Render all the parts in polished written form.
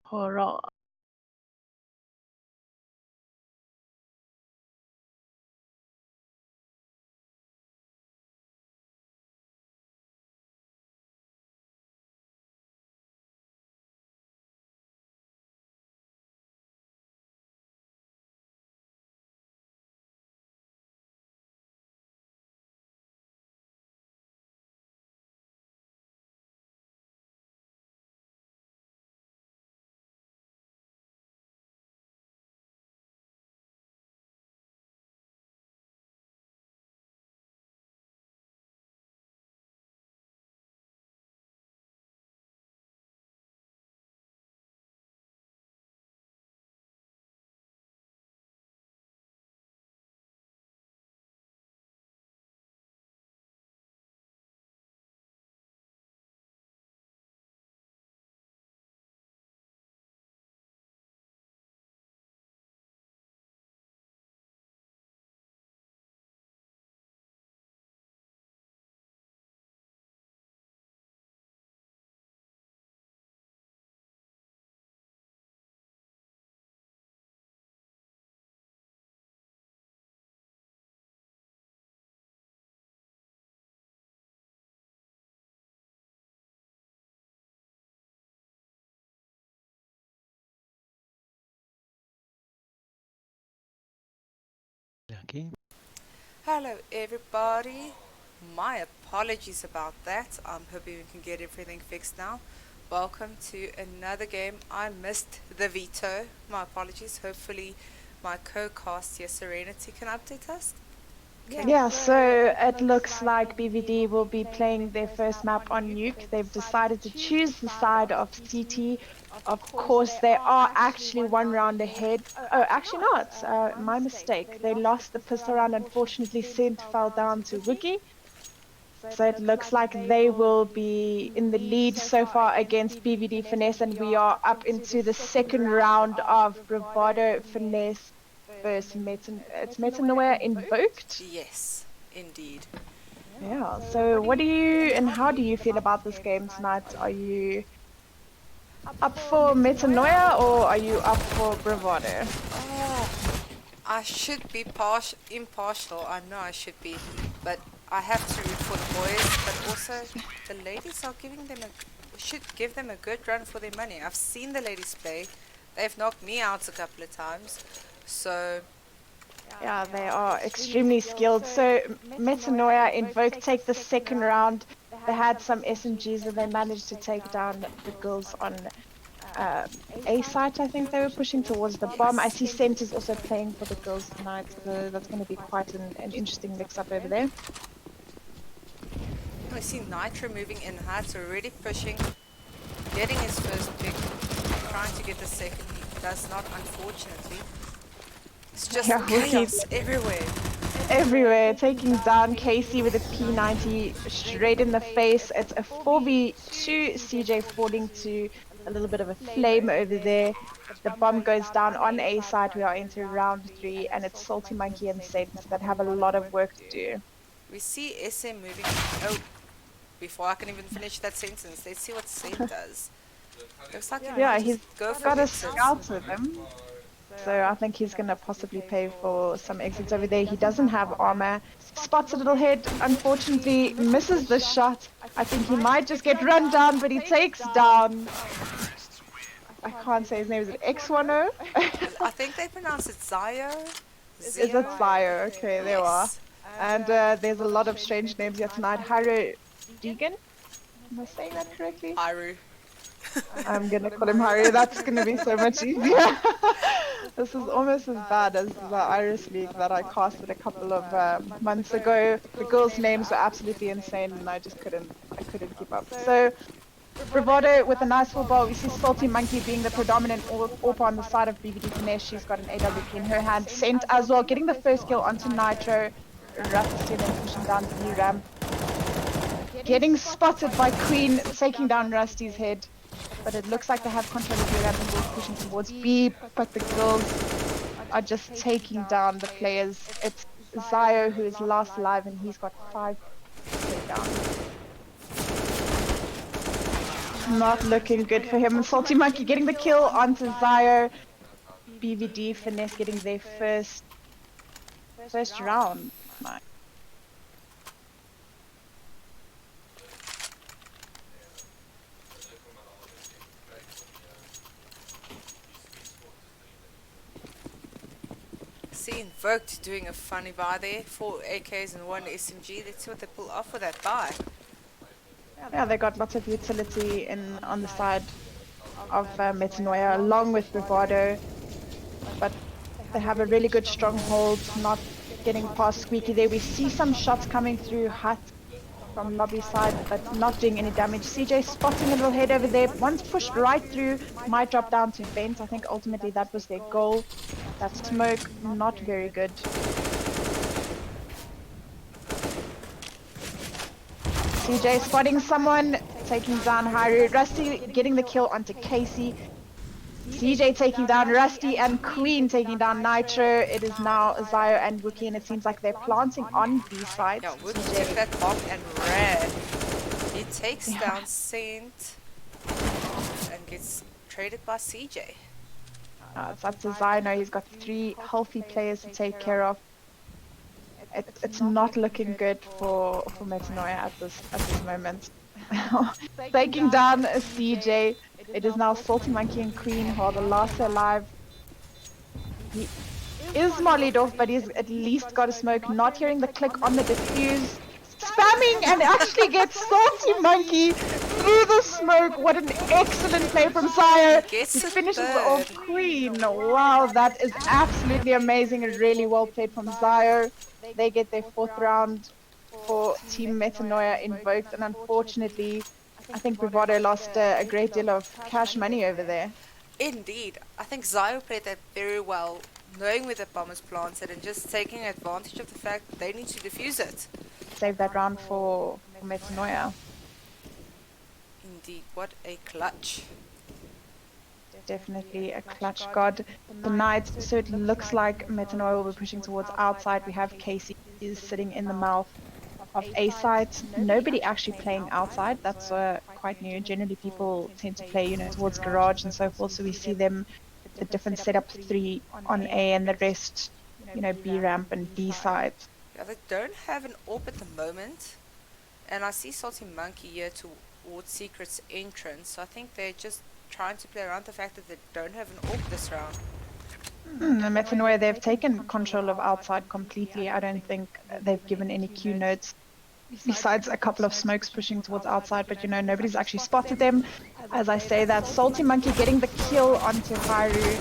Horror. Okay. Hello everybody. My apologies about that. I'm hoping we can get everything fixed now. Welcome to another game. I missed the veto. My apologies. Hopefully my co-cast here, Serenity, can update us. Yeah, so it looks like BVD will be playing their first map on Nuke. They've decided to choose the side of CT. Of course, they are actually one round ahead. Oh, actually not. My mistake. They lost the pistol round. Unfortunately, Scent fell down to Wookie. So it looks like they will be in the lead so far against BVD Finesse, and we are up into the second round of Bravado Finesse versus Metanoia Invoked. Yes, indeed. Yeah, so what do you and how do you feel about this game tonight? Are you up for Metanoia or are you up for Bravado? Oh, I should be impartial. I know I should be, but I have to root for the boys. But also, the ladies are giving them should give them a good run for their money. I've seen the ladies play; they've knocked me out a couple of times. So Yeah, they are extremely skilled. So Metanoia Invoke take the second round. They had some SMGs and they managed to take down the girls on A site. I think they were pushing towards the bomb. I see Scent is also playing for the girls tonight, so that's going to be quite an interesting mix-up over there. I see Nitro moving in hats, already pushing, getting his first pick, trying to get the second. He does not, unfortunately. It's just Yeah, Wookie chaos everywhere. everywhere, taking down Casey with a P90 straight in the face. It's a 4v2, CJ falling to a little bit of a flame over there. The bomb goes down on A side. We are into round 3, and it's Salty Monkey and Saint that have a lot of work to do. We see SM moving. Oh, before I can even finish that sentence, let's see what Saint does. Looks like he Yeah, might he's just go for got a exits. scout with him. So I think he's going to possibly pay for some exits over there. He doesn't have armor. Spots a little head. Unfortunately, misses the shot. I think he might just get run down, but he takes down. I can't say his name. Is it X10? I think they pronounce it Zio. Is it Zio? Okay, there we are. Yes. And there's a lot of strange names here tonight. Hiro Deegan? Am I saying that correctly? Iru. I'm gonna call him Harry. That's gonna be so much easier. This is almost as bad as the Iris League that I casted a couple of months ago. The girls' names were absolutely insane, and I just couldn't keep up. So Bravado with a nice full ball. We see Salty Monkey being the predominant AWP on the side of BVD Finesse. She's got an AWP in her hand. Scent as well, getting the first kill onto Nitro. Rusty then pushing down the B ramp. Getting spotted by Queen, taking down Rusty's head. But it looks like they have control of the ramp and we're pushing towards B, but the girls are just taking down the players. It's Zio who is last alive and he's got 5 takedowns. Not looking good for him. Salty Monkey getting the kill onto Zyre. BVD Finesse getting their first round. Nice. See Invoked doing a funny buy there. 4 AKs and 1 SMG. Let's see what they pull off with that buy. Yeah, they got lots of utility on the side of Metanoia, along with Bravado, but they have a really good stronghold, not getting past Squeaky there. We see some shots coming through Hut from lobby side, but not doing any damage. CJ spotting a little head over there. Once pushed right through, might drop down to vent. I think ultimately that was their goal. That smoke, not very good. CJ spotting someone, taking down Haru. Rusty getting the kill onto Casey. CJ taking down Rusty, and Queen taking down Nitro. It is now Zyre and Wookie, and it seems like they're planting on B side. Yeah, Wookie took that bomb and ran. He takes down Saint and gets traded by CJ. It's up to Zyre now. He's got 3 healthy players to take care of. It's not looking good for Metanoia at this moment. Taking down a CJ. It is now Salty Monkey and Queen who are the last alive. He is mollied off, but he's at least got a smoke. Not hearing the click on the defuse. Spamming and actually gets Salty Monkey through the smoke. What an excellent play from Zyre. He finishes off Queen. Wow, that is absolutely amazing and really well played from Zyre. They get their 4th round for Team Metanoia Invoked, and unfortunately, I think Bravado lost a great deal of cash money over there. Indeed. I think Zyre played that very well, knowing where the bomb is planted and just taking advantage of the fact that they need to defuse it. Save that round for Metanoia. Indeed, what a clutch. Definitely a clutch god tonight. So it looks like Metanoia will be pushing towards outside. We have Casey is sitting in the mouth of A side. Nobody actually playing outside. That's quite new. Generally people tend to play, towards garage and so forth. So we see them, the different setups, 3 on A and the rest, B ramp and B side. Yeah, they don't have an AWP at the moment. And I see Salty Monkey here towards Secret's entrance. So I think they're just trying to play around the fact that they don't have an AWP this round. Metanoia, they've taken control of outside completely. I don't think they've given any Q notes besides a couple of smokes pushing towards outside, but nobody's actually spotted them. As I say that, Salty Monkey getting the kill onto Haru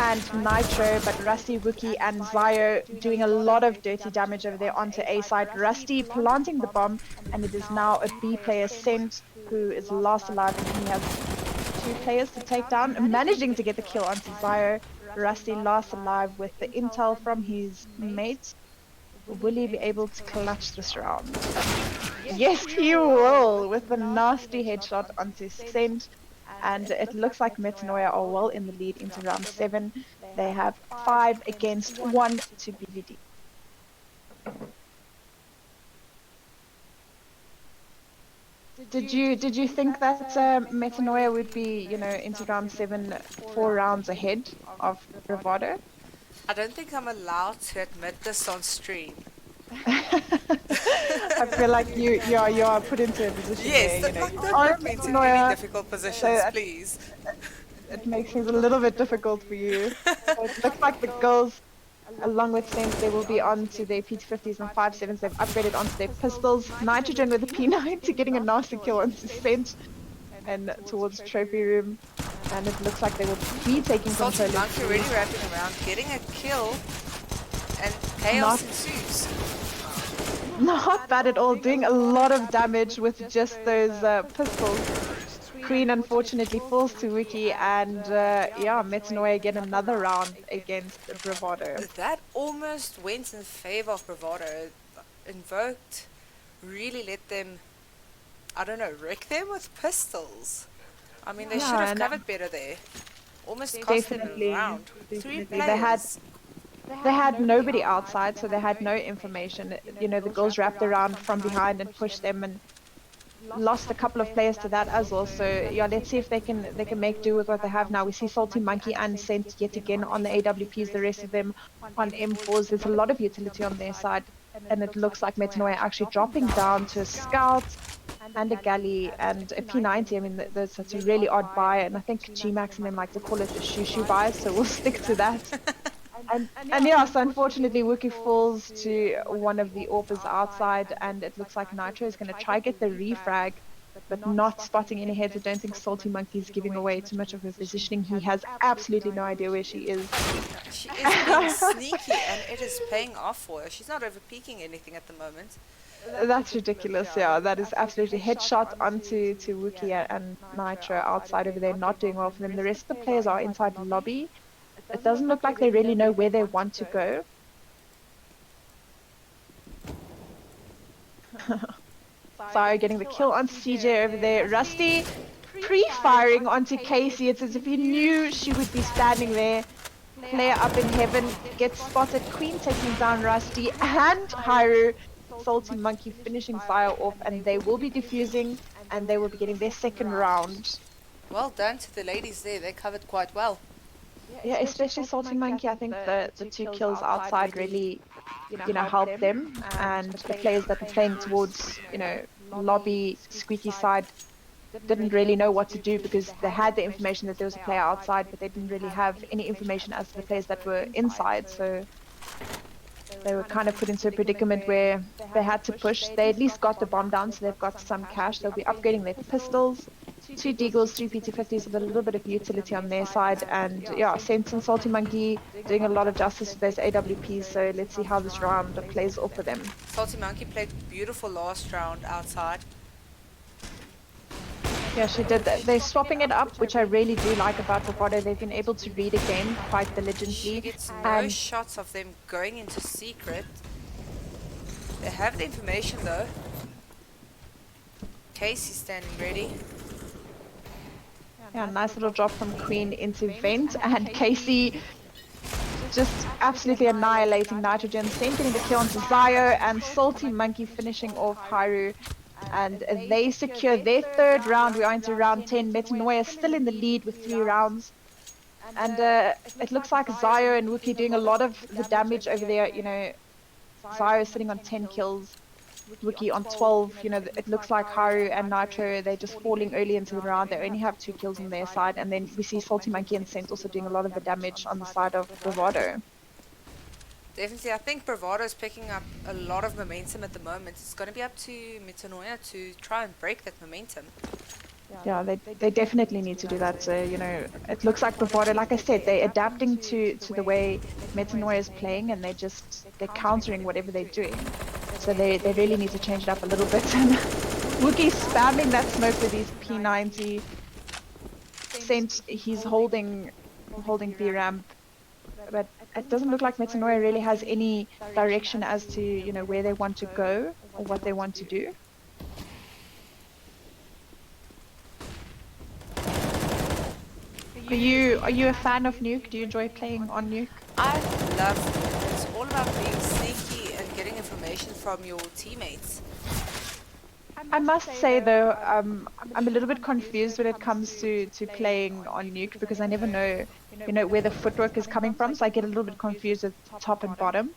and Nitro, but Rusty, Wookie and Zyre doing a lot of dirty damage over there onto A side. Rusty planting the bomb, and it is now a B player Sent who is last alive, and he has 2 players to take down, managing to get the kill onto Zyre. Rusty last alive with the intel from his mates. Will he be able to clutch this round? Yes, he will, with a nasty headshot onto Sent. And it looks like Metanoia are well in the lead into round 7. They have 5 against 1 to BVD. Did you think that Metanoia would be, into round 7 4 rounds ahead of Bravado? I don't think I'm allowed to admit this on stream. I feel like you are put into a position yes, where, don't put me into any difficult positions, please. It makes things a little bit difficult for you. So it looks like the girls, along with Saints, they will be on to their P250s and 5.7s. They've upgraded onto their pistols. Nitrogen with a P90 getting a nasty kill onto Saints and towards Trophy Room. And it looks like they will be taking control. Salty Monkey already wrapping around, getting a kill, and chaos ensues. Not bad at all, doing a lot of damage with just those pistols. Queen unfortunately falls to Wiki, and Metanoia get another round against Bravado. That almost went in favor of Bravado. Invoked really let them, wreck them with pistols. I mean, they should have covered better there. Almost cost them a round. 3 players. They had nobody outside, so they had no information. The girls wrapped around from behind and pushed them, and lost a couple of players to that as well. So yeah, let's see if they can make do with what they have now. We see Salty Monkey and Scent yet again on the AWPs, the rest of them on M4s. There's a lot of utility on their side, and it looks like Metanoia actually dropping down to a scout and a galley and a P90. I mean, that's a really odd buy, and I think G-Max and them like to call it a shoo buy, so we'll stick to that. And yeah, so unfortunately, Wookie falls to one of the AWPers outside, and it looks like Nitro is going to try get the refrag, but not spotting any heads. I don't think Salty Monkey's giving away too much of her positioning. He has absolutely no idea where she is. She is being sneaky, and it is paying off for her. She's not over peeking anything at the moment. That's ridiculous, yeah. That is absolutely headshot onto Wookie and Nitro outside over there, not doing well for them. The rest of the players are inside the lobby. It doesn't look like they really know where they want to go. Sorry, getting the kill on CJ over there. Rusty pre-firing onto Casey. It's as if he knew she would be standing there. Player up in heaven gets spotted. Queen taking down Rusty and Hyru. Salty Monkey finishing Fire off, and they will be defusing, and they will be getting their second round. Well done to the ladies there. They covered quite well. Yeah, especially Salty Monkey. I think the two kills outside really, helped them, and the players that were playing towards, lobby squeaky side didn't really know what to do because they had the information that there was a player outside, but they didn't really have any information as to the players that were inside. So they were kind of put into a predicament where they had to push. They at least got the bomb down, so they've got some cash. They'll be upgrading their pistols. 2 Deagles, 3 PT50s with a little bit of utility on their side. And yeah, Sense and Salty Monkey doing a lot of justice to those AWPs. So let's see how this round plays off for them. Salty Monkey played beautiful last round outside. Yeah, she did. They're swapping it up, which I really do like about Bravado. They've been able to read a game quite diligently. She gets no shots of them going into secret. They have the information though. Casey's standing ready. Yeah, nice little drop from Queen into Vent, and Casey just absolutely annihilating Nitrogen. Same getting the kill onto Zio, and Salty Monkey finishing off Hyru. And they secure their third round. We are into round 10. Metanoia still in the lead with 3 rounds. And it looks like Zio and Wookie doing a lot of the damage over there. Zio sitting on 10 kills. Wookie on 12. It looks like Haru and Nitro, they're just falling early into the round. They only have 2 kills on their side. And then we see Salty Monkey and Scent also doing a lot of the damage on the side of Bravado. Definitely, I think Bravado is picking up a lot of momentum at the moment. It's going to be up to Metanoia to try and break that momentum. Yeah, they definitely need to do that. It looks like Bravado, like I said, they're adapting to the way Metanoia is playing, and they're countering whatever they're doing. So they really need to change it up a little bit. And Wookie spamming that smoke with his P90. Scent, he's holding B ramp, but it doesn't look like Metanoia really has any direction as to where they want to go or what they want to do. Are you a fan of Nuke? Do you enjoy playing on Nuke? I love it. It's all about being sneaky and getting information from your teammates. I must say though, I'm a little bit confused when it comes to playing on Nuke because I never know, where the footwork is coming from. So I get a little bit confused with top and bottom.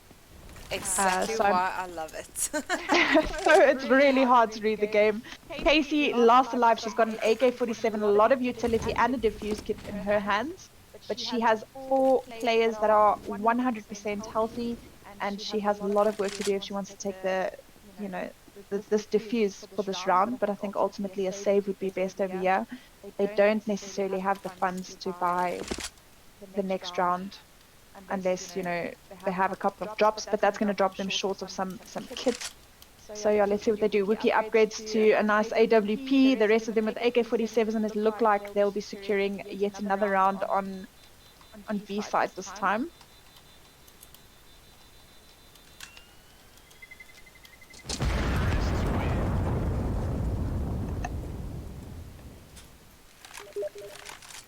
Exactly why I love it. So it's really hard to read the game. Casey, last alive, she's got an AK-47, a lot of utility and a defuse kit in her hands. But she has 4 players that are 100% healthy, and she has a lot of work to do if she wants to take this defuse for this round. But I think ultimately a save would be best over here. They don't necessarily have the funds to buy the next round unless they have a couple of drops, but that's going to drop them short of some kit. So yeah, let's see what they do. Wookie upgrades to a nice AWP, the rest of them with AK-47s, and it look like they'll be securing yet another round on B side this time.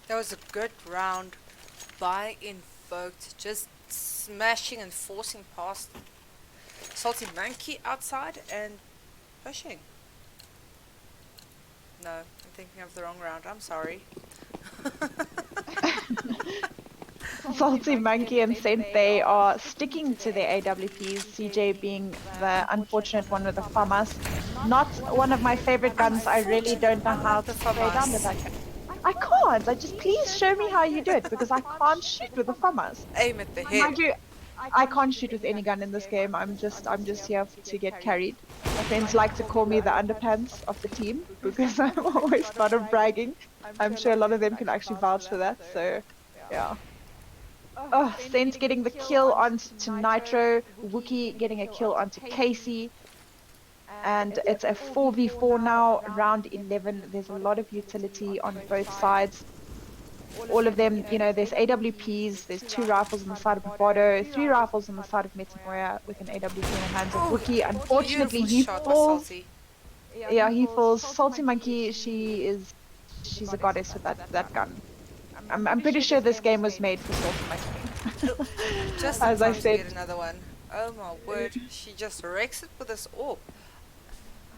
That was a good round by Invoked, just smashing and forcing past Salty Monkey outside and pushing. No, I'm thinking of the wrong round. I'm sorry. Salty Monkey and Saint, they are sticking to their AWPs, CJ being the unfortunate one with the FAMAS. Not one of my favorite guns. I really don't know how The to spray down with FAMAS. that gun. I can't. I just please show me how you do it because I can't shoot with the FAMAS. Aim at the head. Mind you, I can't shoot with any gun in this game. I'm just here to get carried. My friends like to call me the underpants of the team because I'm always kind of bragging. I'm sure a lot of them can actually vouch for that. So, yeah. Oh, Saint getting the kill onto Nitro, Wookie getting a kill onto Casey, and it's a 4v4 now, round 11. There's a lot of utility on both sides. All of them, there's AWPs, there's 2 rifles on the side of Bravado, 3 rifles on the side of Metanoia with an AWP in the hands of Oh, Wookie. Unfortunately, beautiful he shot by falls. Salty. Yeah, he falls. Salty Monkey, she's a goddess with that gun. I'm pretty sure this game was made for Salty Monkey. Just in As I time to said, get another one. Oh my word, she just wrecks it with this orb.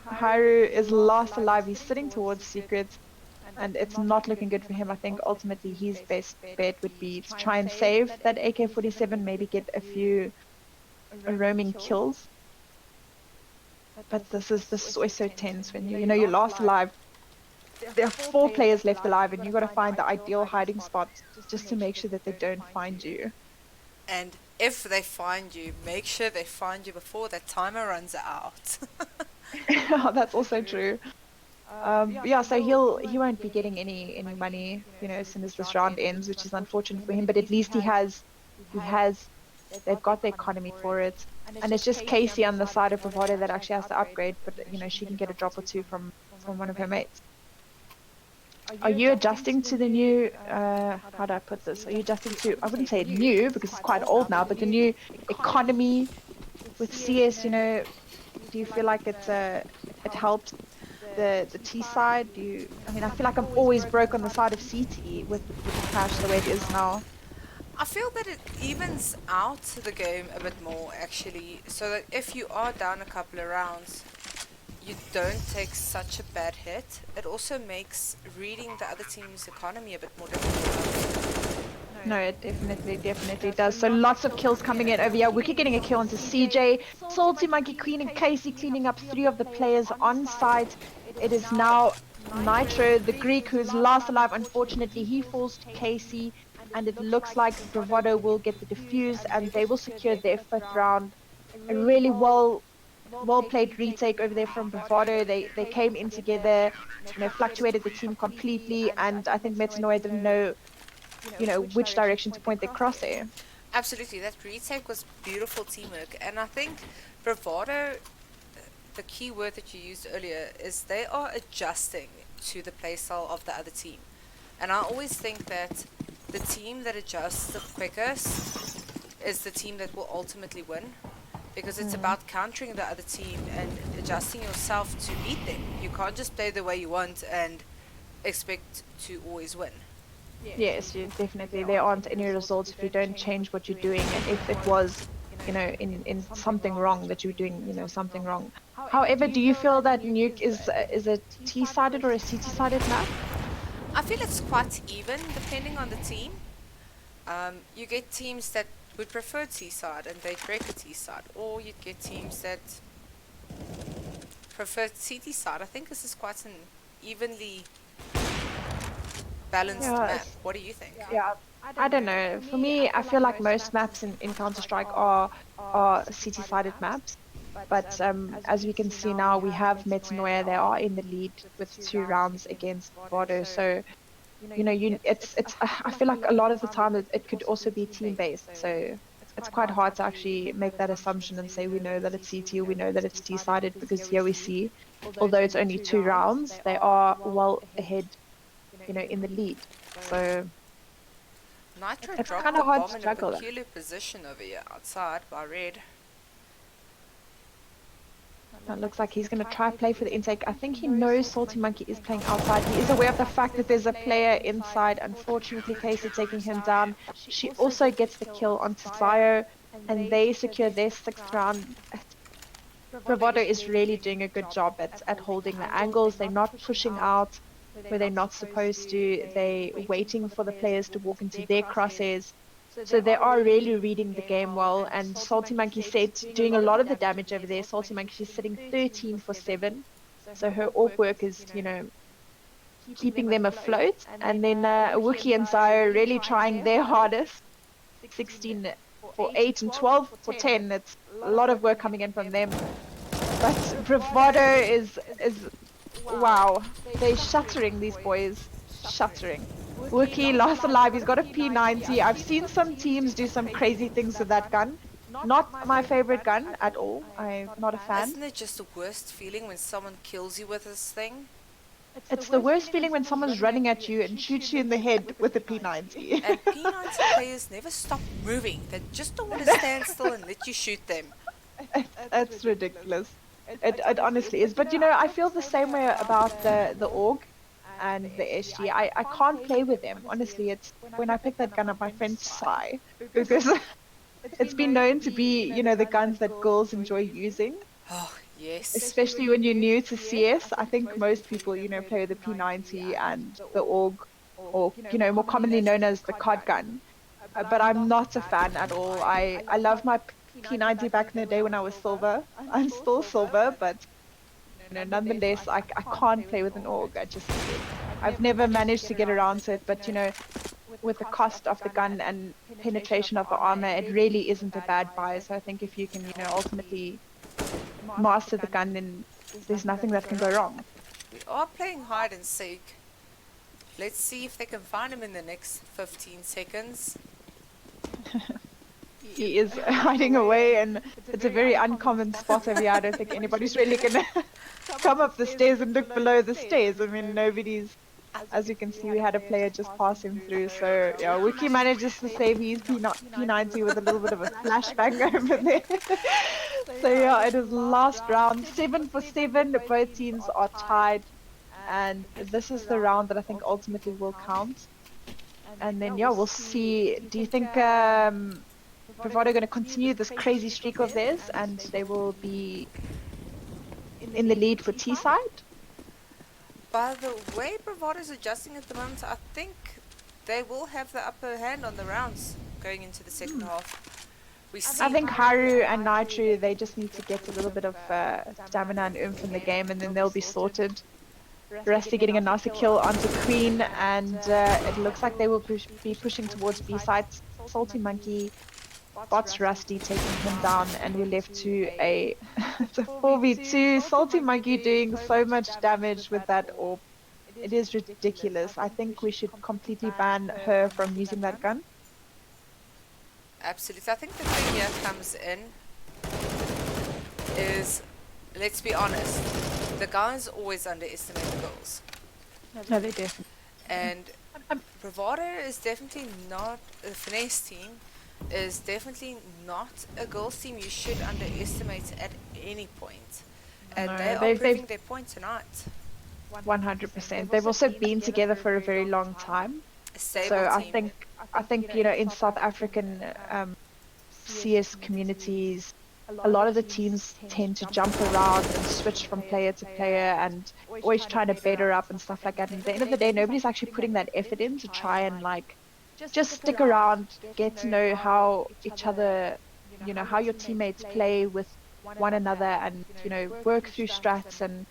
Haru is last alive. He's sitting towards secrets, and it's not looking good for him. I think ultimately his best bet would be to try and save that AK-47, maybe get a few roaming kills. But this is always so tense when you're last alive. There are 4 players left alive, and you got to find the ideal hiding spot just to make sure that they don't find you. And if they find you, make sure they find you before that timer runs out. That's also true. Yeah, so he won't be getting any money, as soon as this round ends, which is unfortunate for him. But at least they've got the economy for it, and it's just Casey on the side of Bravado that actually has to upgrade. But she can get a drop or two from one of her mates. Are you adjusting to the new? How do I put this? Are you adjusting to? I wouldn't say new because it's quite old now, but the new economy with CS. Do you feel like it helps the T side? I feel like I'm always broke on the side of CT with the cash the way it is now. I feel that it evens out the game a bit more actually, so that if you are down a couple of rounds, you don't take such a bad hit. It also makes reading the other team's economy a bit more difficult. No, it definitely does. So lots of kills coming in over here. Wiki getting a kill onto CJ. Salty Monkey cleaning, Casey cleaning up 3 of the players on site. It is now Nitro, the Greek, who's last alive. Unfortunately, he falls to Casey, and it looks like Bravado will get the defuse, and they will secure their 5th round. A really well played retake over there from Bravado. They came in together, fluctuated the team completely, and I think Metanoia didn't know which direction to point their crosshair. Absolutely, that retake was beautiful teamwork, and I think Bravado, the key word that you used earlier, is they are adjusting to the playstyle of the other team. And I always think that the team that adjusts the quickest is the team that will ultimately win, because it's about countering the other team and adjusting yourself to beat them. You can't just play the way you want and expect to always win. Yes, definitely. There aren't any results if you don't change what you're doing, and if it was, in something wrong that you're doing, something wrong. However, do you feel that Nuke is a T-sided or a CT-sided map? I feel it's quite even depending on the team. You get teams that would prefer T-side and they'd wreck a T-side, or you'd get teams that prefer CT side. I think this is quite an evenly balanced map. What do you think? Yeah, I don't know. For me, I feel like most maps in Counter-Strike are CT-sided maps. But as we can see now, we have Metanoia. They are in the lead with 2 rounds against Bravado. So, it's. I feel like a lot of the time it could also be team-based. So it's quite hard to actually make that assumption and say we know that it's CT or we know that it's T-sided, because here we see, although it's only 2 rounds, they are well ahead, in the lead. So Nitro it's dropped kind the of hard bomb to in a juggle. peculiar position over here outside by red. It looks like he's going to try play for the intake. I think he knows Salty Monkey is playing outside. He is aware of the fact that there's a player inside. Unfortunately, Casey taking him down. She also gets the kill onto Zio, and they secure their 6th round. Bravado is really doing a good job at holding the angles. They're not pushing out where they're not supposed to. They're waiting for the players to walk into their crosshairs. So they are really reading the game well. And Salty Monkey said doing a lot of the damage over there. Salty Monkey, she's sitting 13 for 7. So her AWP work is, keeping them afloat. And then Wookie and Zio really trying their hardest. 16 for 8 and 12 for 10. It's a lot of work coming in from them. But Bravado is wow. They're shattering these boys. Shattering. Wookie last alive. He's got a P90. I've seen some teams do some crazy things with that gun. Not my favorite gun at all. I'm not a fan. Isn't it just the worst feeling when someone kills you with this thing? It's the worst feeling when someone's running at you and shoots you in the head with a P90. And P90 players never stop moving. They just don't want to stand still and let you shoot them. That's ridiculous. It honestly is. But I feel the same way about the AUG and the SG. I can't play with them. Honestly, it's when I pick that gun up, my friends sigh because it's been known to be, the guns that girls enjoy using. Oh, yes. Especially when you're new to CS. I think most people, play with the P90 and the AUG, or, more commonly known as the COD gun. But I'm not a fan at all. I love my P90 back in the day when I was silver. I'm still silver, but nonetheless, I can't play with an AUG. I've never managed to get around to it, but with the cost of the gun and penetration of the armor, it really isn't a bad buy. So I think if you can, ultimately master the gun, then there's nothing that can go wrong. We are playing hide and seek. Let's see if they can find him in the next 15 seconds. He is hiding away, and it's a very uncommon spot over here. I don't think anybody's really gonna come up the stairs and look below the stairs. I mean, nobody's. As you can see, we had a player just pass him through. So yeah, Wookie manages to save his P90 with a little bit of a flashbang over there. So yeah, it is last round, 7 for 7. Both teams are tied, and this is the round that I think ultimately will count. And then yeah, we'll see. Do you think Bravado are going to continue this crazy streak of theirs, and they will be in the lead for T side? By the way Bravado's adjusting at the moment, I think they will have the upper hand on the rounds going into the second half. I think Haru and Nitro, they just need to get a little bit of stamina and oomph in the game, and then they'll be sorted. Rusty getting a nicer kill onto Queen, and it looks like they will be pushing towards B side. Salty Monkey spots Rusty, taking him down, and we're left to a 4v2. Salty Monkey doing so much damage with that AWP. It is ridiculous. I think we should completely ban her from using that gun. Absolutely. I think the thing here comes in is, let's be honest, the guys always underestimate the girls. No, they definitely. And Bravado is definitely not, the Finesse team is definitely not a girls team you should underestimate at any point. And No, they are they've- proving their point tonight. 100%. They've also been together for a very long time. A stable So team. I think in South African CS communities, a lot of the teams tend to jump around and switch from player to player and always trying to better up and stuff like that. And at the end of the day, nobody's actually putting that effort in to try and just stick around, get to know how each other, how your teammates play with one another, and work through strats and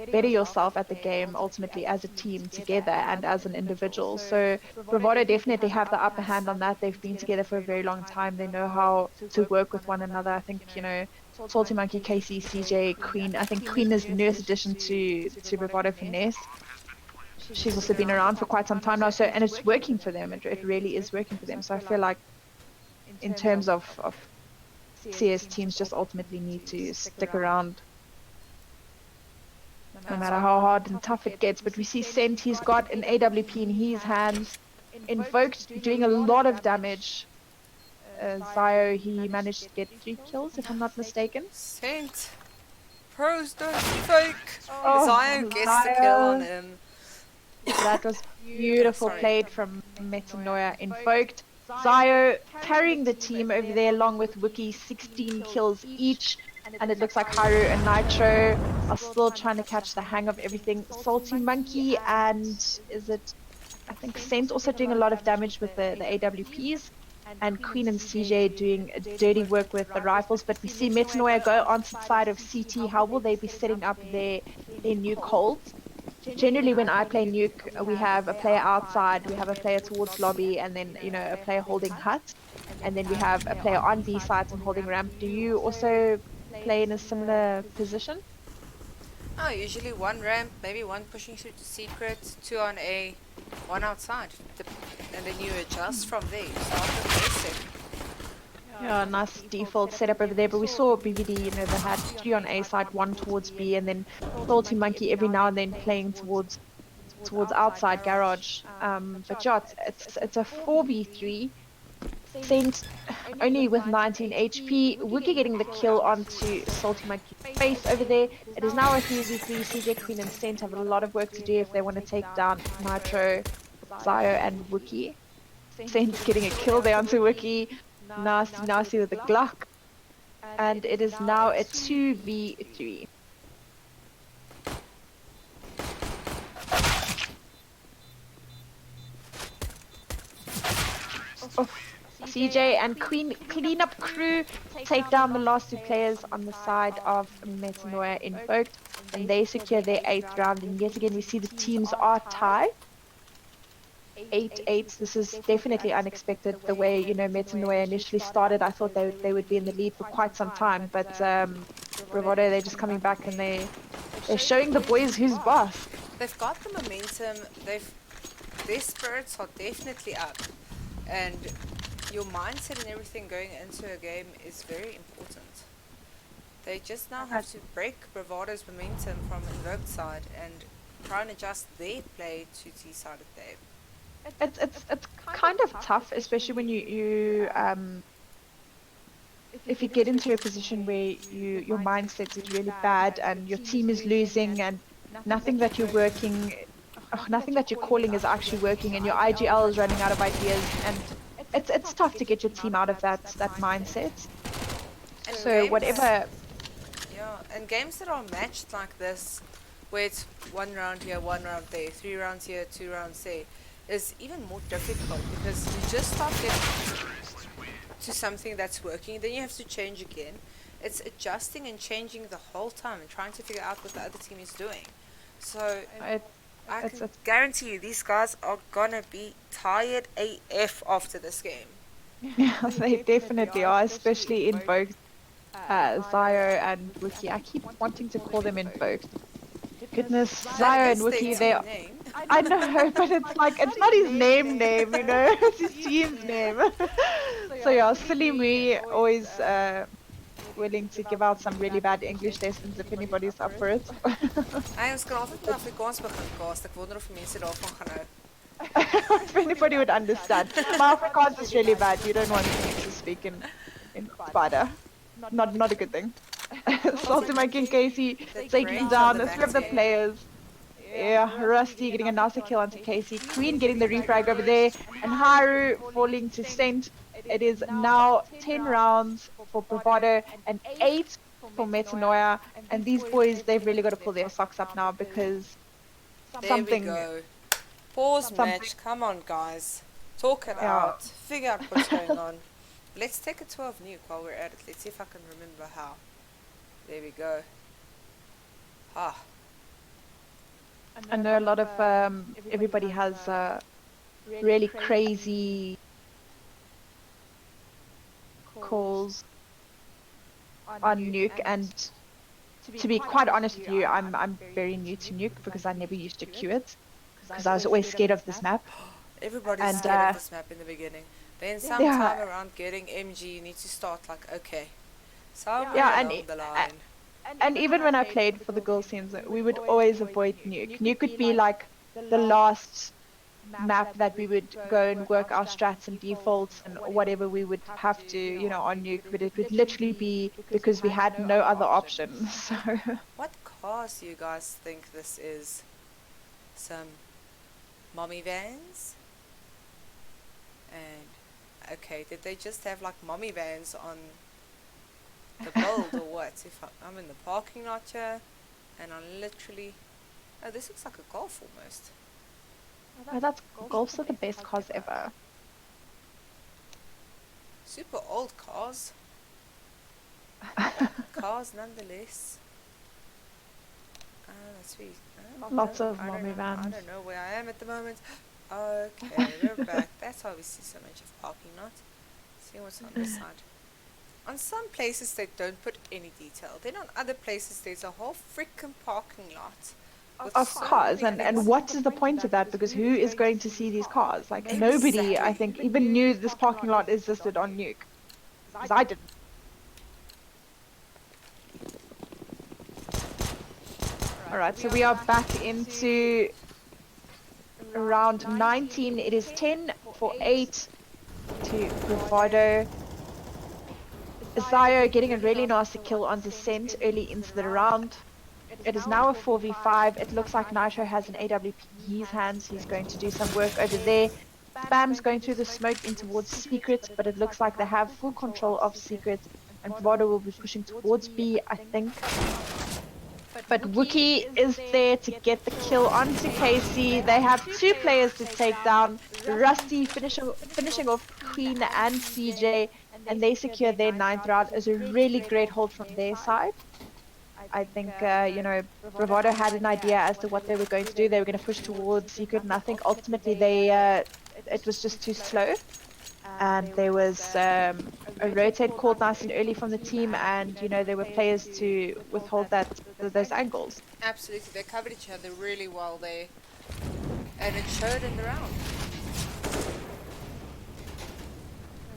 better yourself at the game ultimately as a team together and as an individual. So Bravado definitely have the upper hand on that. They've been together for a very long time. They know how to work with one another. I think Salty Monkey, Casey, CJ, Queen. I think Queen is the newest addition to Bravado Finesse. She's also been around for quite some time now, so and it's working for them. It really is working for them. So I feel like in terms of CS teams just ultimately need to stick around no matter how hard and tough it gets. But we see Sent, he's got an AWP in his hands. Invoked doing a lot of damage. Zio, he managed to get 3 kills if I'm not mistaken. Sent. Pros don't fake. Oh, Zion gets the kill on him. That was beautiful played from Metanoia. Invoked. Zio carrying the team over there along with Wookie, 16 kills each. And it looks like Haru and Nitro are still trying to catch the hang of everything. Salty Monkey and is it, I think Saint also doing a lot of damage with the AWPs, and Queen and CJ doing dirty work with the rifles. But we see Metanoia go onto the side of CT. How will they be setting up their nuke holds? Generally, when I play nuke, we have a player outside, we have a player towards lobby, and then a player holding hut, and then we have a player on B site and holding ramp. Do you also play in a similar position? Oh, usually one ramp, maybe one pushing through to secret, two on A, one outside. And then you adjust from there. You start with basic. Yeah, nice default setup over there. But we saw BVD, they had three on A side, one towards B, and then Salty Monkey every now and then playing towards outside garage. But yeah, it's a 4v3. Saint only with 19 HP. Wookie getting the kill onto Salty Monkey's face over there. It is now a 3v3. CJ Queen and Saint have a lot of work to do if they want to take down Nitro, Zio, and Wookie. Saint's getting a kill there onto Wookie. Nasty with the Glock. And it is now a 2v3. Oh, CJ and Queen cleanup crew take down the last two players on the side of Metanoia Invoked, and they secure their 8th round. And yet again, we see the teams are tied. 8-8. This is definitely unexpected. The way Metanoia initially started, I thought they would be in the lead for quite some time, but Bravado, they're just coming back and they're showing the boys who's boss. They've got the momentum. Their spirits are definitely up, and your mindset and everything going into a game is very important. They just now have to break Bravado's momentum from Invoked side and try and adjust their play to T side of the game. It's kind of tough, especially when if you get into a position where your mindset is really bad and your team is losing and nothing that you're calling is actually working, and your IGL is running out of ideas, and it's tough to get your team out of that mindset. And so whatever. Yeah, and games that are matched like this, where it's 1 round here, 1 round there, 3 rounds here, 2 rounds there, is even more difficult because you just start getting to something that's working, then you have to change again. It's adjusting and changing the whole time and trying to figure out what the other team is doing. So I can guarantee you these guys are gonna be tired AF after this game. Yeah, they definitely are, especially Invoked, Zio and Wookie. I keep wanting to call them Invoked. Goodness, Zio and Wookie, they are. I know, but it's not his name, it's his team's name. So yeah, silly me, always willing to give out some really bad English lessons if anybody's up for it. Ons kan altyd met Afrikaans begin cast. Ek wonder of mense daarvan gaan hou. If anybody would understand. My Afrikaans is really bad. You don't want me to speak in Spider. Not a good thing. Salty Monkey and Casey taking down a few of the players. Yeah, Rusty getting a nice kill onto Casey. Queen getting the refrag over there. And Haru falling to Saint. It is now 10 rounds for Bravado and 8 for Metanoia. And these boys, they've really got to pull their socks up now because something... There we go. Pause match. Come on, guys. Talk it out. Figure out what's going on. Let's take a 12 nuke while we're at it. Let's see if I can remember how. There we go. I know a lot of everybody has really crazy calls on nuke, and to be quite honest with you, I'm very new to nuke because I never used to queue it because I was always scared of this map. Everybody's scared of this map in the beginning. Then sometime around getting MG, you need to start okay. Somewhere along the line. And even when I played for the girls teams, we would always avoid nuke. Nuke would be the last map that we would go and work our strats and defaults and whatever we would have to, on nuke. But it would literally be because we had no other option. So. What cars do you guys think this is? Some mommy vans? And okay, did they just have mommy vans on the build or what? That's if I'm in the parking lot here, and I'm literally... Oh, this looks like a golf almost. Oh, that's golf's are the best cars ever. Super old cars. Cars nonetheless. Let's see. Lots of I don't mommy know. I vans. don't know where I am at the moment. Okay, we're back. That's how we see so much of parking lot. See what's on this side. On some places they don't put any detail. Then on other places there's a whole freaking parking lot. Of cars, and what is the point of that? Because who is going to see these cars? Like nobody, I think, even knew this parking lot existed on Nuke. Because I didn't. Alright, so we are back into round 19. It is 10 for 8 to Bravado. Zio getting a really nasty kill on Descent early into the round. It is now a 4v5. It looks like Nitro has an AWP in his hands. He's going to do some work over there. Spam's going through the smoke in towards Secret, but it looks like they have full control of Secret, and Bravado will be pushing towards B, I think. But Wookie is there to get the kill onto KC. They have 2 players to take down. Rusty finishing off Queen and CJ, and they secure their 9th round. As a really great hold from their side. I think, you know, Bravado had an idea as to what they were going to do. They were going to push towards Secret, and I think ultimately it was just too slow. And there was a rotate called nice and early from the team, and, you know, there were players to withhold those angles. Absolutely, they covered each other really well there. And it showed in the round.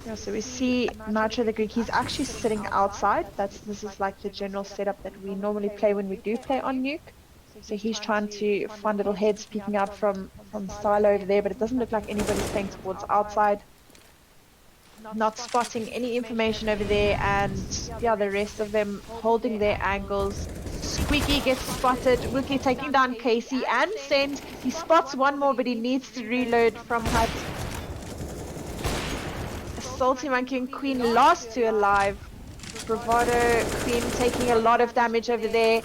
Yeah, so we see Nitro the Greek, he's actually sitting outside. This is like the general setup that we normally play when we do play on Nuke. So he's trying to find little heads peeking out from silo over there, but it doesn't look like anybody's playing towards outside. Not spotting any information over there, and yeah, the rest of them holding their angles. Squeaky gets spotted. Wookie taking down Casey and Send. He spots one more, but he needs to reload from Hut. Salty Monkey and Queen last 2 alive. Bravado, Queen taking a lot of damage over there.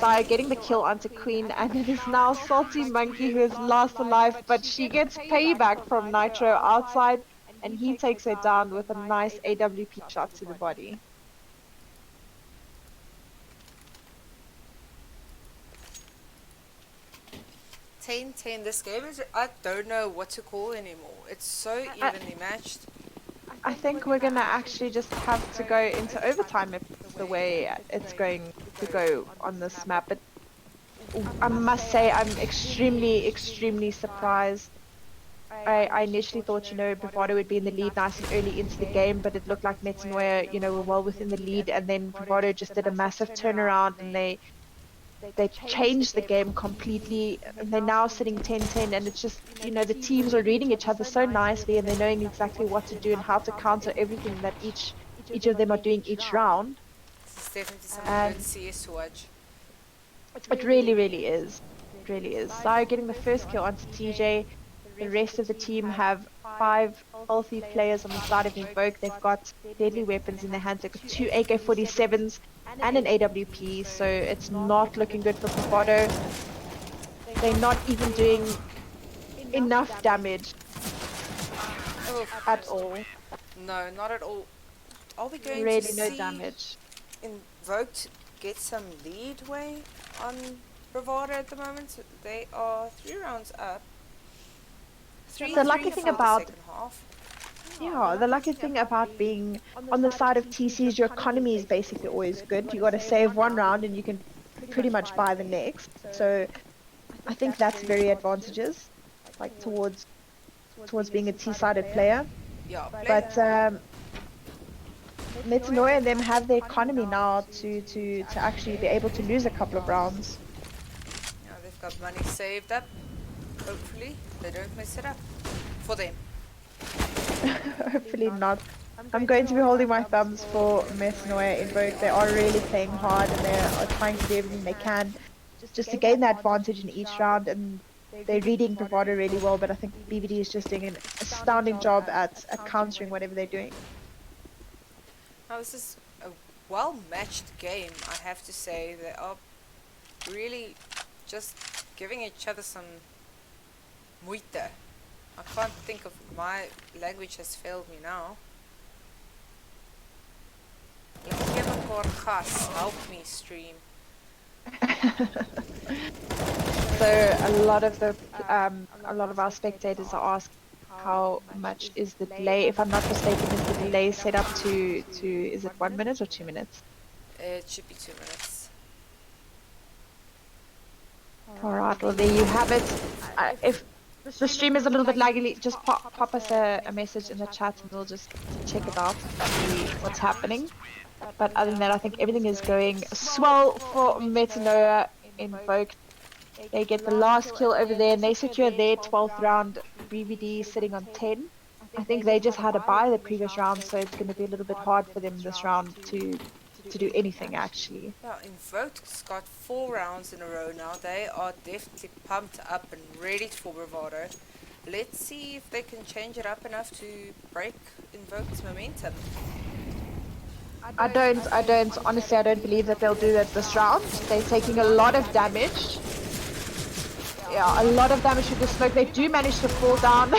Zaya getting the kill onto Queen, and it is now Salty Monkey who is last alive, but she gets payback from Nitro outside, and he takes her down with a nice AWP shot to the body. This game is, I don't know what to call anymore. It's so evenly matched. I think we're gonna actually just have to go into overtime if it's the way it's going to go on this map. But I must say I'm extremely surprised. I initially thought, you know, Bravado would be in the lead nice and early into the game, but it looked like Metanoia, you know, were well within the lead, and then Bravado just did a massive turnaround, and they changed the game completely, and they're now sitting 10-10, and it's just, you know, the teams are reading each other so nicely, and they're knowing exactly what to do and how to counter everything that each of them are doing each round. This is definitely some good CS to watch. It really is. It really is. Zaya getting the first kill onto TJ. The rest of the team have 5 healthy players on the side of Invoked. They've got deadly weapons in their hands. They've got 2 AK-47s and an AWP, so it's not looking good for Bravado. They're not even doing enough damage at all. No, not at all. Are we going Really to no see damage. Invoked get some leadway on Bravado at the moment? They are 3 rounds up. The lucky thing about the lucky thing about being on the side of TC is your economy is basically always good. You got to save one round and you can pretty much buy the next. So I think that's very advantageous, like towards being a T-sided player. Yeah, but Metanoia and them have the economy now to actually be able to lose a couple of rounds. Yeah, they've got money saved up. Hopefully they don't mess it up for them. Hopefully not. I'm going to be holding my thumbs for Metanoia Invoked. They are really playing hard, and they are trying to do everything they can just to gain the advantage in each round, and they're reading Bravado really well, but I think BVD is just doing an astounding job at countering whatever they're doing. Now this is a well-matched game, I have to say. They are really just giving each other some moeite. I can't think of, my language has failed me now. Lekker gee mekaar gas, help me stream. So a lot of our spectators are asking how much is the delay. If I'm not mistaken, is the delay set up to is it 1 minute or 2 minutes? It should be 2 minutes. All right. Well, there you have it. If the stream is a little bit laggy, just pop us a message in the chat and we'll just check it out and see what's happening. But other than that, I think everything is going swell for Metanoia Invoked. They get the last kill over there and they secure their 12th round. BVD sitting on 10. I think they just had a bye the previous round, so it's going to be a little bit hard for them this round to do anything actually. Yeah, Invoked's got 4 rounds in a row now. They are definitely pumped up and ready for Bravado. Let's see if they can change it up enough to break Invoked's momentum. Honestly, I don't believe that they'll do that this round. They're taking a lot of damage. Yeah, a lot of damage with the smoke. They do manage to fall down.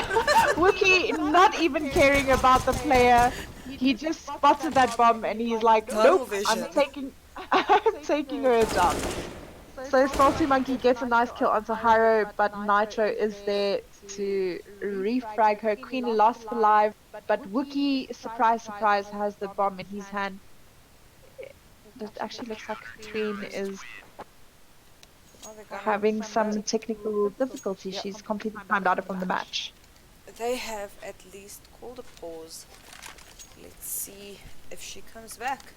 Wookie not even caring about the player. He just spotted that bomb and he's like, nope, I'm taking her down. So Salty Monkey gets a nice kill onto Hyro, but Nitro is there to refrag her. Queen lost alive, but Wookie, surprise, surprise, has the bomb in his hand. It actually looks like Queen is having some technical difficulty. She's completely timed out from the match. They have at least called a pause. Let's see if she comes back.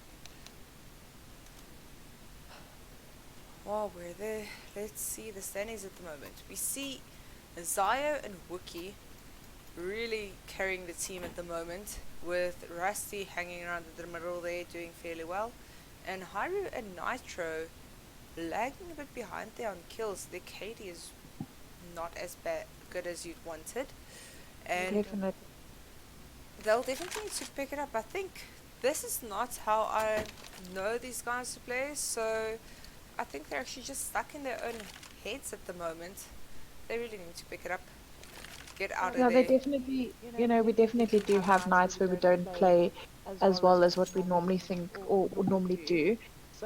While we're there, let's see the standings at the moment. We see Zio and Wookie really carrying the team at the moment, with Rusty hanging around in the middle there doing fairly well, and Haru and Nitro lagging a bit behind there on kills. Their KD is not as good as you'd wanted, and Definitely. they'll definitely need to pick it up. I think this is not how I know these guys to play, so I think they're actually just stuck in their own heads at the moment. They really need to pick it up, get out of there. They definitely, we definitely do have nights where we don't play as well as what we normally think or normally do.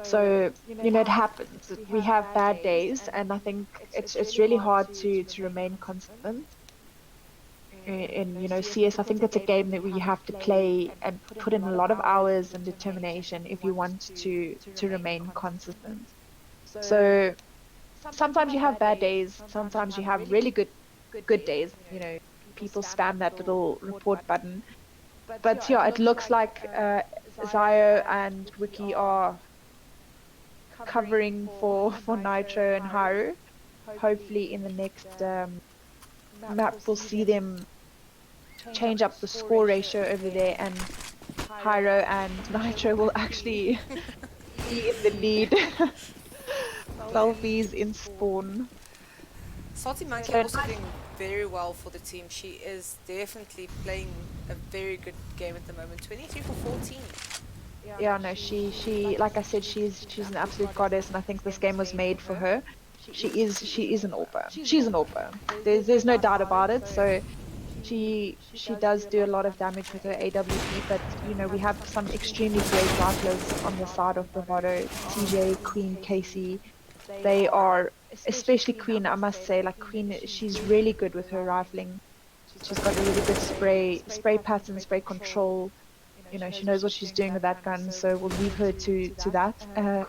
So, it happens. We have bad days, and I think it's really hard to remain consistent. In CS, I think it's a game that we have to play and put in a lot of hours and determination if you want to remain consistent. So sometimes you have bad days, sometimes you have really good days. People spam that little report button. But yeah, it looks like Zio and Wiki are covering for Nitro and Haru. Hopefully in the next map we'll see them change up the score ratio over there, and Haru and Nitro will actually be in the lead. Selfies in spawn. Salty Monkey also doing very well for the team. She is definitely playing a very good game at the moment. 23 for 14. Yeah, no, she like I said, she's an absolute goddess, and I think this game was made for her. She is an AWPer. She's an AWPer. There's no doubt about it. So she does do a lot of damage with her AWP, but we have some extremely great riflers on the side of Bravado. TJ, Queen, Casey. They are, especially Queen, I must say, like Queen, she's really good with her rifling. She's got a really good spray pattern, spray control. She knows what she's doing with that gun, so we'll leave her to that.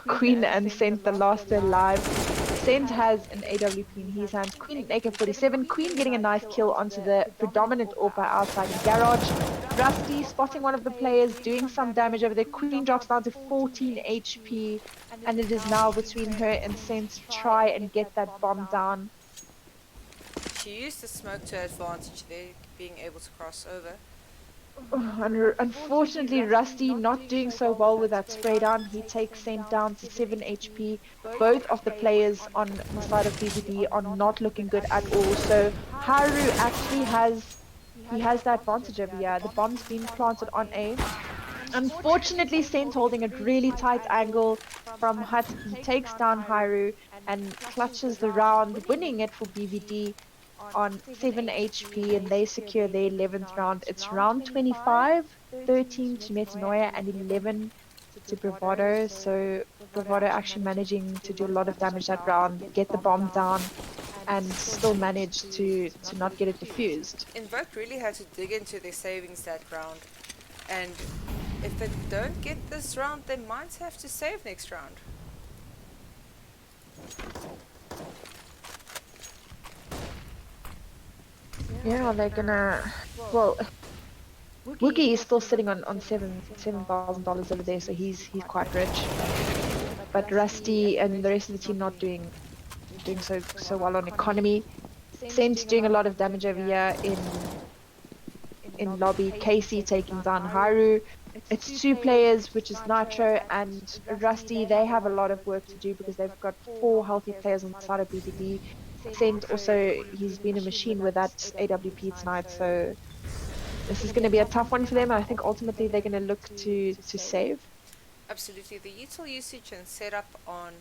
Queen and Sent, the last alive. Sent has an AWP in his hands. Queen an AK-47. Queen getting a nice kill onto the predominant AWPer outside the garage. Rusty spotting one of the players, doing some damage over there. Queen drops down to 14 HP, and it is now between her and Sent to try and get that bomb down. She used the smoke to her advantage there, being able to cross over. Unfortunately, Rusty not doing so well with that spray down. He takes Sent down to 7 HP. Both of the players on the side of BVD are not looking good at all. So Haru actually has the advantage over here. The bomb's been planted on A. Unfortunately, Saint holding a really tight angle from Hut. He takes down Hairu and clutches the round, winning it for BVD on 7 HP, and they secure their 11th round. It's round 25, 13 to Metanoia, and 11 to Bravado. So Bravado actually managing to do a lot of damage that round, get the bomb down, and still manage to not get it defused. Invoked really had to dig into their savings that round, and if they don't get this round, they might have to save next round. Yeah, they're gonna. Well, Wookie is still sitting on $7,000 over there, so he's quite rich. But Rusty and the rest of the team not doing so well on economy. Saint's doing a lot of damage over here in lobby. Casey taking down Haru. It's two players, which is Nitro and Rusty. They have a lot of work to do because they've got 4 healthy players on the side of BBD. Saint also, he's been a machine with that AWP tonight, so this is going to be a tough one for them. I think ultimately they're going to look to save. Absolutely, the util usage and setup on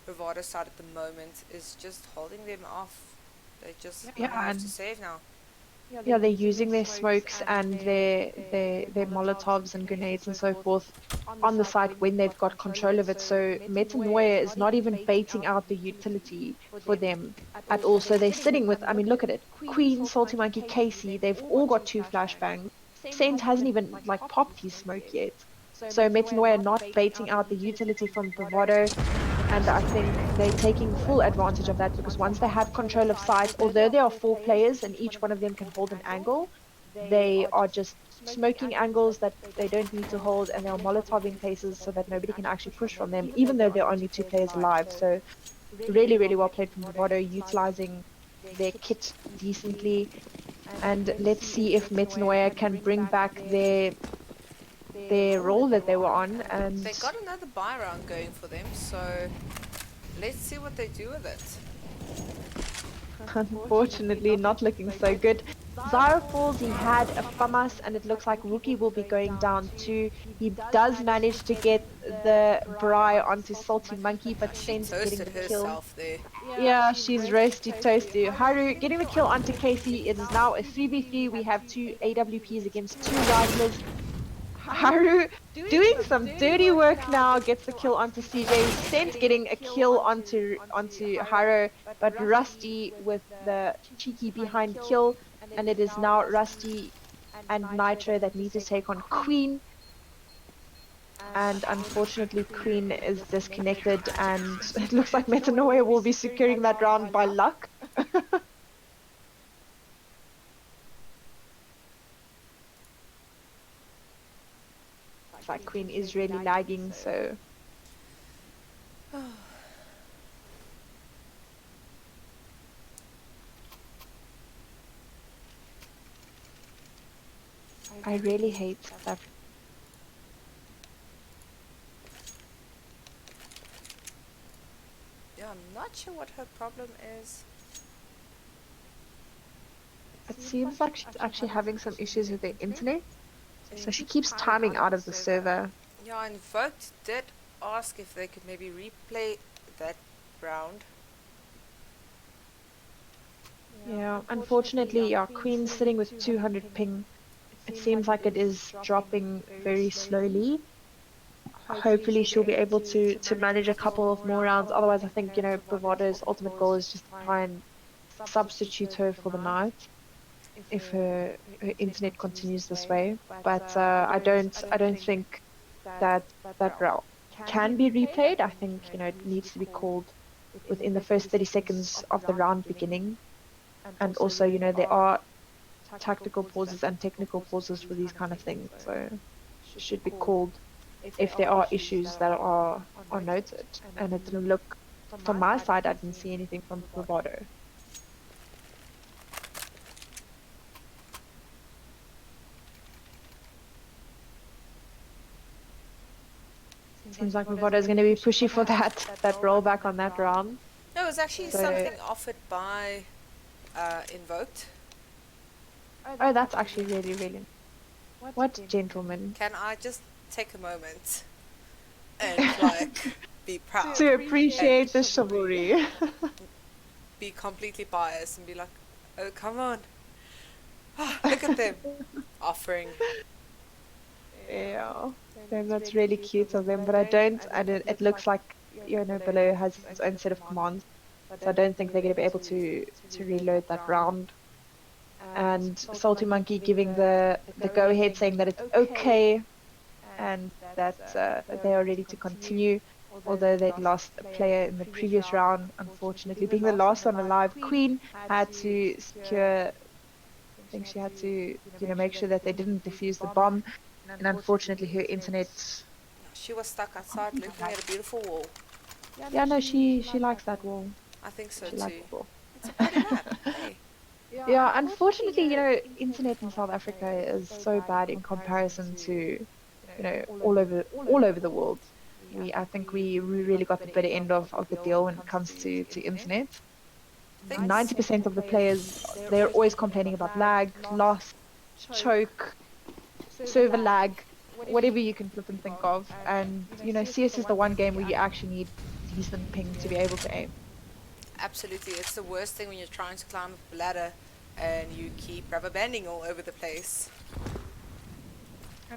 Bravado side at the moment is just holding them off. They just have to save now. Yeah, they're using their smokes and their molotovs and grenades and so forth on the site when they've got control of it. So Metanoia is not even baiting out the utility for them at all. So they're sitting with, I mean, look at it. Queen, Salty Monkey, Casey, they've all got 2 flashbangs. Saint hasn't even like popped his smoke yet. So Metanoia not baiting out the utility from Bravado. And I think they're taking full advantage of that because once they have control of site, although there are 4 players and each one of them can hold an angle, they are just smoking angles that they don't need to hold, and they're molotoving places so that nobody can actually push from them, even though there are only 2 players alive. So really, really well played from Bravado, utilizing their kit decently. And let's see if Metanoia can bring back their role that they were on. And they got another buy round going for them, so let's see what they do with it. Unfortunately, not looking so good. Zyra falls, he had a FAMAS, and it looks like Wookie will be going down too. He does manage to get the Bri onto Salty Monkey, but Saint getting the kill. There. Yeah, she's roasty toasty. Haru getting the kill onto Casey. It is now a 3v3. We have 2 AWPs against 2 riflers. Haru doing some dirty work now, gets the kill onto CJ. Saint getting a kill onto Haru, but Rusty with the cheeky behind kill, and it is now Rusty and Nitro that need to take on Queen. And unfortunately Queen is disconnected, and it looks like Metanoia will be securing that round by luck. Like Queen is really lagging, so I really hate that. Yeah, I'm not sure what her problem is. It seems like she's actually having some issues with the internet, so she keeps timing out of the server. Yeah, Invoked did ask if they could maybe replay that round. Yeah, unfortunately, yeah, Queen's sitting with 200 ping. It seems like it is dropping very slowly. Hopefully she'll be able to manage a couple of more rounds. Otherwise, I think, you know, Bravado's ultimate goal is just to try and substitute her for the night if her internet continues this way. But I don't think that round can be replayed. I think, you know, it needs to be called within the first 30 seconds of the round beginning. And also, you know, there are tactical pauses and technical pauses for these kind of things, so it should be called if there are issues that are noted. And it didn't look, from my side, I didn't see anything from Bravado. Seems like Bravado is going to be pushy for that rollback on that round. No, it was actually something offered by Invoked. Oh, that's actually really, really... What gentleman? Can I just take a moment and like be proud To and appreciate the chivalry. be completely biased and be like, oh come on, look at them offering. Yeah, then that's really cute of them, but I don't, and it looks like, below has its own set of commands, so I don't think they're going to be able to reload that round. And Salty Monkey giving the go ahead, saying that it's okay and that they are ready to continue, although they'd lost a player in the previous round. Unfortunately, being the last one alive, Queen had to secure. I think she had to, make sure that they didn't defuse the bomb. And unfortunately, her internet. She was stuck outside looking at a beautiful wall. Yeah, no, she likes that wall. I think so She likes too. the wall. It's a pretty map. Hey. Yeah, unfortunately, internet in South Africa is so bad in comparison to, all over the world. I think we really got the better end of the deal when it comes to internet. 90% of the players, they're always complaining about lag, loss, choke, server lag, whatever you can flip and think of. And CS is the one game where you actually need decent ping to be able to aim. Absolutely, it's the worst thing when you're trying to climb up a ladder and you keep rubber banding all over the place.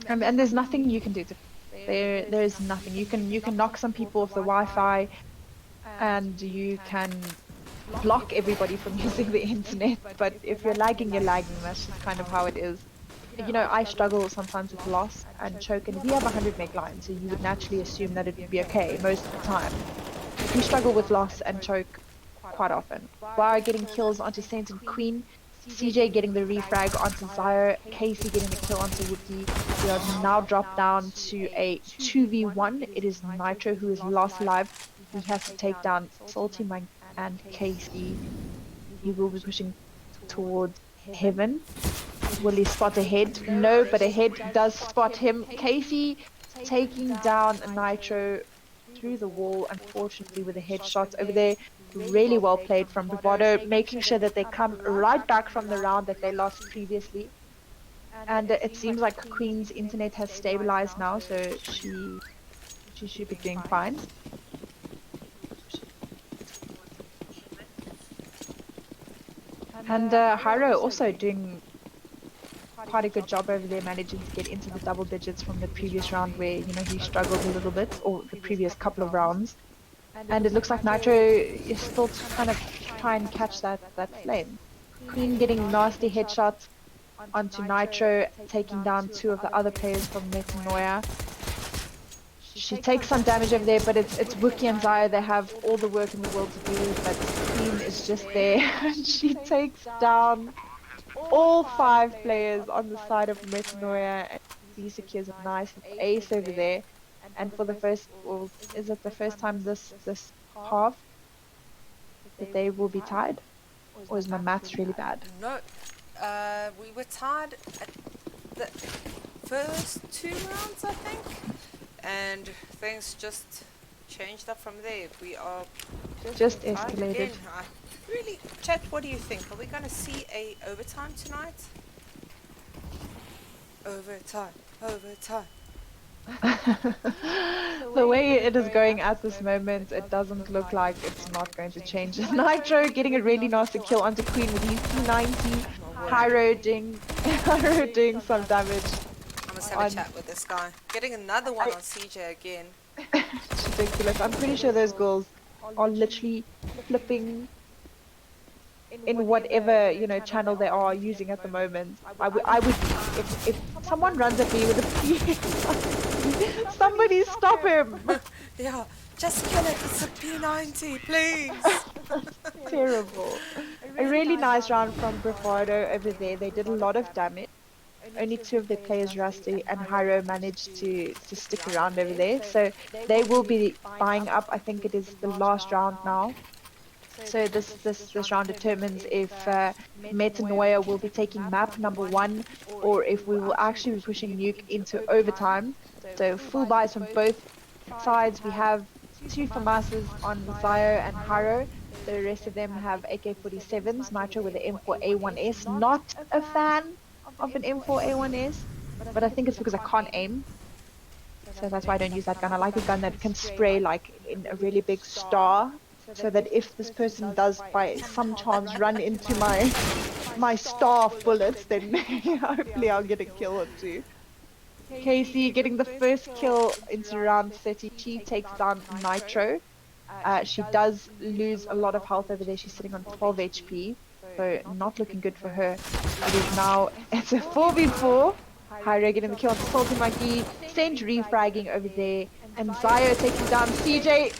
And there's nothing you can do to there's nothing. You can knock some people off the Wi-Fi, and you can block everybody from using the internet. But if you're lagging, you're lagging. That's just kind of how it is. I struggle sometimes with loss and choke, and we have 100 meg line, so you would naturally assume that it would be okay most of the time. We struggle with loss and choke quite often. Wire getting kills onto Saint and Queen, CJ getting the refrag onto Zyre, Casey getting the kill onto Wookie. We are now dropped down to a 2v1. It is Nitro who is last alive. He has to take down Salty Mike and Casey. He will be pushing towards heaven. Will he spot a head? No, but a head does spot him. Casey taking down Nitro through the wall, unfortunately, with a headshot over there. Really well played from Bravado, making sure that they come right back from the round that they lost previously. And it seems like Queen's internet has stabilized now, so she should be doing fine. And Hyro also doing quite a good job over there, managing to get into the double digits from the previous round where, he struggled a little bit, or the previous couple of rounds. And it looks like Nitro is still trying to and catch that flame. Queen getting nasty headshots onto Nitro, taking down two of the other players from Metanoia. She takes some damage over there, but it's Wookie and Zyre. They have all the work in the world to do, but Queen is just there. She takes down all 5 players on the side of Metanoia, and he secures a nice ace over there. And for the first, or is it the first time this half that they will be tied? Or is my maths really bad? No, we were tied at the first 2 rounds, I think, and things just changed up from there. We are just escalated. Again. Really, chat, what do you think? Are we going to see a overtime tonight? Overtime. The way it is going at this moment, it doesn't look like it's not going to change. Nitro getting a really nasty kill onto Queen with his P90. Hyro doing some damage. I must have a chat with this guy. Getting another one on CJ again. It's ridiculous. I'm pretty sure those girls are literally flipping in whatever channel they are using at the moment. I would if someone runs at me with a P90, somebody stop him. Yeah, just kill it. It's a P90, please. Terrible. A really nice round from Bravado over there. They did a lot of damage. Only 2 of their players, Rusty and Hyro, managed to stick around over there. So they will be buying up. I think it is the last round now. So this round determines if Metanoia will be taking map number 1, or if we will actually be pushing Nuke into overtime. So full buys from both sides. We have 2 FAMASs on Zyre and Hyro. The rest of them have AK-47s. Nitro with the M4A1S. Not a fan of an M4A1S, but I think it's because I can't aim. so that's why I don't use that gun. I like a gun that can spray like in a really big star, so that if this person does by some chance run into my star of bullets, then hopefully I'll get a kill or two. Casey getting the first kill into round 30. She takes down Nitro. She does lose a lot of health over there. She's sitting on 12 HP, so not looking good for her. It is now, it's a 4v4. Hyra getting the kill on the Salty Monkey. Send refragging over there. And Zio taking down CJ.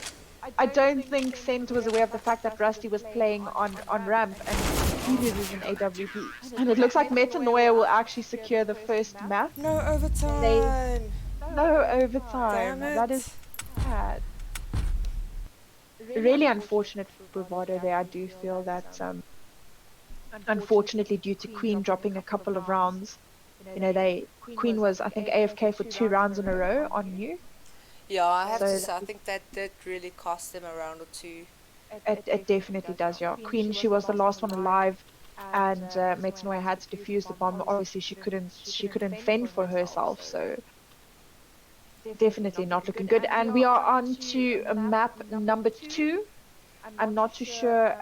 I don't think Sent was aware of the fact that Rusty was playing on ramp, and he loses an AWP. And it looks like Metanoia will actually secure the first map. No They overtime. no Damn overtime. That is it. sad. Really unfortunate for Bravado there. I do feel that unfortunately due to Queen dropping a couple of rounds, they Queen was I think AFK for 2 rounds in a row on you. Yeah, I have to So say, I think that did really cost them a round or two. it definitely does, yeah. Queen, she was the last one alive, and Metanoia had to defuse the bomb. Obviously, she couldn't fend for herself, so definitely not looking good. And we are on to map number 2. I'm not too sure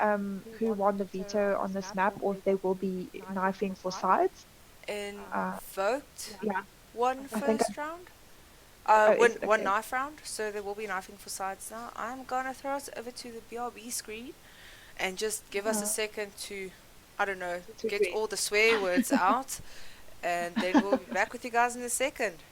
who won the veto on this map, or if they will be knifing for sides. Invoked Yeah, one I think. first round. Is it One okay? knife round, so they will be knifing for sides now. I'm gonna throw us over to the BRB screen and just give us a Uh, second to, I don't know, to get all the swear words out, and then we'll be back with you guys in a second.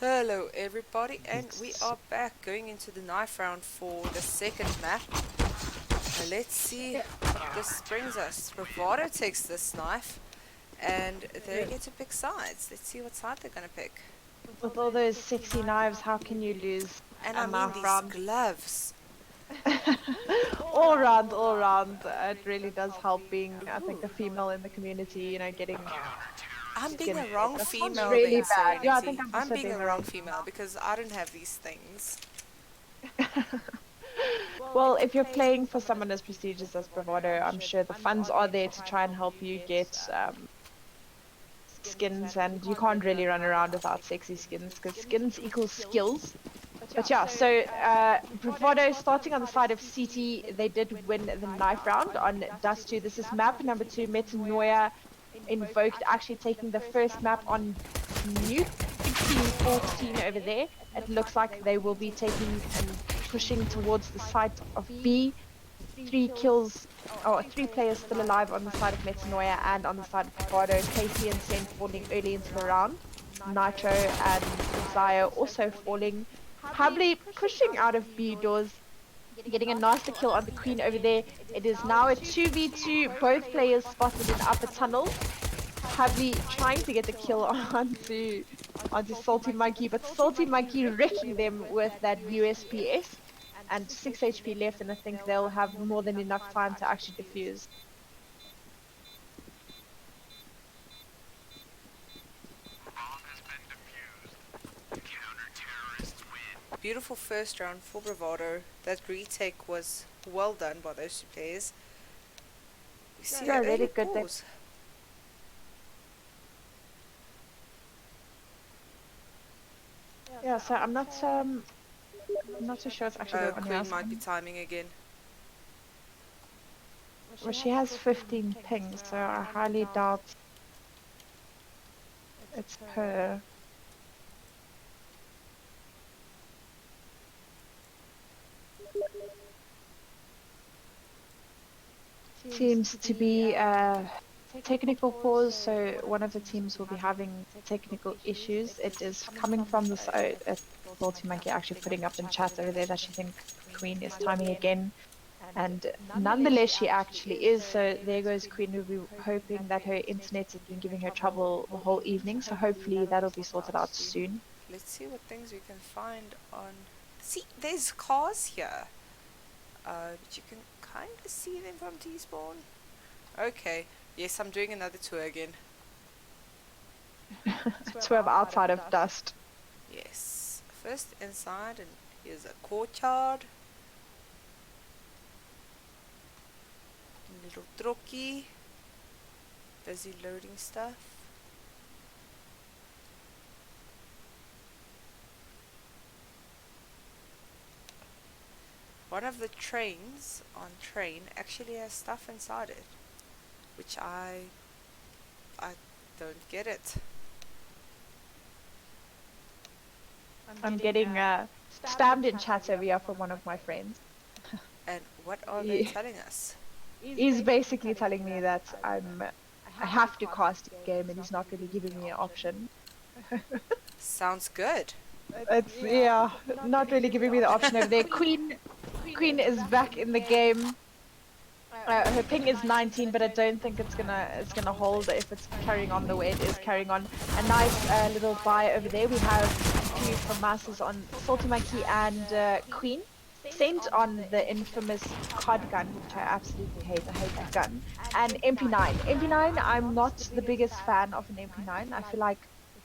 Hello everybody, and we are back going into the knife round for the second map. Let's see what this brings us. Bravado takes this knife and they get to pick sides. Let's see what side they're gonna pick. With all those sexy knives, how can you lose And a I mean knife these round? gloves. All round, all round. It really does help being, I think, a female in the community, getting I'm being skin. a wrong That sounds female really then, bad. Yeah, I Serenity. think I'm I'm also being being a a wrong wrong female because I don't have these things. Well, if you're playing for someone as prestigious as Bravado, I'm sure the funds are there to try and help you get skins, and you can't really run around without sexy skins because skins equals skills. But yeah, so Bravado starting on the side of CT, they did win the knife round on Dust 2. This is map number 2, Metanoia. Invoked actually taking the first map on Nuke Team 14 over there. It looks like they will be taking and pushing towards the site of B. 3 kills, or 3 players still alive on the side of Metanoia and on the side of Bravado. Casey and Sen falling early into the round. Nitro and Zaya also falling. Probably pushing out of B doors, getting a nasty kill on the Queen over there. It is now a 2v2, both players spotted in upper tunnel. Probably trying to get the kill onto Salty Monkey, but Salty Monkey wrecking them with that USPS and 6 HP left, and I think they'll have more than enough time to actually defuse. Beautiful first round for Bravado. That retake was well done by those two players. We see Yeah, a really early good. pause. Yeah, so I'm not too sure it's actually going on here. Queen might be timing again. Well, she has 15 pings, so I highly doubt it's her. Seems to be technical pause, so one of the teams will be having technical issues. It is coming from the side. Salty Monkey actually putting up in chat over there that she thinks Queen is timing again, and nonetheless she actually is. So there goes Queen. We'll be hoping that her internet has been giving her trouble the whole evening, so hopefully that'll be sorted out soon. Let's see what things we can find on. See, there's cars here. But you can kind of see them from T-spawn. Okay, yes, I'm doing another tour again. Swerve outside of Dust. Yes, first inside, and here's a courtyard. Little troki. Busy loading stuff. One of the trains on train actually has stuff inside it, which I don't get it. I'm getting stabbed in chat over here from one of my friends. And what are they telling us? He's basically telling me that I have to cast a game, and he's not really giving me an option. Sounds good. It's not really giving me the option over there. Queen is back in the game. Her ping is 19, but I don't think it's gonna hold if it's carrying on the way it is carrying on. A nice little buy over there. We have a few from Masters on Salty Monkey and Queen. Sent on the infamous COD gun, which I absolutely hate. I hate that gun. And MP9. MP9, I'm not the biggest fan of an MP9. I feel like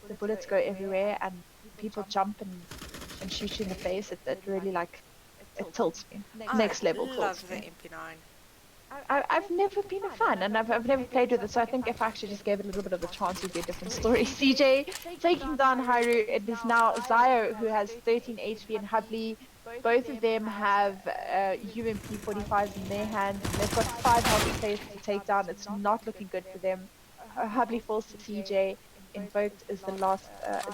the bullets go everywhere and people jump and shoot you in the face. It really it tilts me. Next level tilts love me. the MP9. I've never been a fan, and I've never played with it, so I think if I actually just gave it a little bit of a chance, it would be a different story. CJ taking down Hyru. It is now Zio who has 13 HP and Hubley. Both of them have UMP 45s in their hands. They've got 5 healthy players to take down. It's not looking good for them. Hubley falls to CJ. Invoked is the last,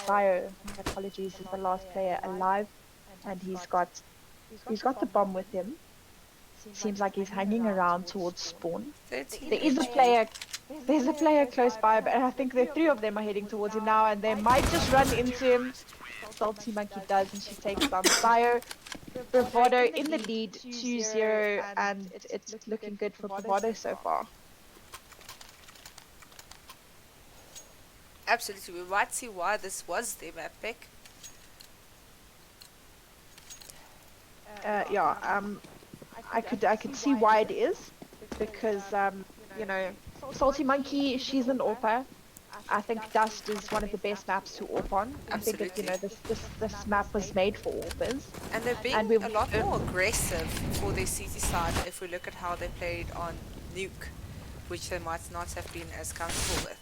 Zio, apologies, is the last player alive, and he's got the bomb with him. Seems like he's hanging around towards spawn. There is a player. There's a player close by, but I think the 3 of them are heading towards him now, and they might just run into him. Salty Monkey does, and she takes down Bio. Bravado in the lead, 2-0, and it's looking good for Bravado so far. Absolutely, we might see why this was their map pick. Yeah, I could see why it is, because you know, Salty Monkey, she's an AWPer. I think Dust is one of the best maps to AWP on. I think it, this map was made for AWPers. And they're being a lot more aggressive for their CT side if we look at how they played on Nuke, which they might not have been as comfortable with.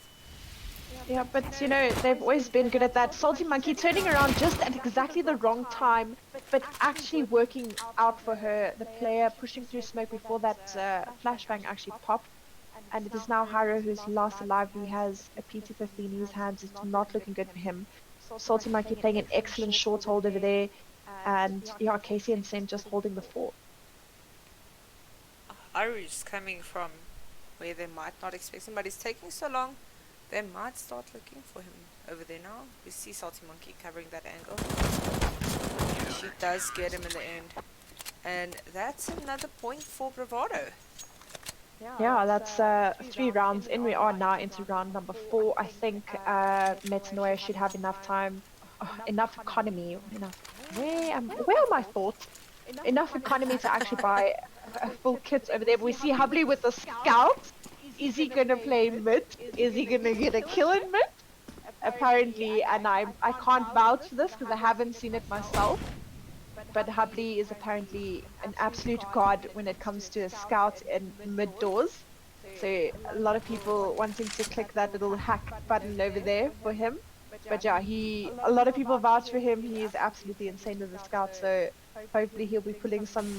Yeah, but you know, they've always been good at that. Salty Monkey turning around just at exactly the wrong time, but actually working out for her. The player pushing through smoke before that flashbang actually popped. And it is now Haro who's last alive. He has a PT-15 in his hands. It's not looking good for him. Salty Monkey playing an excellent short hold over there. And yeah, Casey and Sen just holding the fort. Haru's coming from where they might not expect him, but it's taking so long. They might start looking for him over there now. We see Salty Monkey covering that angle. She does get him in the end. And that's another point for Bravado. Yeah, that's 3 rounds in. We are now into round number 4. I think Metanoia should have enough time, enough economy, where are my thoughts? Enough economy to actually buy a full kit over there. But we see Hubley with the scout. Is he gonna play mid? Is he gonna get a kill in mid? Apparently, and I can't vouch for this because I haven't seen it myself. But Hubley is apparently an absolute god when it comes to a scout in mid doors. So a lot of people wanting to click that little hack button over there for him. But yeah, a lot of people vouch for him. He is absolutely insane as a scout. So hopefully he'll be pulling some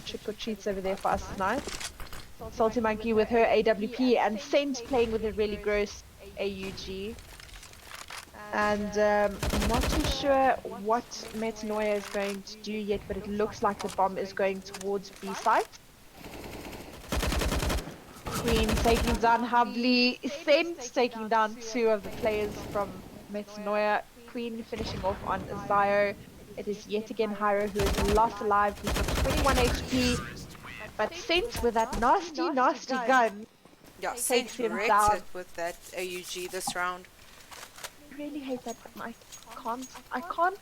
trick or treats over there for us tonight. Salty Monkey with her AWP and Saint playing with a really gross AUG. And I'm not too sure what Metanoia is going to do yet, but it looks like the bomb is going towards B site. Queen taking down Hubley, Saint taking down 2 of the players from Metanoia. Queen finishing off on Zio. It is yet again Hyro who is last alive. He's got 21 HP. But Saint with that nasty gun, Yeah, takes him wrecked down. it with that AUG this round. I really hate that button. I can't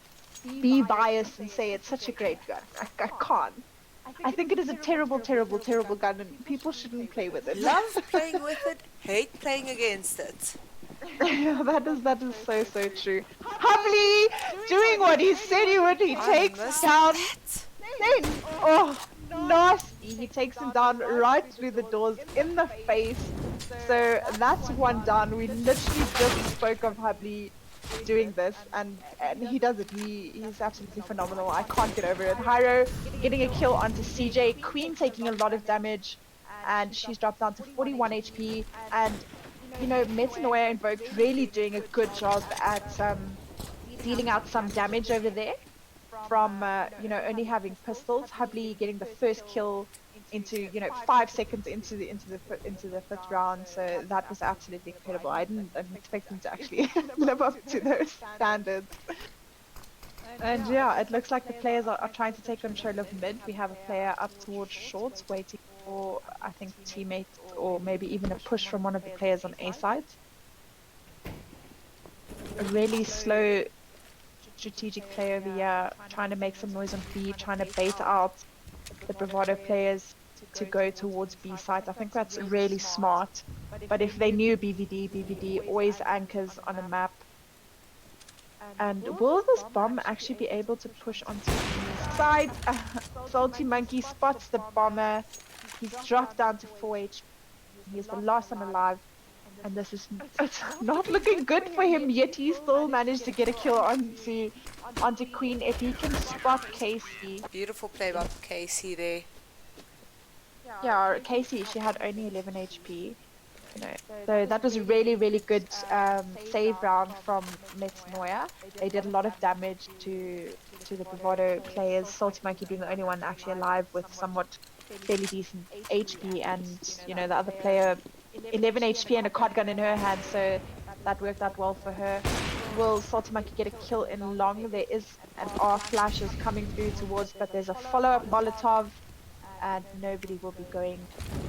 be biased and say it's such a great gun. I can't. I think it is a terrible gun, and people shouldn't play with it. Love playing with it, hate playing against it. that is so true. Hubley doing what he said he would. He takes down Saint. Oh, nasty. He takes him down right through the doors in the face. So that's 1 down. We literally just spoke of Hubley doing this, and he does it. He's absolutely phenomenal. I can't get over it. Hyro getting a kill onto CJ. Queen taking a lot of damage, and she's dropped down to 41 HP. And you know, Metanoia and Invoked really doing a good job at dealing out some damage over there from you know, only having pistols. Hubley getting the first kill into 5 seconds into the 5th round, so that was absolutely incredible. I didn't expect him to actually live up to those standards. And yeah, it looks like the players are trying to take control of mid. We have a player up towards shorts waiting for, I think, teammate or maybe even a push from one of the players on A side. A really slow strategic play over here, trying to make some noise on B, trying to bait out the Bravado players to go towards B site. I think that's really smart. But if they knew BVD always anchors on a map. And will this bomb actually be able to push onto B side? Salty Monkey spots the bomber. He's dropped down to 4 HP. He's the last one alive. And this is not looking good for him yet. He still managed to get a kill onto Queen. If he can spot Casey. Beautiful play by Casey there. Yeah, Casey, she had only 11 HP. So that was a really good save round from Metanoia. They did a lot of damage to the Bravado players. Salty Monkey being the only one actually alive with somewhat fairly decent HP, and the other player 11 HP and a card gun in her hand, so that worked out well for her. will Salty Monkey get a kill in long? There is an R flashes coming through towards, but there's a follow-up Molotov, and nobody will be going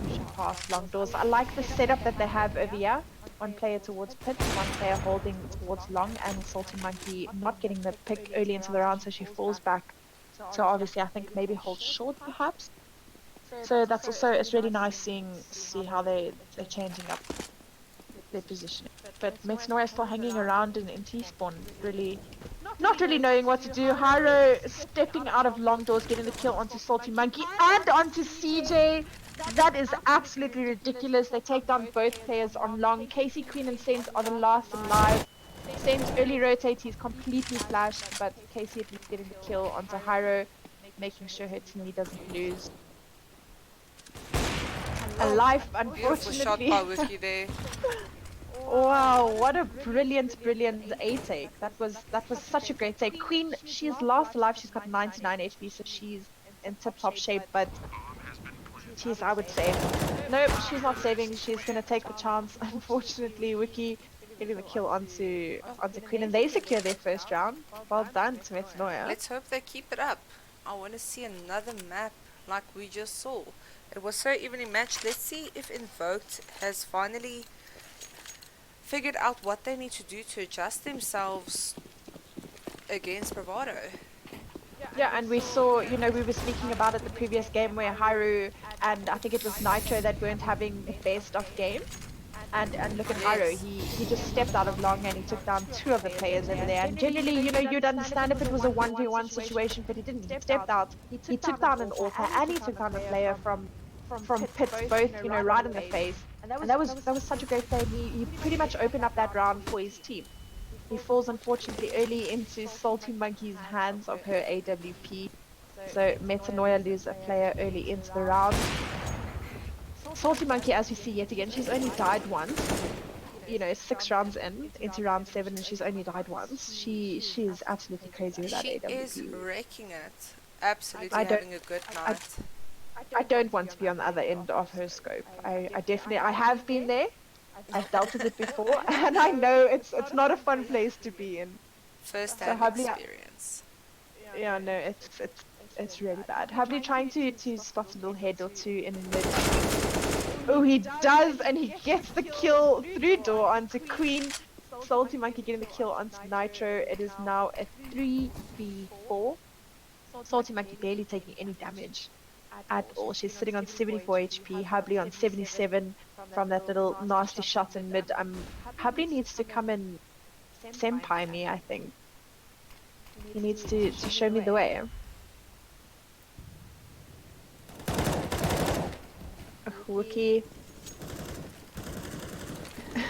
pushing past long doors. I like the setup that they have over here. One player towards pit, one player holding towards long, and Salty Monkey not getting the pick early into the round, so she falls back. So obviously, I think maybe hold short perhaps. So that's also, it's really nice see how they're changing up their positioning. But Metanoia is still hanging around in T-spawn, really not really knowing what to do. Hyro stepping out of long doors, getting the kill onto Salty Monkey and onto CJ. That is absolutely ridiculous. They take down both players on long. Casey, Queen, and Saint are the last alive. Saint early rotate, he's completely flashed, but Casey at least getting the kill onto Hyro, making sure her teammate doesn't lose. A life, Beautiful shot unfortunately. by Wiki there. Wow, what a brilliant A take. That was such a great take. Queen, she's last alive. She's got 99 HP, so she's in tip-top shape, but she's, I would say, nope, she's not saving. She's gonna take the chance. Unfortunately, Wiki getting the kill onto Queen, and they secure their first round. Well done to Metanoia. Let's hope they keep it up. I want to see another map like we just saw. It was so evenly matched. Let's see if Invoked has finally figured out what they need to do to adjust themselves against Bravado. Yeah, and we saw, we were speaking about it the previous game where Haru and I think it was Nitro that weren't having the best of games. And look at Haru, he just stepped out of long and he took down two of the players over there. And generally, you'd understand if it was a 1v1 situation, but he didn't. He stepped out, he took down an author and he took down a player from pits, both, right in the face. And that was such a great play. He pretty much opened up that round for his team. He falls unfortunately early into Salty Monkey's hands of her AWP. So Metanoia lose a player early into the round. Salty Monkey, as we see yet again, she's only died once. 6 rounds into round 7, and she's only died once. She is absolutely crazy with that AWP. She is wrecking it. Absolutely having a good night. I don't want to be on the other end of her scope. I have been there. I've dealt with it before, and I know it's not a fun place to be in. First-hand experience. Yeah, no, it's really bad. Hubley trying to spot a little head or two in mid. Oh, he does, and he gets the kill through door onto Queen. Salty Monkey getting the kill onto Nitro. It is now a 3v4. Salty Monkey barely taking any damage at all. She's sitting on 74 HP, Hubley on 77 from that little nasty shot in mid. Hubley needs to come and senpai me, I think. He needs to show me the way. Wookie.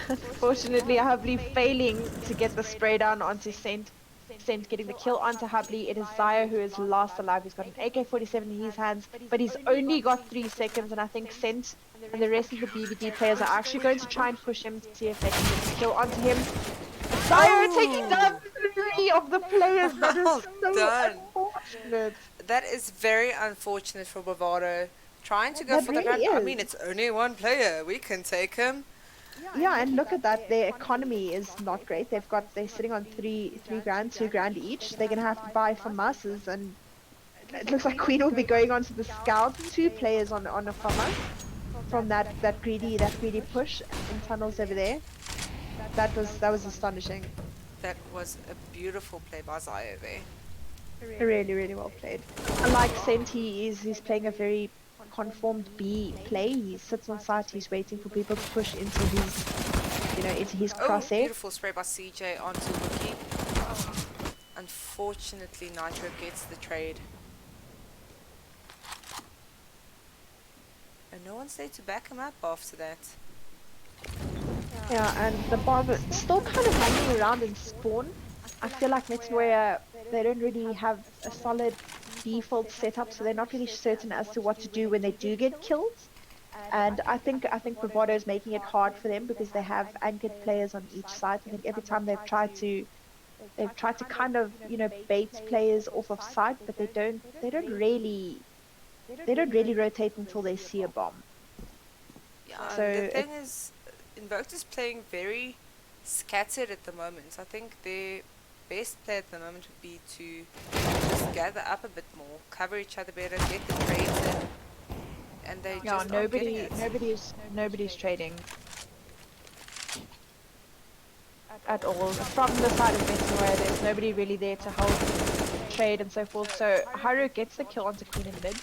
Unfortunately, Hubley failing to get the spray down onto Saint. Saint getting the kill onto Hubley. It is Zaya who is last alive. He's got an AK-47 in his hands, but he's only got 3 seconds, and I think Saint and the rest of the BBD players are actually going to try and push him to see if they can get the kill onto him. Zaya taking down 3 of the players. That is so unfortunate. That is very unfortunate for Bravado. Trying to go for the ground. I mean, it's only 1 player. We can take him. Yeah, and look at that. Their economy is not great. They're sitting on 3 grand, 2 grand each. They're gonna have to buy from masses, and it looks like Queen will be going on to the scout. 2 players on a FAMAS from that greedy push in tunnels over there. That was astonishing. That was a beautiful play by Zaya there. Really, really well played. Unlike Senti, he's playing a very conformed B play. He sits on site, he's waiting for people to push into his crosshair. Beautiful spray by CJ onto Wiki. Unfortunately, Nitro gets the trade. And no one's there to back him up after that. Yeah, and the bomb is still kind of hanging around in spawn. I feel like Metanoia, they don't really have a solid default setup, so they're not really certain as to what to do when they do get kills. And I think Bravado is making it hard for them because they have anchored players on each side. I think every time they've tried to kind of bait players off of site, but they don't really rotate until they see a bomb. Yeah, so the thing is, Invoked is playing very scattered at the moment. I think their best play at the moment would be to just gather up a bit more, cover each other better, get the trades in, and they Yeah, just aren't getting it. nobody's trading at all. From the side of Metanoia, there's nobody really there to help trade and so forth. So Haru gets the kill onto Queen in mid.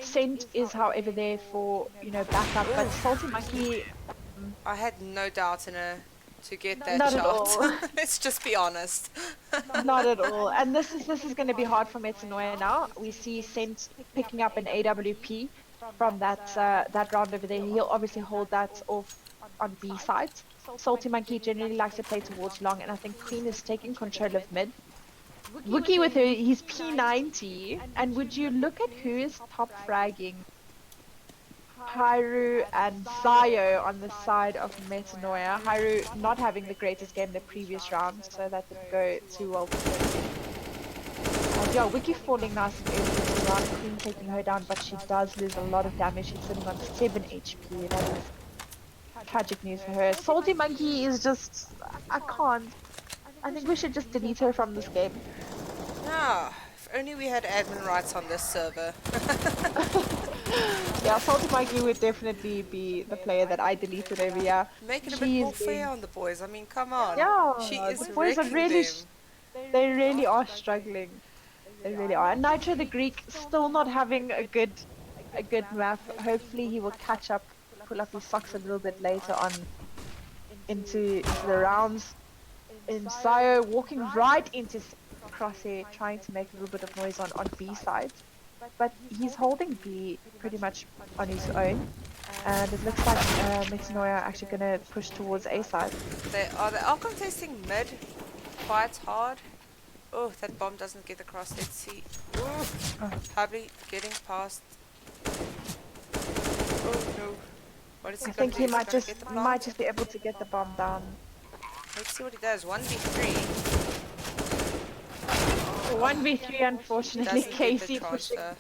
Scent is, however, there for, backup, but Ooh. Salty Monkey, I had no doubt in her to get that not at shot. all. Let's just be honest. Not at all. And this is going to be hard for Metanoia now. We see Scent picking up an AWP from that round over there. He'll obviously hold that off on B side. Salty Monkey generally likes to play towards long, and I think Queen is taking control of mid. Wookie with her, he's P90. And would you look at who is top fragging? Hairu and Zayo on the side of Metanoia. Hairu not having the greatest game the previous round, so that didn't go too well for him. And yeah, Wiki falling nice and early this round. Queen taking her down, but she does lose a lot of damage. She's sitting on 7 HP. That is tragic news for her. Salty Monkey is just... I can't. I think we should just delete her from this game. Ah, if only we had admin rights on this server. Yeah, Salty Monkey would definitely be the player that I deleted over here. Make it a bit more fair on the boys. I mean, come on. Yeah, She is the boys are wrecking really... them. They really are struggling. They really are. And Nitro the Greek still not having a good map. Hopefully he will catch up, pull up his socks a little bit later on into the rounds. And Sayo walking right into Crosshair, trying to make a little bit of noise on B side. But he's holding B pretty much on his own. And it looks like Metanoia are actually going to push towards A side. They are contesting mid quite hard. Oh, that bomb doesn't get across. Let's see. Oh, Hubby getting past. Oh no. What is he I think he might get the plant? just be able to get the bomb down. Let's see what he does. 1v3. 1v3, unfortunately. Doesn't get the Casey pushing. transfer.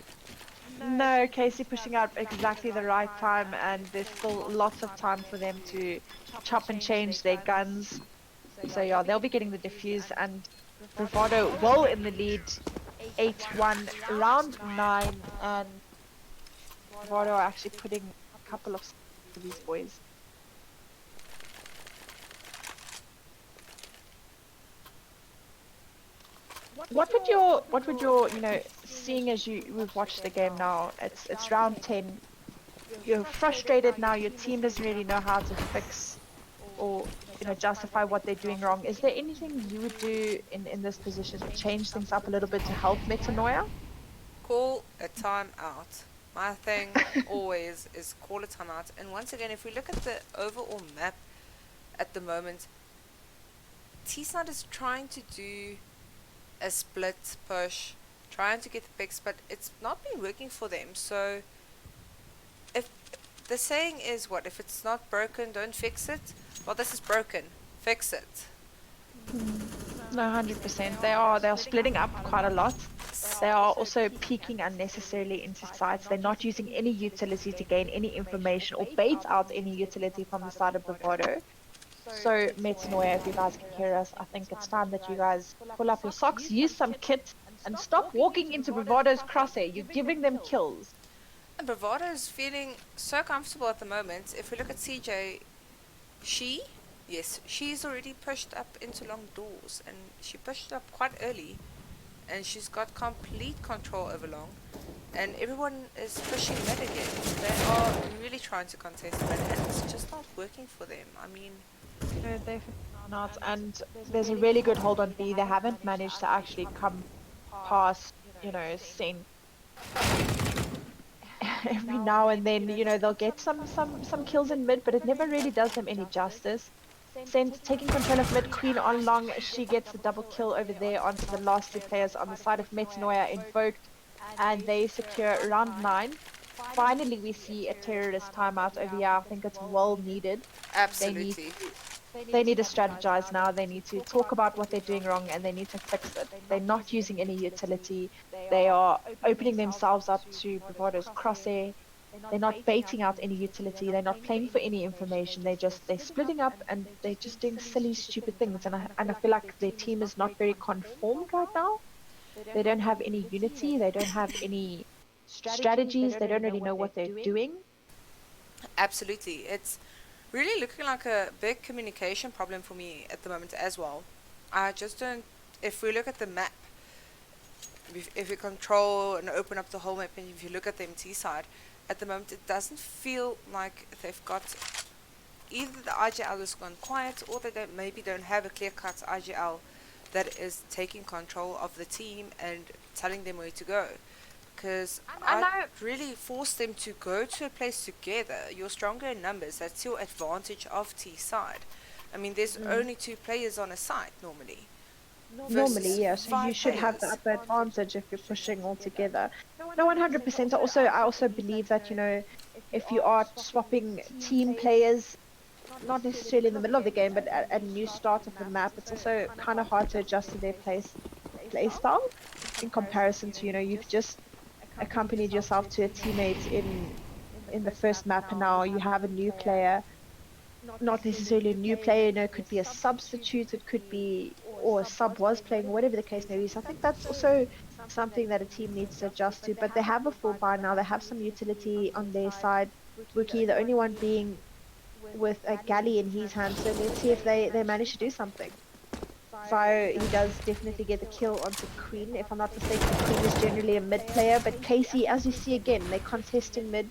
No, Casey pushing out exactly the right time, and there's still lots of time for them to chop and change their guns. So yeah, they'll be getting the defuse, and Bravado well in the lead, 8-1, round 9, and Bravado are actually putting a couple of for these boys. What would your seeing as we've watched the game now, it's round 10, you're frustrated now, your team doesn't really know how to fix or justify what they're doing wrong. Is there anything you would do in this position to change things up a little bit to help Metanoia? Call a timeout. My thing always is call a timeout. And once again, if we look at the overall map at the moment, T-Side is trying to do a split push, trying to get the picks, but it's not been working for them. So if the saying is what, if it's not broken, don't fix it. Well, this is broken, fix it. No, 100%. They are splitting up quite a lot. They are also peeking unnecessarily into sites. They're not using any utility to gain any information or bait out any utility from the side of Bravado. So Metanoia, if you guys can hear us, I think it's time that you guys pull up your socks, use some kit, and stop walking into Bravado's crosshair. You're giving them kills. And Bravado is feeling so comfortable at the moment. If we look at CJ, she's already pushed up into long doors, and she pushed up quite early, and she's got complete control over long, and everyone is pushing mid again. They are really trying to contest mid, and it's just not working for them. I mean, No, definitely not. And there's a really good hold on B. They haven't managed to actually come past, Sen. Every now and then, they'll get some kills in mid, but it never really does them any justice. Sen taking control of mid, Queen on long. She gets the double kill over there onto the last two players on the side of Metanoia, Invoked, and they secure round 9. Finally, we see a terrorist timeout over here. I think it's well needed. absolutely. They need to strategize now. They need to talk about what they're doing wrong, and they need to fix it. They're not using any utility. They are opening themselves up to Bravado's crosshair. they're not baiting out any utility, they're not playing for any information, they're splitting up and they're just doing silly, stupid things. And I feel like their team is not very conformed right now. They don't have any unity, they don't have any strategies, they don't really know what they're doing. Absolutely. It's really looking like a big communication problem for me at the moment as well. I just don't. If we look at the map, if we control and open up the whole map, and if you look at the MT side, at the moment it doesn't feel like they've got either the IGL has gone quiet or they maybe don't have a clear-cut IGL that is taking control of the team and telling them where to go. Because I really force them to go to a place together. You're stronger in numbers. That's your advantage of T side. I mean, there's only 2 players on a site normally. Normally, yeah, so you should have the upper advantage if you're pushing all together. No, 100%. I also believe that, if you are swapping team players, not necessarily in the middle of the game, but at a new start of the map, it's also kind of hard to adjust to their play style in comparison to, you've just accompanied yourself to a teammate in the first map, and now you have a new player. Not necessarily a new player, it could be a substitute, it could be, or a sub was playing, whatever the case may be. So I think that's also something that a team needs to adjust to. But they have a full buy now, they have some utility on their side. Wookie, the only one being with a galley in his hand, so let's see if they manage to do something. So he does definitely get the kill onto Queen. If I'm not mistaken, Queen is generally a mid player, but Casey, as you see again, they're contesting mid.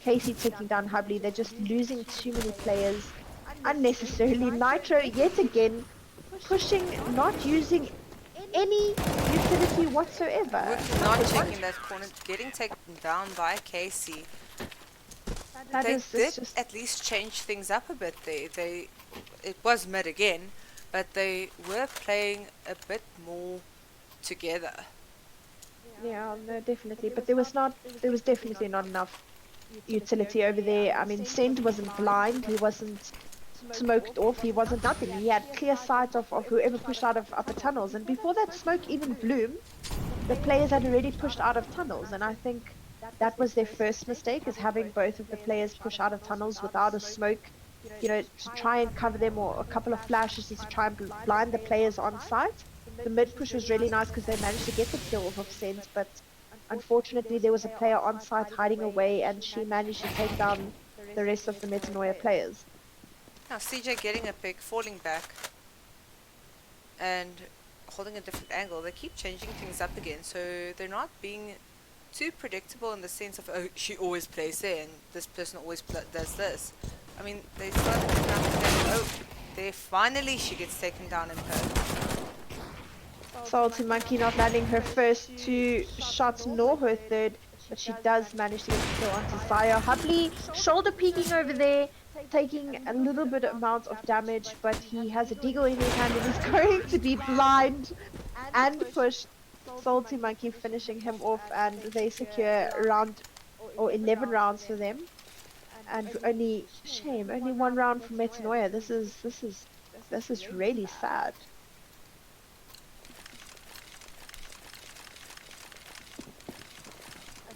Casey taking down Hubley. They're just losing too many players unnecessarily. Nitro yet again pushing, not using any utility whatsoever. Not checking that corner, getting taken down by Casey. They did just at least change things up a bit there. It was mid again, but they were playing a bit more together. Yeah, no, definitely. But there was definitely not enough utility over there. I mean, Send wasn't blind, he wasn't smoked off, he wasn't nothing. He had clear sight of whoever pushed out of upper tunnels, and before that smoke even bloomed, the players had already pushed out of tunnels. And I think that was their first mistake, is having both of the players push out of tunnels without a smoke, to try and cover them, or a couple of flashes to try and blind the players on site. The mid push was really nice because they managed to get the kill off of Send, but unfortunately there was a player on site hiding away, and she managed to take down the rest of the Metanoia players. Now CJ getting a pick, falling back, and holding a different angle. They keep changing things up again, so they're not being too predictable in the sense of, oh, she always plays there and this person always does this. I mean, they started to understand, oh, there finally she gets taken down in her. Salty Monkey not landing her first 2 shots nor her third, but she does manage to get the kill onto Zaya. Hubley shoulder peeking over there, taking a little bit amount of damage, but he has a deagle in his hand and is going to be blind and pushed. Salty Monkey finishing him off, and they secure round, or 11 rounds for them. And only 1 round for Metanoia. This is really sad.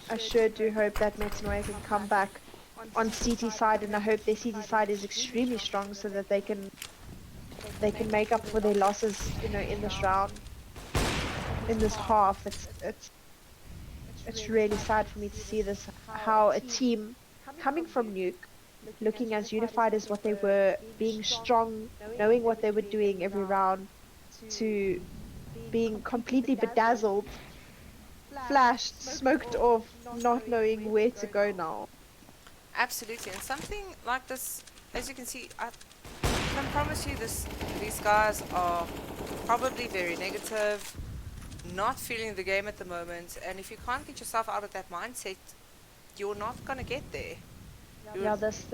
I sure do hope that Metanoia can come back on CT side, and I hope their CT side is extremely strong so that they can make up for their losses, in this round, in this half. It's really sad for me to see this, how a team coming from Nuke, looking as unified as what they were, being strong, knowing what they were doing every round, to being completely bedazzled, flashed, smoked off, not knowing where to go now. Absolutely, and something like this, as you can see, I can promise you these guys are probably very negative, not feeling the game at the moment, and if you can't get yourself out of that mindset, you're not going to get there. Yeah, this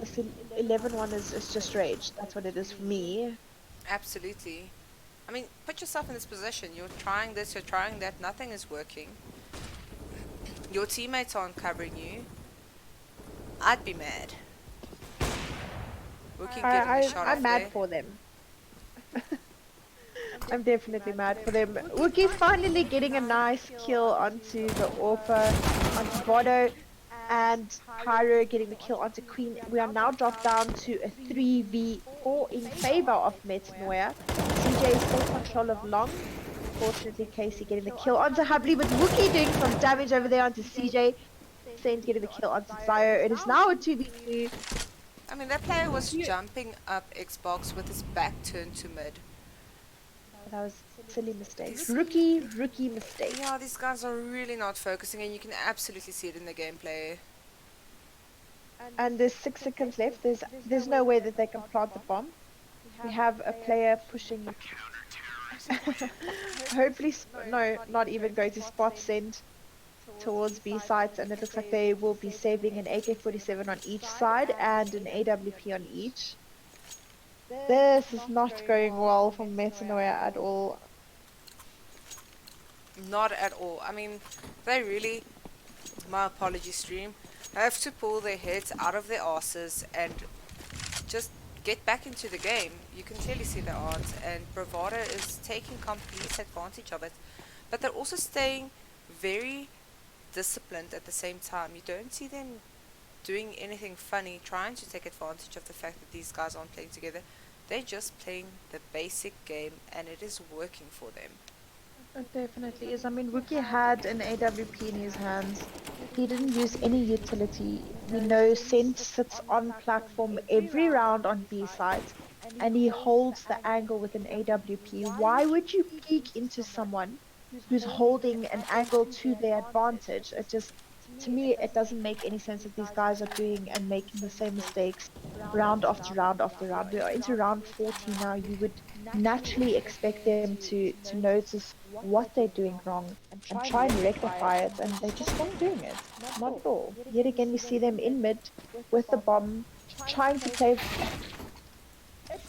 11 one is just rage. That's what it is for me. Absolutely. I mean, put yourself in this position. You're trying this, you're trying that, nothing is working. Your teammates aren't covering you. I'd be mad. I'm mad for them. I'm definitely mad for them. Wookie finally getting a nice kill onto the Orpha, onto Bravado, and Pyro getting the kill onto Queen. We are now dropped down to a 3v4 in favor of Metanoia. CJ still control of Long. Unfortunately, Casey getting the kill onto Hubley, with Wookie doing some damage over there onto CJ. Saint getting the kill onto Zio. It is now a 2v2. I mean, that player was jumping up Xbox with his back turned to mid. That was silly mistakes. Rookie mistake. Yeah, these guys are really not focusing, and you can absolutely see it in the gameplay. And there's 6 seconds left. There's no way that they can plant the bomb. We have a player pushing. Hopefully, no, not even going to spot send towards B sites, and it looks like they will be saving an AK-47 on each side and an AWP on each. This is not going well for Metanoia at all. Not at all. I mean, they really, my apologies stream, have to pull their heads out of their asses and just get back into the game. You can clearly see they aren't, and Bravado is taking complete advantage of it. But they're also staying very disciplined at the same time. You don't see them doing anything funny, trying to take advantage of the fact that these guys aren't playing together. They're just playing the basic game, and it is working for them. It definitely is. I mean, Wookie had an AWP in his hands. He didn't use any utility. We know Sent sits on platform every round on B sides, and he holds the angle with an AWP. Why would you peek into someone who's holding an angle to their advantage? It just, to me, it doesn't make any sense that these guys are doing and making the same mistakes round after round after round. We are into round 40 now. You would naturally expect them to notice what they're doing wrong and try and rectify it, and they're just not doing it. Not at all. Yet again, we see them in mid with the bomb, trying to play.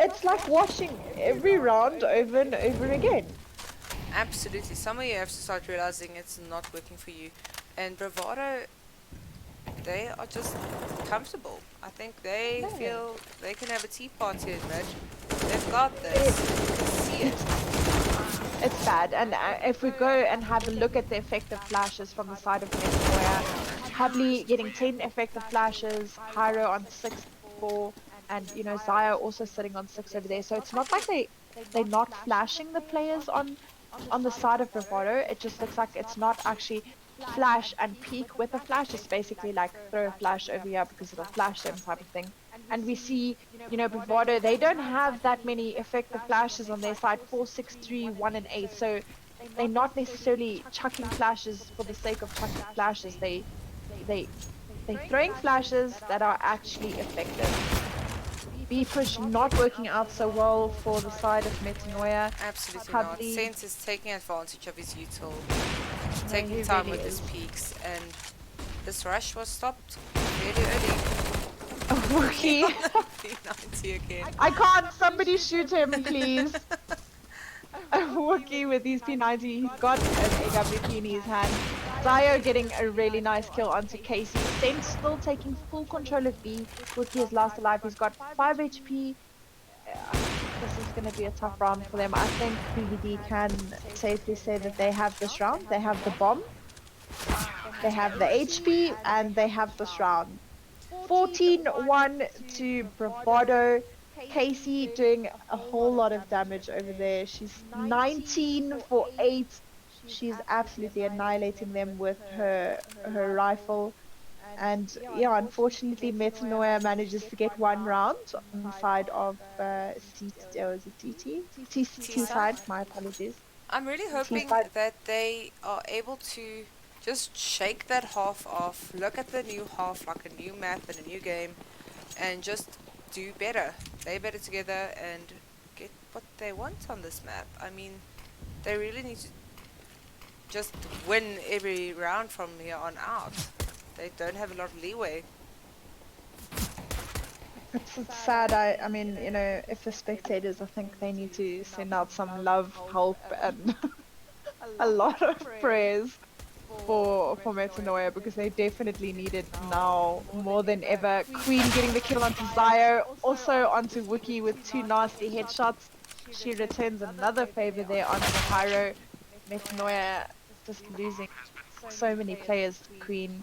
It's like watching every round over and over again. Absolutely. Somewhere you have to start realizing it's not working for you. And Bravado, they are just comfortable. I think they feel they can have a tea party in mid. They've got this. You can see it. It's bad, and if we go and have a look at the effective flashes from the side of Metanoia, Hubley getting 10 effective flashes, Pyro on 6-4, and you know, Zaya also sitting on 6 over there. So it's not like they're not flashing the players on the side of Bravado. It just looks like it's not actually flash and peek with a flash. It's basically like throw a flash over here because it'll flash them type of thing. And we see, you know, Bravado, they don't have that many effective flashes on their side, 4, 6, 3, 1, and 8. So they're not necessarily chucking flashes for the sake of chucking flashes. They're throwing flashes that are actually effective. B push not working out so well for the side of Metanoia. Absolutely not. Sense is taking advantage of his util, taking time with his peaks, and this rush was stopped really early. Wookie. P90 again. I can't. Somebody shoot him, please. Wookie with his P90. He's got an AWP in his hand. Zio getting a really nice kill onto Casey. Sense still taking full control of B. Wookie is last alive. He's got 5 HP. This is going to be a tough round for them. I think PVD can safely say that they have this round. They have the bomb, they have the HP, and they have this round. 14-1 to Bravado. Casey doing a whole lot of damage over there. She's 19 for 8. She's absolutely annihilating them with her rifle. And yeah, unfortunately, Metanoia manages to get one round on the side of TT side. My apologies. I'm really hoping that they are able to just shake that half off, look at the new half like a new map and a new game, and just do better. Play better together and get what they want on this map. I mean, they really need to just win every round from here on out. They don't have a lot of leeway. It's sad. I mean, you know, if the spectators, I think they need to send out some love, help, and a lot of prayers for Metanoia, because they definitely need it now more than ever. Queen getting the kill onto Zio, also onto Wookie with 2 nasty headshots. She returns another favor there onto Pyro. Metanoia just losing so many players to Queen.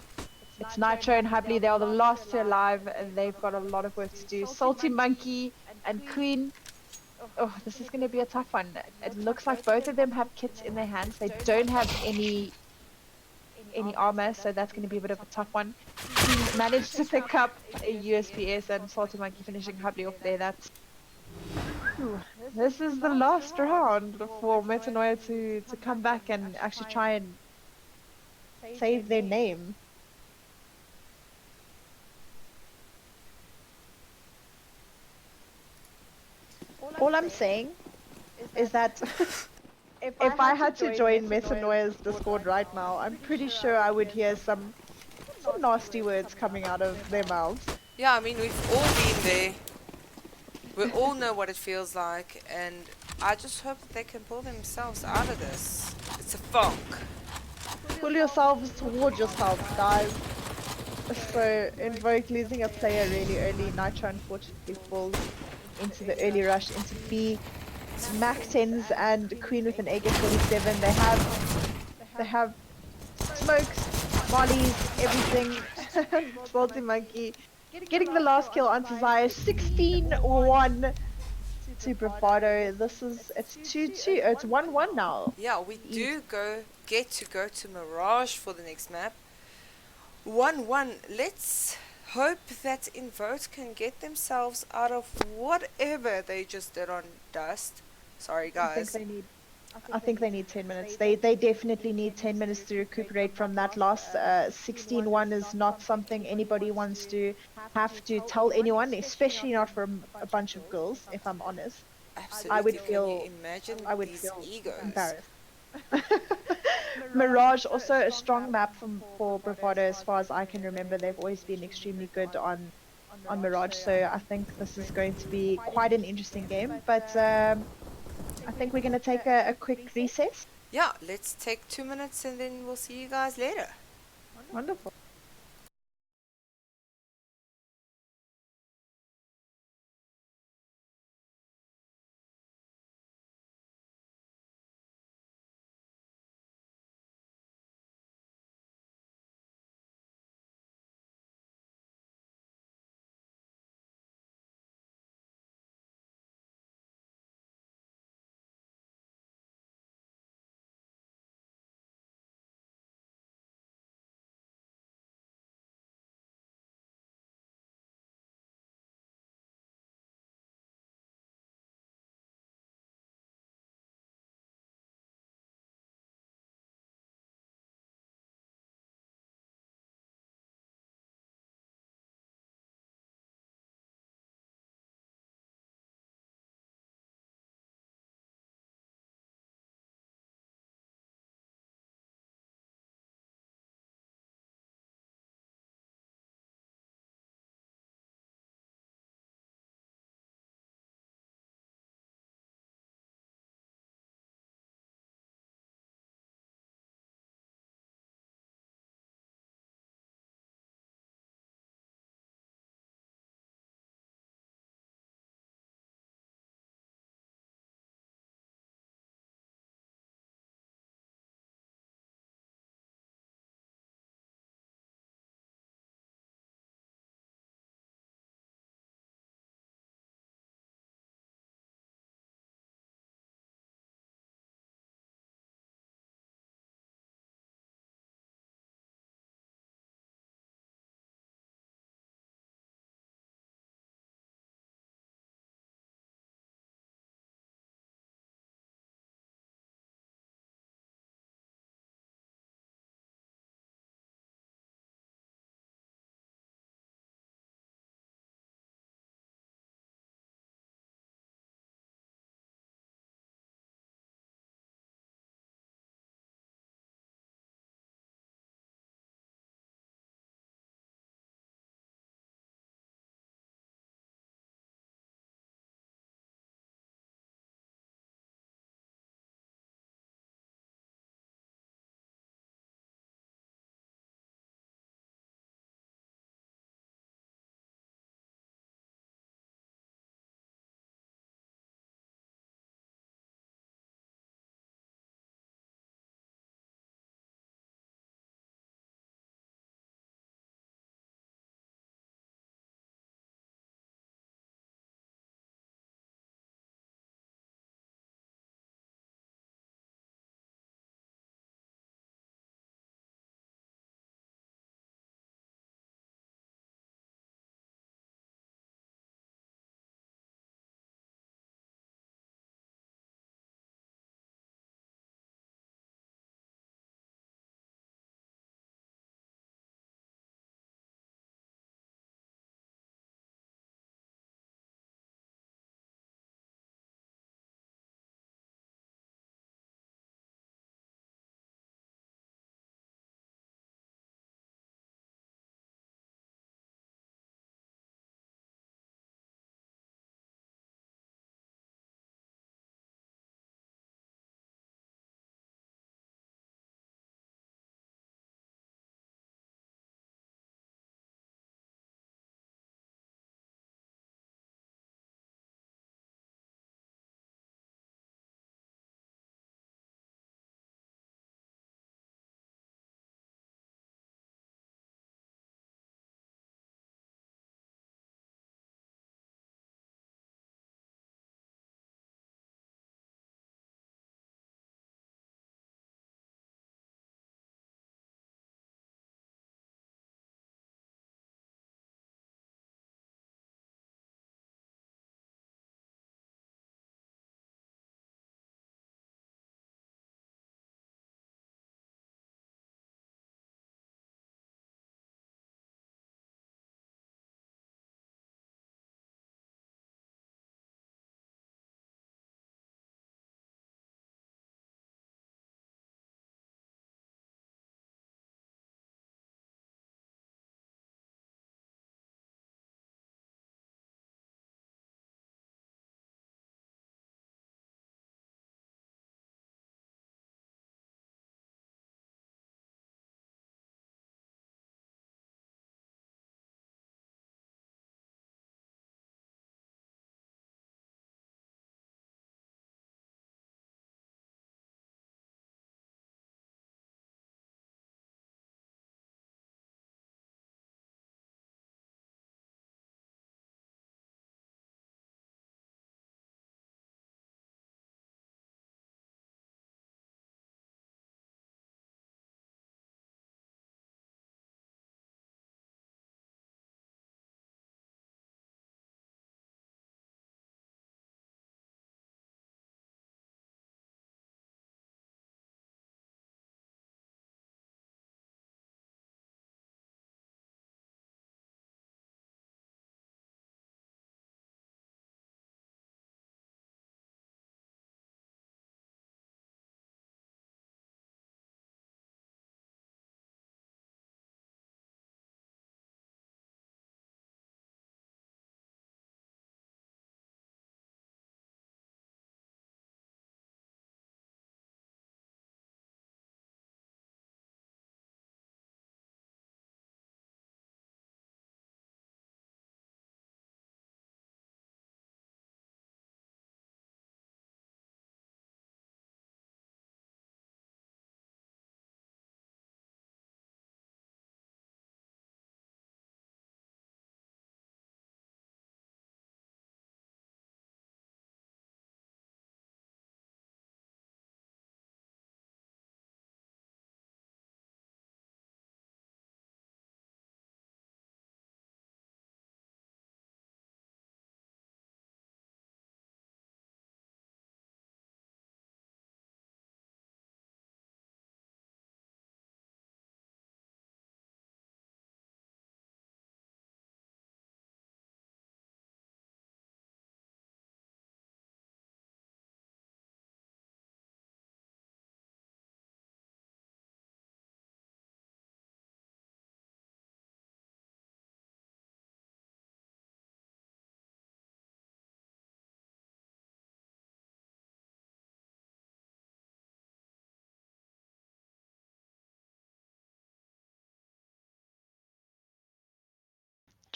It's Nitro and Hubley. They are the last two alive, and they've got a lot of work to do. Salty Monkey and Queen. Oh, this is going to be a tough one. It looks like both of them have kits in their hands. They don't have any armor, so that's going to be a bit of a tough one. Queen managed to pick up a USPS, and Salty Monkey finishing Hubley off there. That's Ooh, this is the last round for Metanoia to come back and actually try and save their name. All I'm saying is that if I had to join Metanoia's Discord right now, I'm pretty sure I would hear some nasty words coming out of their mouths. Yeah, I mean, we've all been there. We all know what it feels like, and I just hope that they can pull themselves out of this. It's a funk. Pull yourselves toward yourselves, guys. So, Invoked losing a player really early. Nitro unfortunately falls into the early rush into B. It's Mac 10s and Queen with an AK-47. They have smokes, mollies, everything. Salty Monkey getting the last kill onto Zaya. 16-1 to Bravado. It's 2-2. Oh, it's 1-1 now. Yeah, we do get to go to Mirage for the next map. 1-1. Let's hope that Invoked can get themselves out of whatever they just did on Dust. Sorry, guys. I think they need 10 minutes. They definitely need 10 minutes to recuperate from that loss. 16-1 is not something anybody wants to have to tell anyone, especially not from a bunch of girls, if I'm honest. Absolutely. Can you imagine these egos? Embarrassed. Mirage, also a strong map for Bravado as far as I can remember. They've always been extremely good on Mirage, so I think this is going to be quite an interesting game. But I think we're going to take a quick recess. Yeah, let's take 2 minutes and then we'll see you guys later. Wonderful.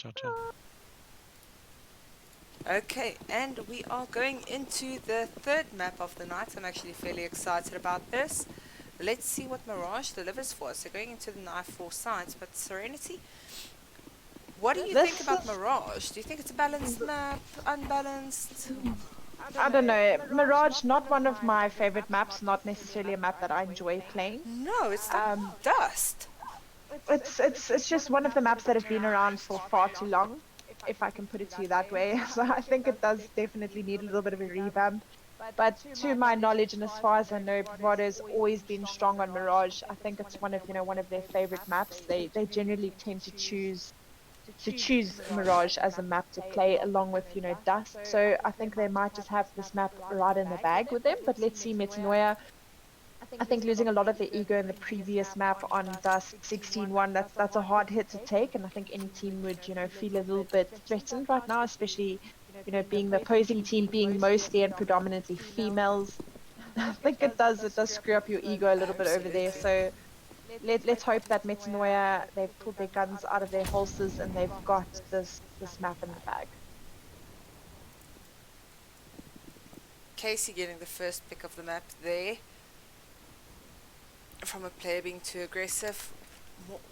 Ciao, ciao. Okay, and we are going into the third map of the night. I'm actually fairly excited about this. Let's see what Mirage delivers for us. So going into the knife 4 sides, but Serenity, what do you think about Mirage? Do you think it's a balanced map, unbalanced? I don't know. Mirage, not one of my favorite maps, not necessarily a map that I enjoy playing. No, it's like Um, dust. it's just one of the maps that have been around for far too long, if I can put it to you that way. So I think it does definitely need a little bit of a revamp. But to my knowledge, and as far as I know, Bravado's always been strong on Mirage. I think it's one of their favorite maps. They generally tend to choose Mirage as a map to play along with, Dust. So I think they might just have this map right in the bag with them. But let's see, Metanoia, I think losing a lot of their ego in the previous map on Dust 16-1, that's a hard hit to take, and I think any team would, feel a little bit threatened right now, especially, being the opposing team being mostly and predominantly females. I think it does screw up your ego a little bit over there. Absolutely. So let's hope that Metanoia, they've pulled their guns out of their holsters and they've got this map in the bag. Casey getting the first pick of the map there. From a player being too aggressive.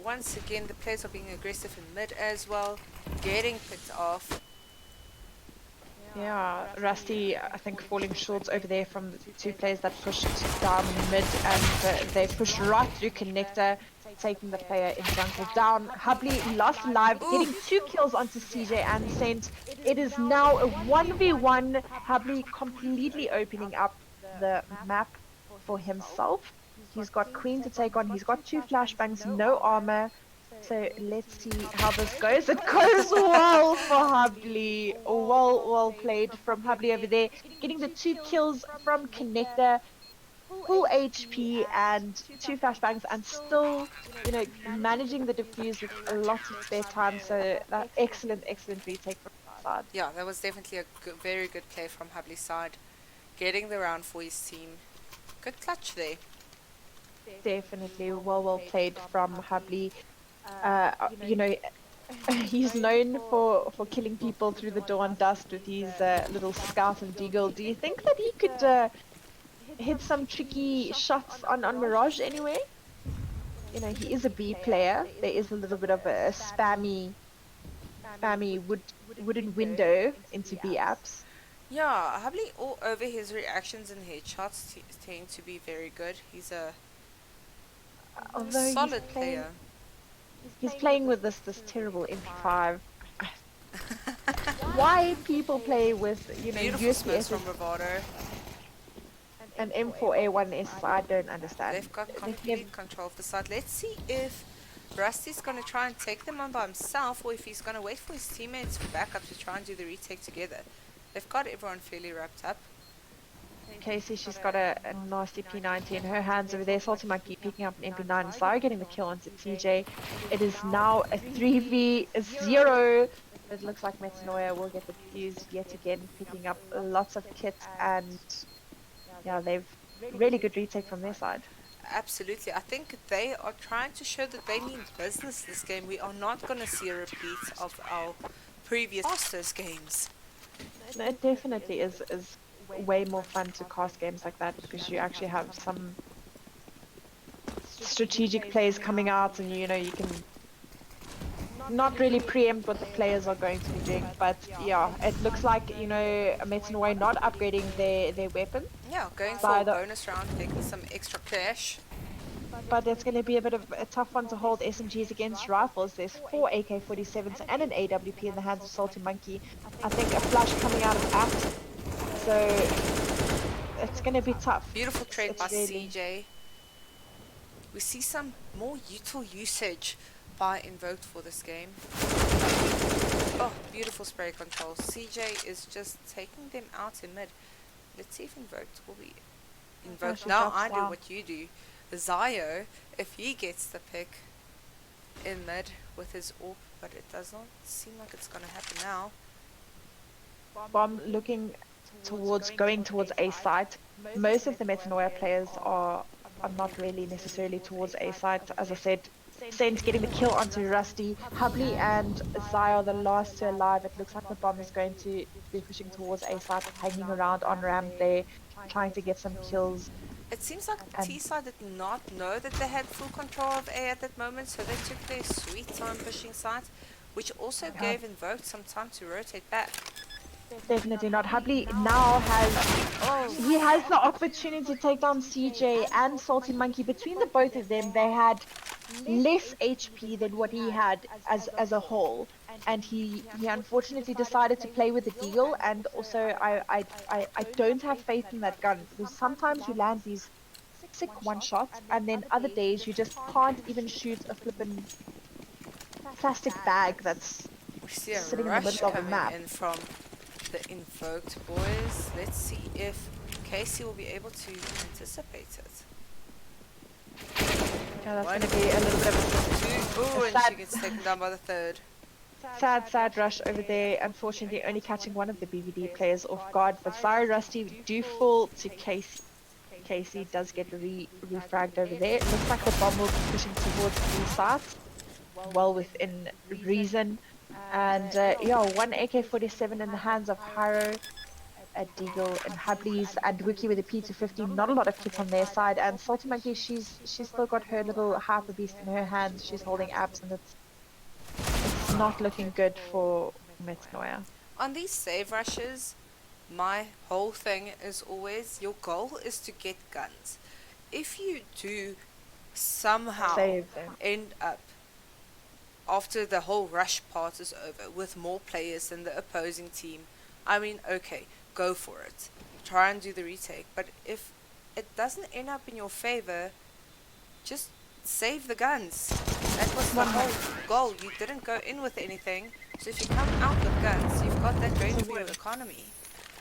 Once again, the players are being aggressive in mid as well. Getting picked off. Yeah, Rusty, I think falling short over there from the two players that pushed down mid, and they pushed right through connector, taking the player in jungle down. Hubley lost alive, getting 2 kills onto CJ and Saint. It is now a 1v1. Hubley completely opening up the map for himself. He's got Queen to take on. He's got 2 flashbangs, no armor. So let's see how this goes. It goes well for Hubley. Well played from Hubley over there. Getting the 2 kills from Connector. Full HP and 2 flashbangs, and still, managing the defuse with a lot of spare time. So that excellent retake from the side. Yeah, that was definitely a very good play from Hubley's side. Getting the round for his team. Good clutch there. Definitely well played from Hubley. He's known for killing people through the dawn dust with his little scout and deagle. Do you think that he could hit some tricky shots on Mirage anyway? He is a B player. There is a little bit of a spammy wooden window into B apps. Yeah, Hubley all over, his reactions and headshots tend to be very good. He's a solid player. He's playing with this terrible MP5. Why people play with, Beautiful smokes USPS from Bravado. and M4A1S, I don't understand. They've got complete control of the side. Let's see if Rusty's going to try and take them on by himself, or if he's going to wait for his teammates for backup to try and do the retake together. They've got everyone fairly wrapped up. Casey, she's got a nasty P90 in her hands over there. Salty Monkey picking up an MP9 and Sire getting the kill onto TJ. It is now a 3v0. It looks like Metanoia will get the fuse yet again, picking up lots of kit, and yeah, they've really good retake from their side. Absolutely. I think they are trying to show that they mean business this game. We are not going to see a repeat of our previous Masters games. No, it definitely is way more fun to cast games like that, because you actually have some strategic plays coming out, and you can not really preempt what the players are going to be doing. But yeah, it looks like Metanoia not upgrading their weapon. Yeah, going for a bonus round, taking some extra cash. But it's going to be a bit of a tough one to hold SMGs against rifles. There's 4 AK-47s and an AWP in the hands of Salty Monkey. I think a flash coming out of Act. So it's going to be tough. Beautiful trade by really... CJ. We see some more util usage by Invoked for this game. Oh, beautiful spray control. CJ is just taking them out in mid. Let's see if Invoked will be Invoked. Now I do what you do. Zio, if he gets the pick in mid with his AWP, but it does not seem like it's going to happen now. Bomb looking going towards A site. Most of the Metanoia players are not really necessarily towards A site. As I said, Saint getting the kill onto Rusty. Hubley and Zai are the last two alive. It looks like the bomb is going to be pushing towards A side, hanging around on ramp there, trying to get some kills. It seems like And T-side did not know that they had full control of A at that moment, so they took their sweet time pushing sides, which also gave Invoked some time to rotate back. definitely not. Hubley now has the opportunity to take down CJ and Salty Monkey. Between the both of them, they had less HP than what he had as a whole, and he unfortunately decided to play with the deal. And also, I don't have faith in that gun, because sometimes you land these sick one shots, and then other days you just can't even shoot a flippin' plastic bag that's We see a sitting in the rush middle of a coming map. in from the Invoked boys. Let's see if Casey will be able to anticipate it. Yeah, that's going to be a little bit of Ooh, and sad- she gets taken down by the third. a sad rush over there. Unfortunately, only catching one of the BVD players off guard. But Zara Rusty do fall to Casey. Casey does get refragged over there. It looks like the bomb will be pushing towards the site, well within reason. And yeah, one AK-47 in the hands of Haro, a Deagle, and Hubley's, and Wiki with a P250. Not a lot of kits on their side. And Salty Monkey, she's still got her little hyper beast in her hands. She's holding abs, and it's not looking good for Metanoia. On these save rushes, my whole thing is always, your goal is to get guns. If you do somehow Save them. end up, after the whole rush part is over, with more players than the opposing team, I mean, okay, go for it. Try and do the retake. But if it doesn't end up in your favor, just save the guns. That was the whole goal. You didn't go in with anything. So if you come out with guns, you've got that going for your economy.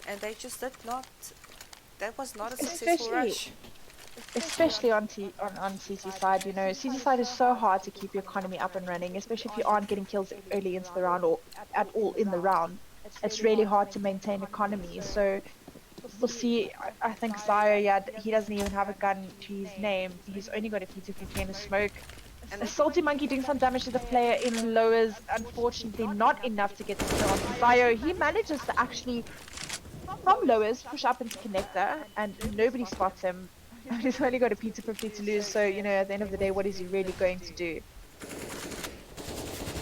And they just did not. That was not a successful rush. Especially on CT side, you know, CT side is so hard to keep your economy up and running, especially if you aren't getting kills early into the round or at all in the round. It's really hard to maintain economy. So we'll see. I think Zaya, yeah, he doesn't even have a gun to his name. He's only got a P250 and a smoke. And the Salty Monkey doing some damage to the player in lowers, unfortunately not enough to get the kill on Zio. He manages to actually, from lowers, push up into connector, and nobody spots him. And he's only got a P250 to lose, so, you know, at the end of the day, what is he really going to do?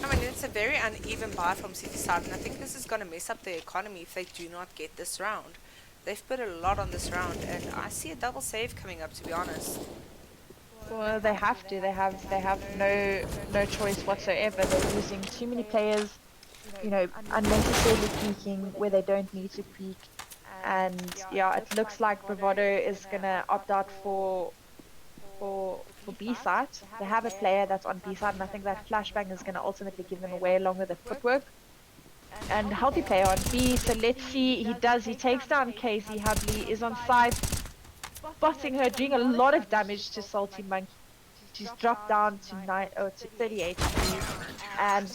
I mean, it's a very uneven buy from City side, and I think this is going to mess up their economy if they do not get this round. They've put a lot on this round, and I see a double save coming up, to be honest. Well, they have to. They have no choice whatsoever. They're losing too many players, you know, unnecessarily peeking where they don't need to peek. And yeah, it looks like Bravado is gonna opt out for B site. They have a player that's on B site, and I think that flashbang is gonna ultimately give them away along with the footwork. And healthy player on B, so let's see. He takes down Casey. Hubley is on site, spotting her, doing a lot of damage to Salty Monkey. She's dropped down to 38 and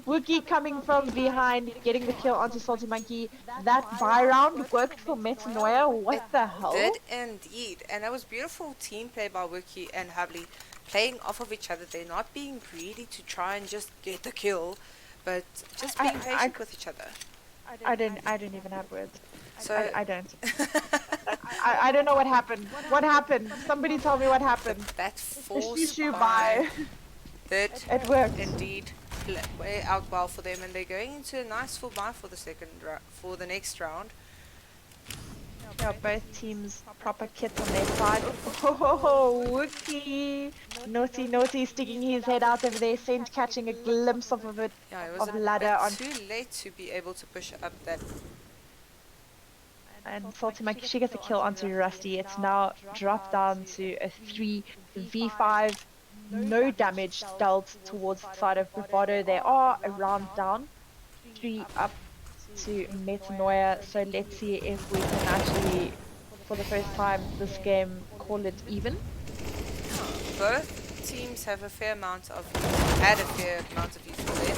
Wookie coming from behind, getting the kill onto Salty Monkey. That buy round worked for Metanoia. What the hell? Did indeed, and that was beautiful team play by Wiki and Hubley, playing off of each other. They're not being greedy to try and just get the kill, but just being patient with each other. I don't even have words. So I don't. I don't know what happened. What happened? Somebody tell me what happened. that The force shoo buy buy. did It worked. indeed play out well for them, and they're going into a nice full buy for the for the next round. Yeah, both teams proper kits on their side. Oh, Wookie! Naughty, sticking his head out over there. Saint catching a glimpse of it. Yeah, it was Of a ladder bit on- too late to be able to push up that. And Salty Monkey, she gets a kill onto Rusty. It's now dropped down to a 3v5. No damage dealt towards the side of Bravado. They are a round down. 3 up to Metanoia. So let's see if we can actually, for the first time this game, call it even. Both teams have had a fair amount of use for them.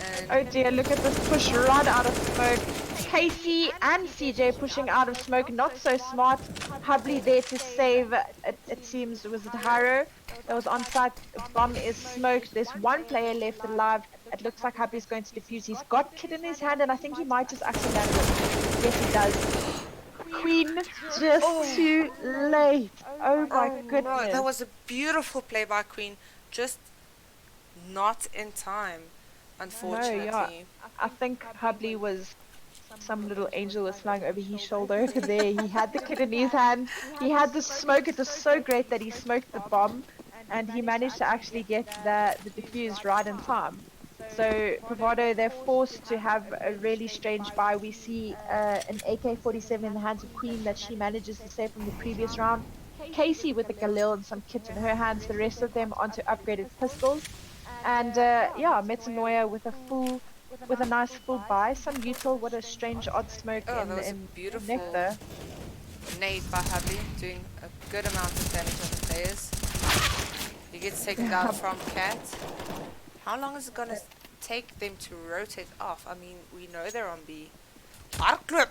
And Oh dear, look at this push right out of smoke. Casey and CJ pushing out of smoke, not so smart. Hubley there to save, it seems, was it Haro that was on site? Bomb is smoked. There's one player left alive. It looks like Hubley's going to defuse. He's got Kid in his hand, and I think he might just actually land it. Yes, he does. Queen just too late. Oh my goodness. No, that was a beautiful play by Queen. Just not in time, unfortunately. No, yeah. I think Hubley was, some little angel was flying over his shoulder over there. He had the kid in his hand. He had the smoke. It was so great that he smoked the bomb, and he managed to actually get the defuse right in time. So Bravado, they're forced to have a really strange buy. We see an AK-47 in the hands of Queen that she manages to save from the previous round. Casey with a Galil and some kits in her hands. The rest of them onto upgraded pistols. And yeah, Metanoia with a nice full buy. Some util. What a strange odd smoke That was a in beautiful Nectar. nade by Hubley, doing a good amount of damage on the players. He gets taken down from Cat. How long is it gonna take them to rotate off? I mean, we know they're on B. Hardclip!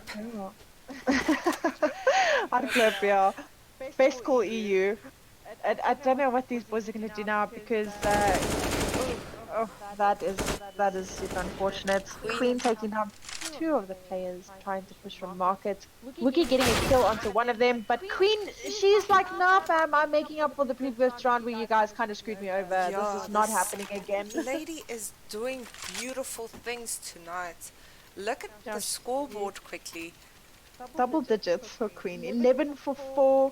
Hardclip, yeah. Best call EU. I don't know what these boys are going to do now because that is super unfortunate. Queen taking down two of the players trying to push from market. Wookie getting a kill onto one of them, but Queen, she's like, nah fam, I'm making up for the previous round where you guys kind of screwed me over. Yeah, this is not happening again. Lady is doing beautiful things tonight. Look at the scoreboard quickly. Double digits for Queen. 11 for 4.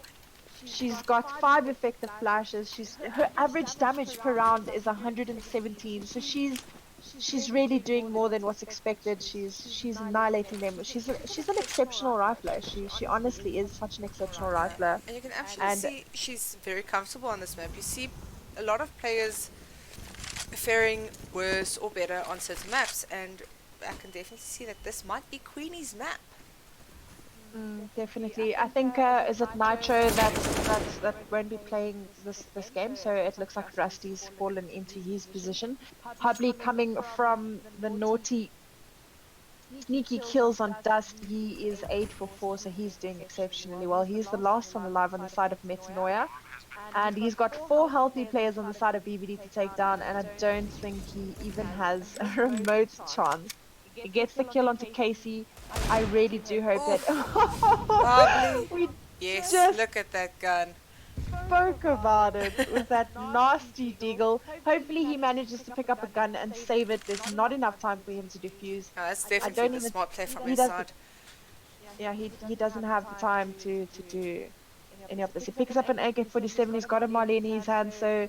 She's got 5 effective flashes. Her average damage per round is 117. So she's really doing more than what's expected. She's annihilating them. She's an exceptional rifler. She honestly is such an exceptional rifler. And you can actually see she's very comfortable on this map. You see a lot of players faring worse or better on certain maps, and I can definitely see that this might be Queenie's map. Definitely. I think is it Nitro that won't be playing this game, so it looks like Rusty's fallen into his position. Hubley coming from the naughty sneaky kills on Dust. He is 8 for 4, so he's doing exceptionally well. He's the last one alive on the side of Metanoia, and he's got 4 healthy players on the side of BBD to take down, and I don't think he even has a remote chance. He gets the kill onto Casey. I really do hope that... Yes, just look at that gun. Spoke about it with that nasty deagle. Hopefully he manages to pick up a gun and save it. There's not enough time for him to defuse. No, that's definitely the smart play from his side. Yeah, he doesn't have the time to do any of this. He picks up an AK-47. He's got a Molly in his hand, so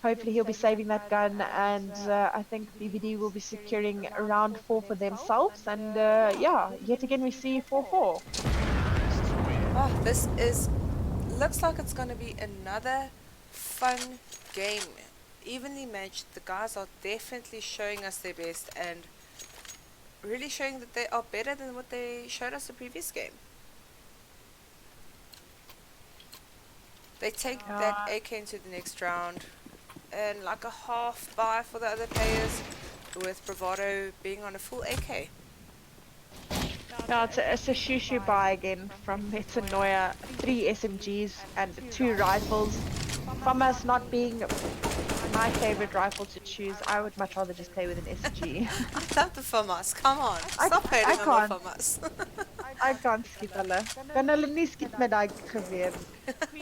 hopefully he'll be saving that gun, and I think BBD will be securing round 4 for themselves, and yeah, yet again we see 4-4. Oh, this looks like it's going to be another fun game. Evenly matched. The guys are definitely showing us their best and really showing that they are better than what they showed us the previous game. They take that AK into the next round, and like a half buy for the other players, with Bravado being on a full AK. No, it's a shoo buy again from Metanoia. 3 SMGs and 2 rifles. From us not being my favorite rifle to choose, I would much rather just play with an SMG. I love the FAMAS, come on, stop hating on the FAMAS. I can't skiet hulle. Kan hulle nie skiet met daai geweer.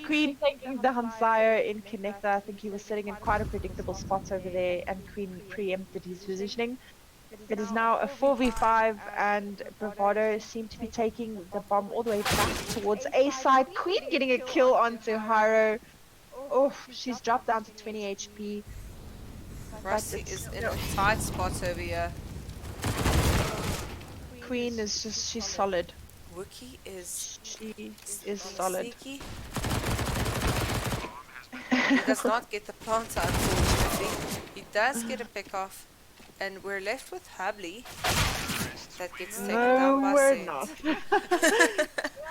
Queen taking the Hansire in connector. I think he was sitting in quite a predictable spot over there, and Queen preempted his positioning. It is now a 4v5, and Bravado seem to be taking the bomb all the way back towards A side. Queen getting a kill onto Haro. Oh, she's dropped down to 20 HP. Rusty is in a tight spot over here. Queen is just, she's solid. Wookie is... She is solid. Sneaky. He does not get the planter, unfortunately. He does get a pick off, and we're left with Hubley. That gets taken down by we're Seth. not.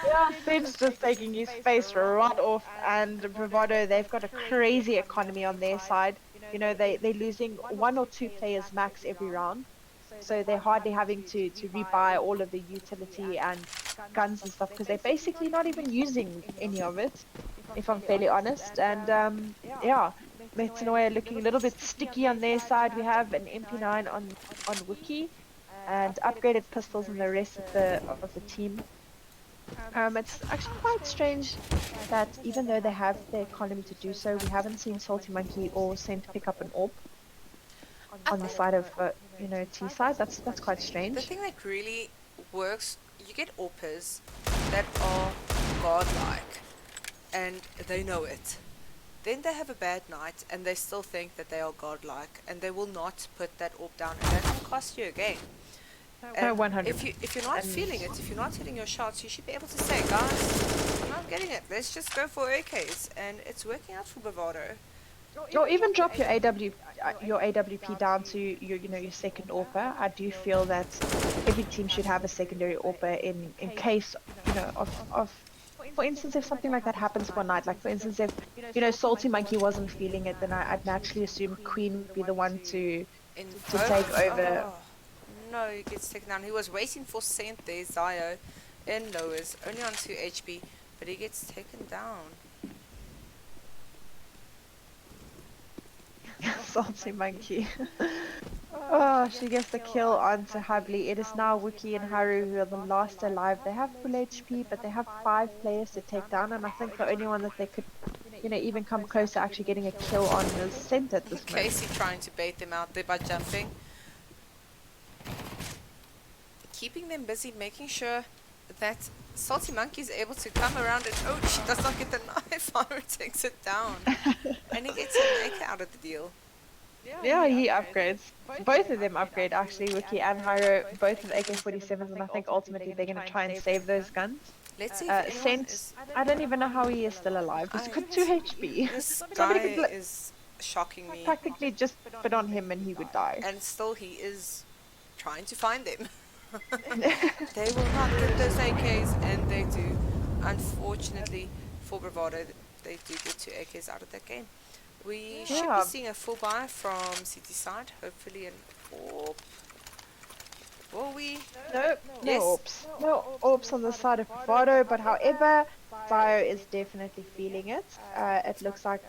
Yeah, Seth's just taking his face right off, and Bravado, they've got a crazy economy on their side. You know, they're losing 1 or 2 players max every round. so they're hardly having to rebuy all of the utility and guns and stuff because they're basically not even using any of it, if I'm fairly honest. And yeah, Metanoia looking a little bit sticky on their side. We have an MP9 on Wiki and upgraded pistols on the rest of the team. It's actually quite strange that even though they have the economy to do so, we haven't seen Salty Monkey or Scent pick up an AWP I on the think side of T side. That's quite the strange. thing that really works, you get AWPers that are godlike, and they know it. Then they have a bad night, and they still think that they are godlike, and they will not put that AWP down, and that can cost you a game. No, And 100. if you're not And feeling it, if you're not hitting your shots, you should be able to say, guys, I'm not getting it. Let's just go for AKs, and it's working out for Bravado. or even drop your AWP down to your second AWPer. I do feel that every team should have a secondary AWPer in case of for instance, if something like that happens one night, like for instance, if Salty Monkey wasn't feeling it, then I'd naturally assume Queen would be the one to take Invoked. over. Oh, no, he gets taken down. He was waiting for Saint there, Zio, in lowers, only on 2 HP, but he gets taken down. Salty Monkey. Oh, she gets the kill onto Hubley. It is now Wiki and Haru who are the last alive. They have full HP, but they have 5 players to take down, and I think the only one that they could, even come close to actually getting a kill on is Scent at this moment. Casey trying to bait them out there by jumping. Keeping them busy, making sure that Salty Monkey is able to come around and oh, she does not get the knife. Haru takes it down. And he gets an AK out of the deal. Yeah, he upgrades. Both of them upgrade actually, Wiki and Haru, both with AK-47s, and I think ultimately they're going to try and save those guns. Let's see if anyone Scent, is... I don't even know how he is still alive. He's got 2 HP. This Somebody guy could is shocking me. practically just put on him and he would die. And still he is trying to find them. They will not get those AKs, and they do. Unfortunately for Bravado, they do get 2 AKs out of that game. We should be Yeah. seeing a full buy from City side, hopefully an AWP. Will we? No Yes. orbs. No orbs on the side of Bravado, but however, Zio is definitely feeling it. It looks like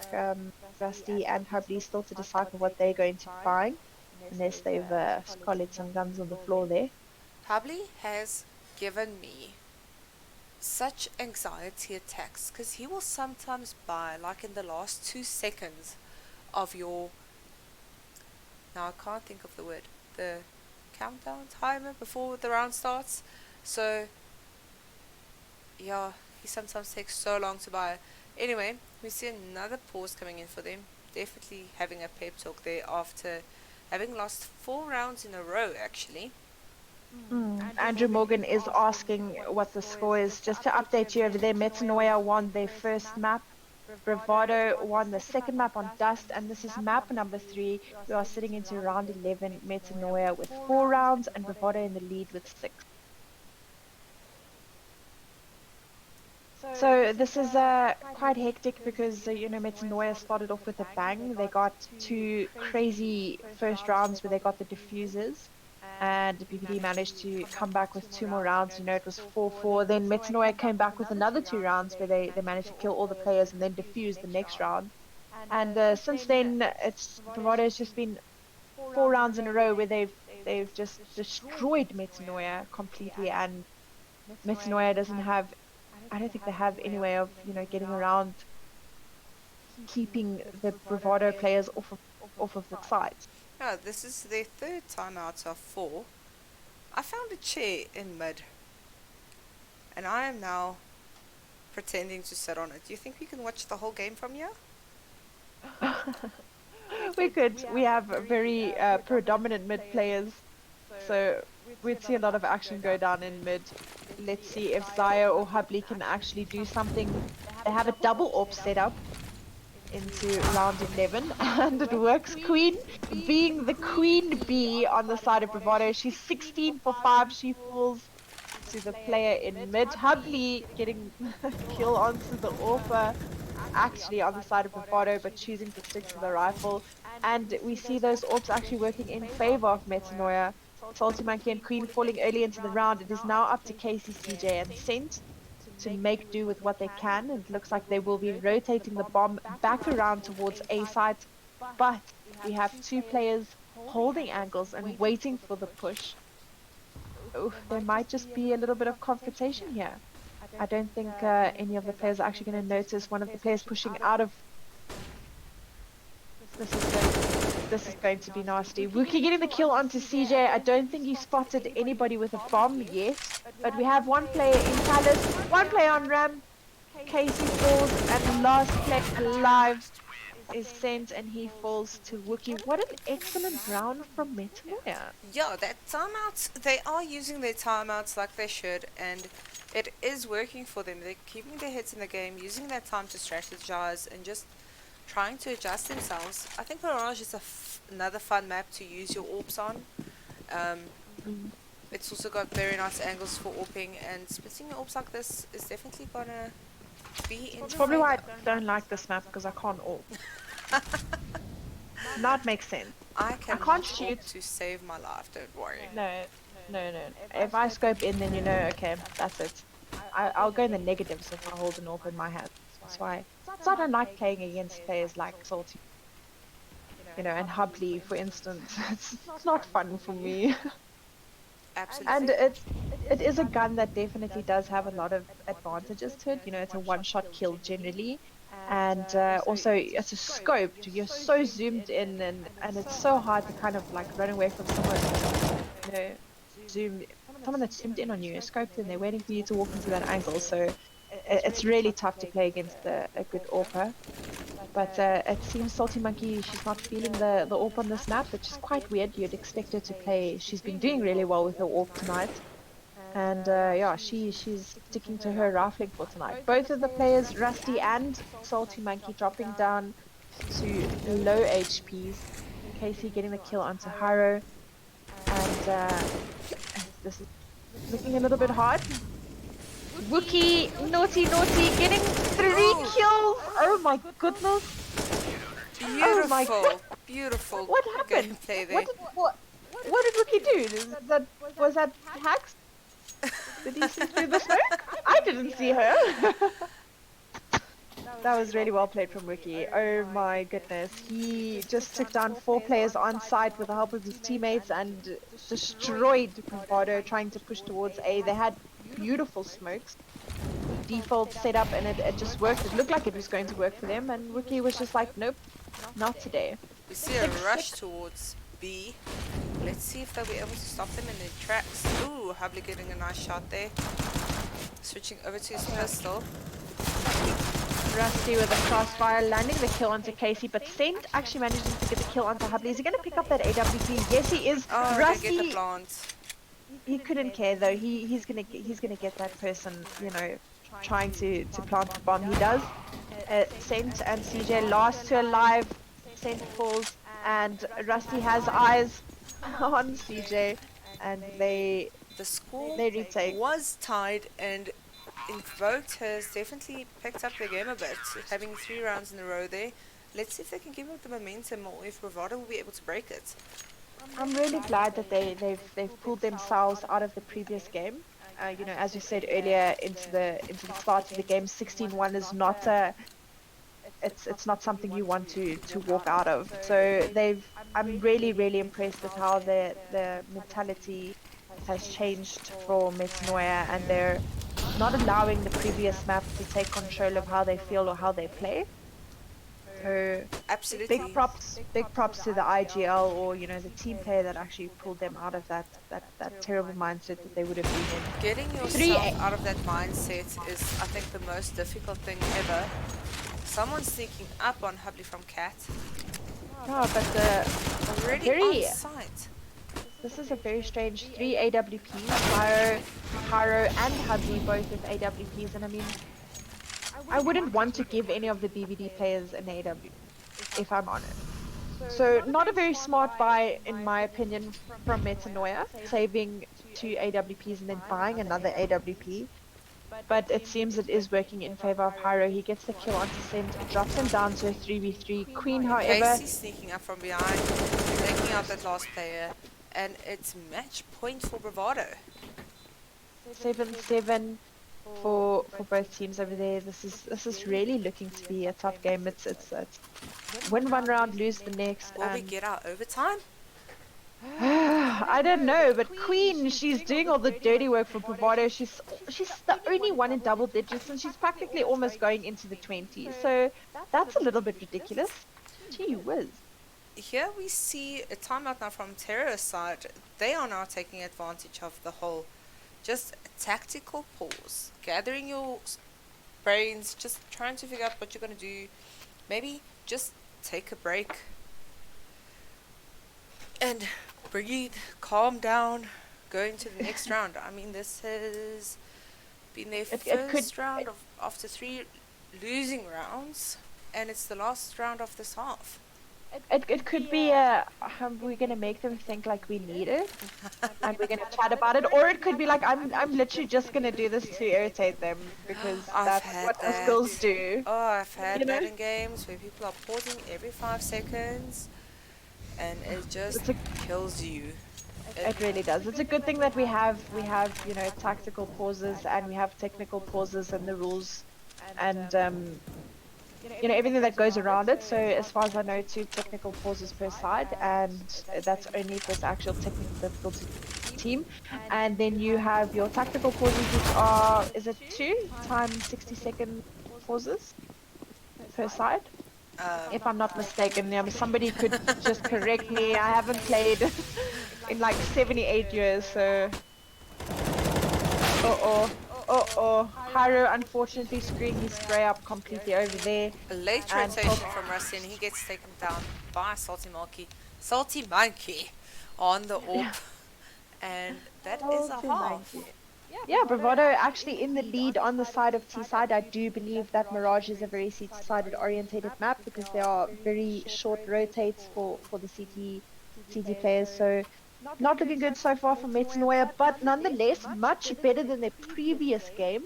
Rusty and Hubley still to decipher what they're going to find, unless they've scolled some guns on the floor there. Hubley has given me such anxiety attacks because he will sometimes buy, like in the last 2 seconds of your, now I can't think of the word, the countdown timer before the round starts. So yeah, he sometimes takes so long to buy. Anyway, we see another pause coming in for them, definitely having a pep talk there after having lost 4 rounds in a row actually. Andrew Morgan is asking what the score is. Just to update you over there, Metanoia won their first map. Bravado won the second map on Dust, and this is map number 3. We are sitting into round 11. Metanoia with 4 rounds, and Bravado in the lead with 6. So this is quite hectic because Metanoia started off with a bang. They got 2 crazy first rounds where they got the diffusers, and BPD managed to come back with 2 more rounds. It was 4-4. Then Metanoia came back with another 2 rounds where they managed to kill all the players and then defuse the next round. And since then, Bravado's just been 4 rounds in a row where they've just destroyed Metanoia completely, and Metanoia doesn't have, I don't think they have any way of getting around keeping the Bravado players off of the sides. Yeah, this is their 3rd time out of 4. I found a chair in mid, and I am now pretending to sit on it. Do you think we can watch the whole game from here? We could. We have very predominant mid players, so we'd see a lot of action go down in mid. Let's see if Zio or Hubley can actually do something. They have a double AWP set up into round 11, and it works. Queen being the queen bee on the side of Bravado. She's 16 for 5. She falls to the player in mid. Hubley getting kill onto the AWPer actually on the side of Bravado, but choosing to stick to the rifle. And we see those AWPs actually working in favor of Metanoia. Salty Monkey and Queen falling early into the round. It is now up to Casey, CJ, and Scent to make do with what they can. And it looks like they will be rotating the bomb back around towards A side. But we have two players holding angles and waiting for the push. Oh, there might just be a little bit of confrontation here. I don't think any of the players are actually going to notice one of the players pushing out of. This is going to be nasty. Wookie getting the kill onto CJ. I don't think he spotted anybody with a bomb yet. But we have one player in Palace, one player on Ram. Casey falls, and the last player alive is Sent, and he falls to Wookie. What an excellent round from Metanoia. Yeah, that timeouts, they are using their timeouts like they should, and it is working for them. They're keeping their heads in the game, using that time to strategize, and just trying to adjust themselves. I think Mirage is another fun map to use your orbs on. It's also got very nice angles for orbing, and splitting your orbs like this is definitely gonna be in. That's probably why I don't like this map, because I can't orb. That makes sense. I can't shoot to save my life, don't worry. No. If I scope in, then you know, okay, that's it. I'll go in the negatives if I hold an orb in my hand. That's why. So I don't like playing against players like Salty, and Hubley, for instance. It's not fun for me. Absolutely. And it is a gun that definitely does have a lot of advantages to it. It's a one-shot kill generally, and also it's a scope. You're so zoomed in, and it's so hard to kind of like run away from someone. Someone that's zoomed in on you, scoped in, they're waiting for you to walk into that angle. So it's really tough to play against a good AWPer. But it seems Salty Monkey, she's not feeling the AWP on this map, which is quite weird. You'd expect her to play. She's been doing really well with her AWP tonight. And yeah, she's sticking to her rifling for tonight. Both of the players, Rusty and Salty Monkey, dropping down to low HPs. Casey getting the kill onto Haro. And this is looking a little bit hard. Wookie, naughty, getting 3 kills. Oh my goodness. Beautiful, oh my God. Beautiful. What happened? Gameplay there. What did Wookie do? Was that hacks? Did he see through the smoke? I didn't see her. That was really well played from Wookie. Oh my goodness. He just took down 4 players on site with the help of his teammates and destroyed Bravado trying to push towards A. They had beautiful smokes. Default setup, and it just worked. It looked like it was going to work for them, and Wookie was just like, nope, not today. We see a rush towards B. Let's see if they'll be able to stop them in their tracks. Ooh, Hubley getting a nice shot there. Switching over to his pistol. Rusty with a crossfire, landing the kill onto Casey, but Saint actually managing to get the kill onto Hubley. Is he going to pick up that AWP? Yes, he is. Oh, Rusty, they get the plant. He couldn't care though. He's gonna get that person, trying to plant the bomb. He does. Saint and CJ last 2 alive. Saint falls, and Rusty has eyes on CJ, and the score retake. Was tied, and Invoked has definitely picked up the game a bit, having 3 rounds in a row there. Let's see if they can give it the momentum, or if Bravado will be able to break it. I'm really glad that they've pulled themselves out of the previous game. As you said earlier, into the start of the game, 16-1 is not it's not something you want to walk out of. So I'm really impressed with how the mentality has changed for Metanoia, and they're not allowing the previous map to take control of how they feel or how they play. So absolutely, big props to the IGL, or the team player that actually pulled them out of that terrible mindset that they would have been in. Getting yourself out of that mindset is, I think, the most difficult thing ever. Someone sneaking up on Hubley from Cat. No, but already on site. This is a very strange 3 AWPs, Haro and Hubley both with AWPs, and I mean, I wouldn't want to give any of the BVD players an AW, if I'm honest. So not a very smart buy, in my opinion, from Metanoia, saving 2 AWPs and then buying another AWP. But it seems it is working in favor of Haro. He gets the kill onto Sent, drops him down to a 3v3. Queen, however... Casey sneaking up from behind, taking out that last player. and it's match point for Bravado. 7-7 for both teams over there. This is really looking to be a tough game. It's win one round, lose the next. Will we get our overtime? I don't know, but Queen, she's doing all the dirty work for Bravado. She's the only one in double digits, and she's practically almost going into the 20s. So that's a little bit ridiculous. Gee whiz. Here we see a timeout now from Terror's side. They are now taking advantage of the whole just tactical pause, gathering your brains, just trying to figure out what you're going to do. Maybe just take a break and breathe, calm down, go into the next round. I mean, this has been their first round after 3 losing rounds, and it's the last round of this half. It could be we're gonna make them think like we need it, and we're gonna chat about it, or it could be like I'm literally just gonna do this to irritate them because that's what the skills do. Oh, I've had that in games where people are pausing every 5 seconds, and it just kills you. It really does. It's a good thing that we have tactical pauses, and we have technical pauses and the rules, and everything that goes around it. So as far as I know, 2 technical pauses per side, and that's only if it's actual technical difficulty team. And then you have your tactical pauses, which are, is it 2 times 60-second pauses per side? If I'm not mistaken. Somebody could just correct me. I haven't played in like 78 years, so... Haro unfortunately screwing his spray up completely over there. A late rotation from Rusty, and he gets taken down by Salty Monkey. Salty Monkey on the AWP, and that is a half. Yeah, Bravado actually in the lead on the side of T-side. I do believe that Mirage is a very CT-sided orientated map because there are very short rotates for the CT players. So not looking good so far for Metanoia, but nonetheless much better than their previous game.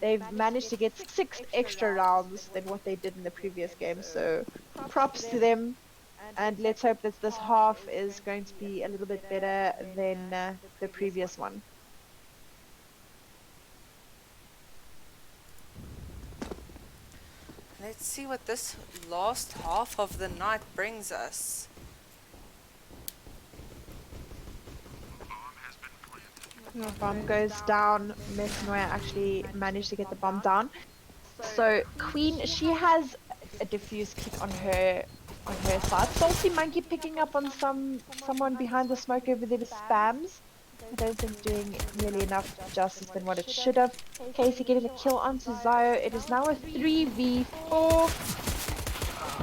They've managed to get 6 extra rounds than what they did in the previous game. So props to them, and let's hope that this half is going to be a little bit better than the previous one. Let's see what this last half of the night brings us. The bomb goes down. Metanoia actually managed to get the bomb down. So Queen, she has a diffuse kit on her side. Salty Monkey picking up on someone behind the smoke over there, the spams. I don't think doing nearly enough justice than what it should have. Casey getting the kill onto Zio. It is now a 3v4.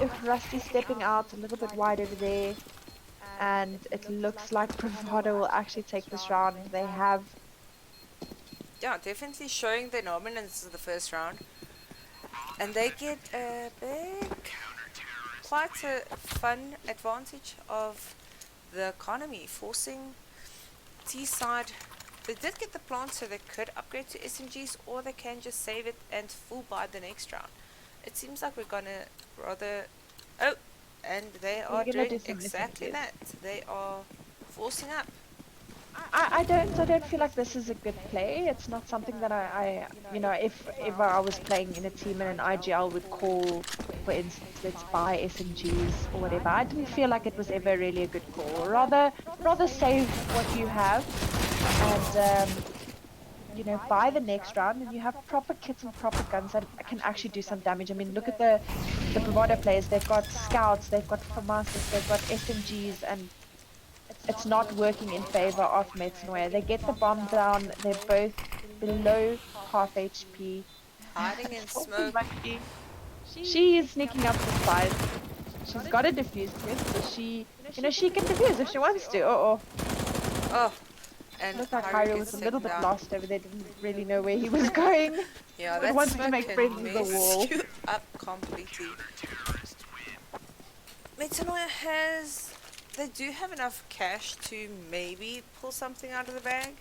If Rusty stepping out a little bit wide over there. And it looks like Bravado will actually take this round. They have... Yeah, definitely showing their dominance in the first round. And they get a quite a fun advantage of the economy, forcing T-side. They did get the plant, so they could upgrade to SMGs, or they can just save it and full buy the next round. It seems like we're gonna rather... Oh! And they are doing exactly that. They are forcing up. I don't feel like this is a good play. It's not something that I if ever I was playing in a team in an IGL would call, for instance, let's buy SMGs or whatever. I didn't feel like it was ever really a good call. Rather save what you have and buy the next round, and you have proper kits and proper guns that can actually do some damage. I mean, look at the Bravado players. They've got scouts, they've got FAMASs, they've got SMGs, and it's not working in favor of Metanoia. They get the bomb down. They're both below half HP. Hiding in smoke. She is sneaking up the side. She's got a defuse kit, so she can defuse if she wants to. Oh. And looks like Hiro was a little bit lost over there, didn't really know where he was going. Yeah, that wanted to make friends with the wall. You up completely. Metanoia they do have enough cash to maybe pull something out of the bag,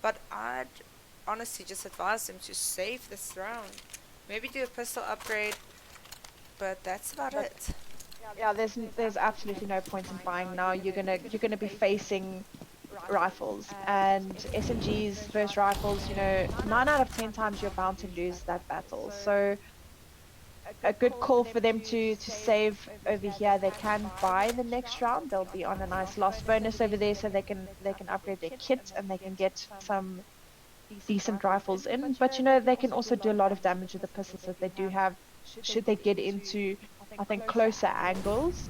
but I'd honestly just advise them to save this round. Maybe do a pistol upgrade, but that's about it. Yeah, there's absolutely no point in buying now. You're gonna be facing rifles, and SMGs versus rifles, 9 out of 10 times you're bound to lose that battle. So a good call for them to save over here. They can buy the next round. They'll be on a nice loss bonus over there, so they can upgrade their kit and they can get some decent rifles in. But they can also do a lot of damage with the pistols that they do have, should they get into, I think, closer angles.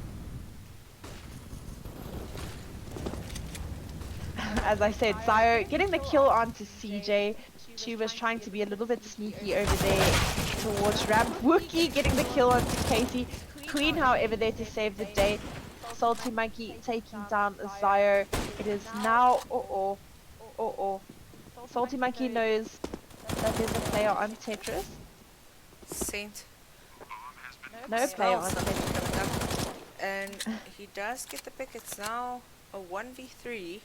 As I said, Zio getting the kill onto CJ. She was trying to be a little bit sneaky over there towards Ramp. Wookie getting the kill onto Casey. Queen, however, there to save the day. Salty Monkey taking down Zio. It is now Salty Monkey knows that there's a player on Tetris. Saint. No player on Smells something Tetris. coming up. And he does get the pick. It's now a 1v3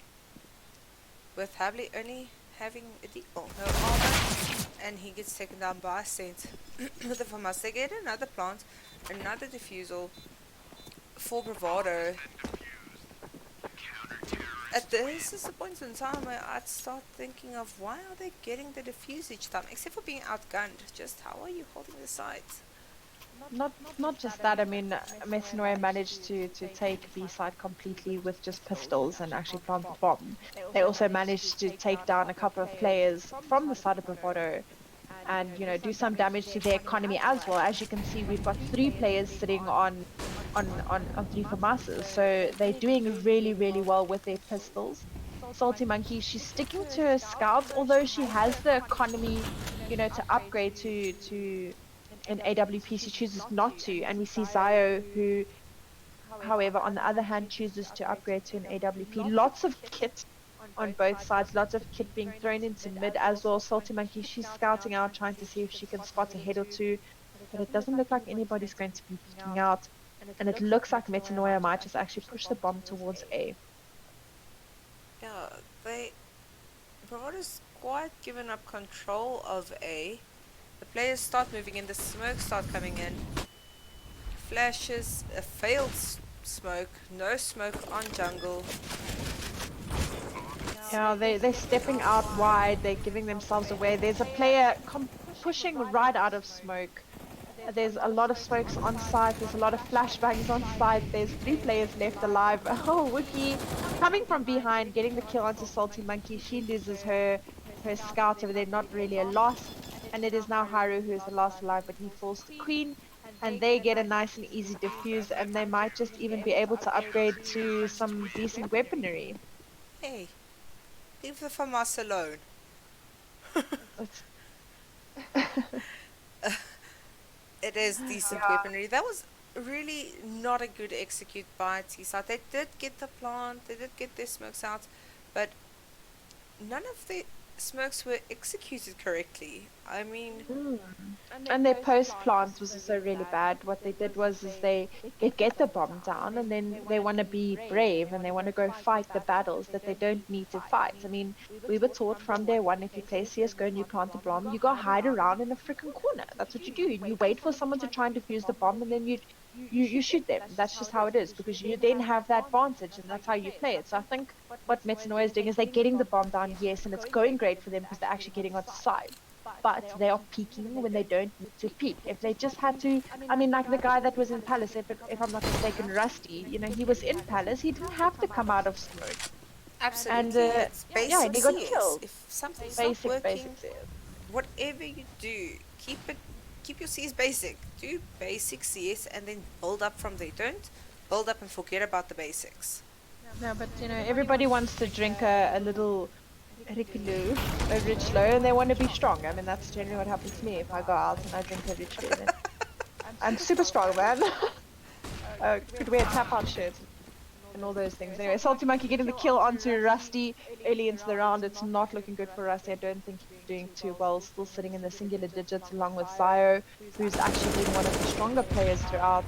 with Habli only having a default, no armor, and he gets taken down by Saint. With the FAMAS, they get another plant, another defusal for Bravado. This is the point in time where I'd start thinking of, why are they getting the defuse each time, except for being outgunned. Just how are you holding the sides? Not just that. I mean, Metanoia managed to take B side completely with just pistols and actually plant the bomb. They also managed to take down a couple of players from the side of Bravado and do some damage to their economy as well. As you can see, we've got 3 players sitting on 3 FAMASs, so they're doing really, really well with their pistols. Salty Monkey, she's sticking to her scouts, although she has the economy, to upgrade to an AWP. She chooses not to, and we see Zio, who, however, on the other hand, chooses to upgrade to an AWP. Lots of kit on both sides, lots of kit being thrown into mid as well. Salty Monkey, she's scouting out, trying to see if she can spot a head or two, but it doesn't look like anybody's going to be peeking out, and it looks like Metanoia might just actually push the bomb towards A. Yeah, Bravado's quite given up control of A. The players start moving in, the smoke start coming in. Flashes, a failed smoke, no smoke on jungle. Yeah, they're stepping out wide, they're giving themselves away. There's a player pushing right out of smoke. There's a lot of smokes on site, there's a lot of flashbangs on site, there's 3 players left alive. Oh, Wiki coming from behind, getting the kill onto Salty Monkey. She loses her scout over there, not really a loss. And it is now Haru who is the last alive, but he falls to Queen, and they get a nice and easy defuse, and they might just even be able to upgrade to some decent weaponry. Hey, leave the FAMAS alone. It is decent weaponry. That was really not a good execute by T-side. They did get the plant, they did get their smokes out, but none of the smokes were executed correctly. I mean, and their post plant was also really bad. What they did was they get the bomb down, and then they want to be brave and they want to go fight the battles that they don't need to fight. I mean, we were taught from day one, if you play CS:GO and you plant the bomb, you go hide around in a freaking corner. That's what you do. You wait for someone to try and defuse the bomb, and then you shoot them. That's just how it is, because you then have that advantage, and that's how you play it. So I think what Metanoia is doing is they're getting the bomb down, yes, and it's going great for them because they're actually getting onto side. But they are peeking when they don't need to peek. If they just had to, I mean, like the guy that was in Palace, if I'm not mistaken, Rusty, he was in Palace, he didn't have to come out of smoke. absolutely, And it's basic yeah, and he got CS. killed. If something's not working, Basic. whatever you do, keep your CS basic. Do basic CS and then build up from there. Don't build up and forget about the basics. No, but everybody wants to drink a little Rickaloo, a Richlo, and they want to be strong. I mean, that's generally what happens to me if I go out and I drink a Richlo. Then I'm super strong, man. Could wear a tap-out shirt and all those things. Anyway, Salty Monkey getting the kill onto Rusty early into the round. It's not looking good for Rusty. I don't think he's doing too well. Still sitting in the singular digits along with Zio, who's actually been one of the stronger players throughout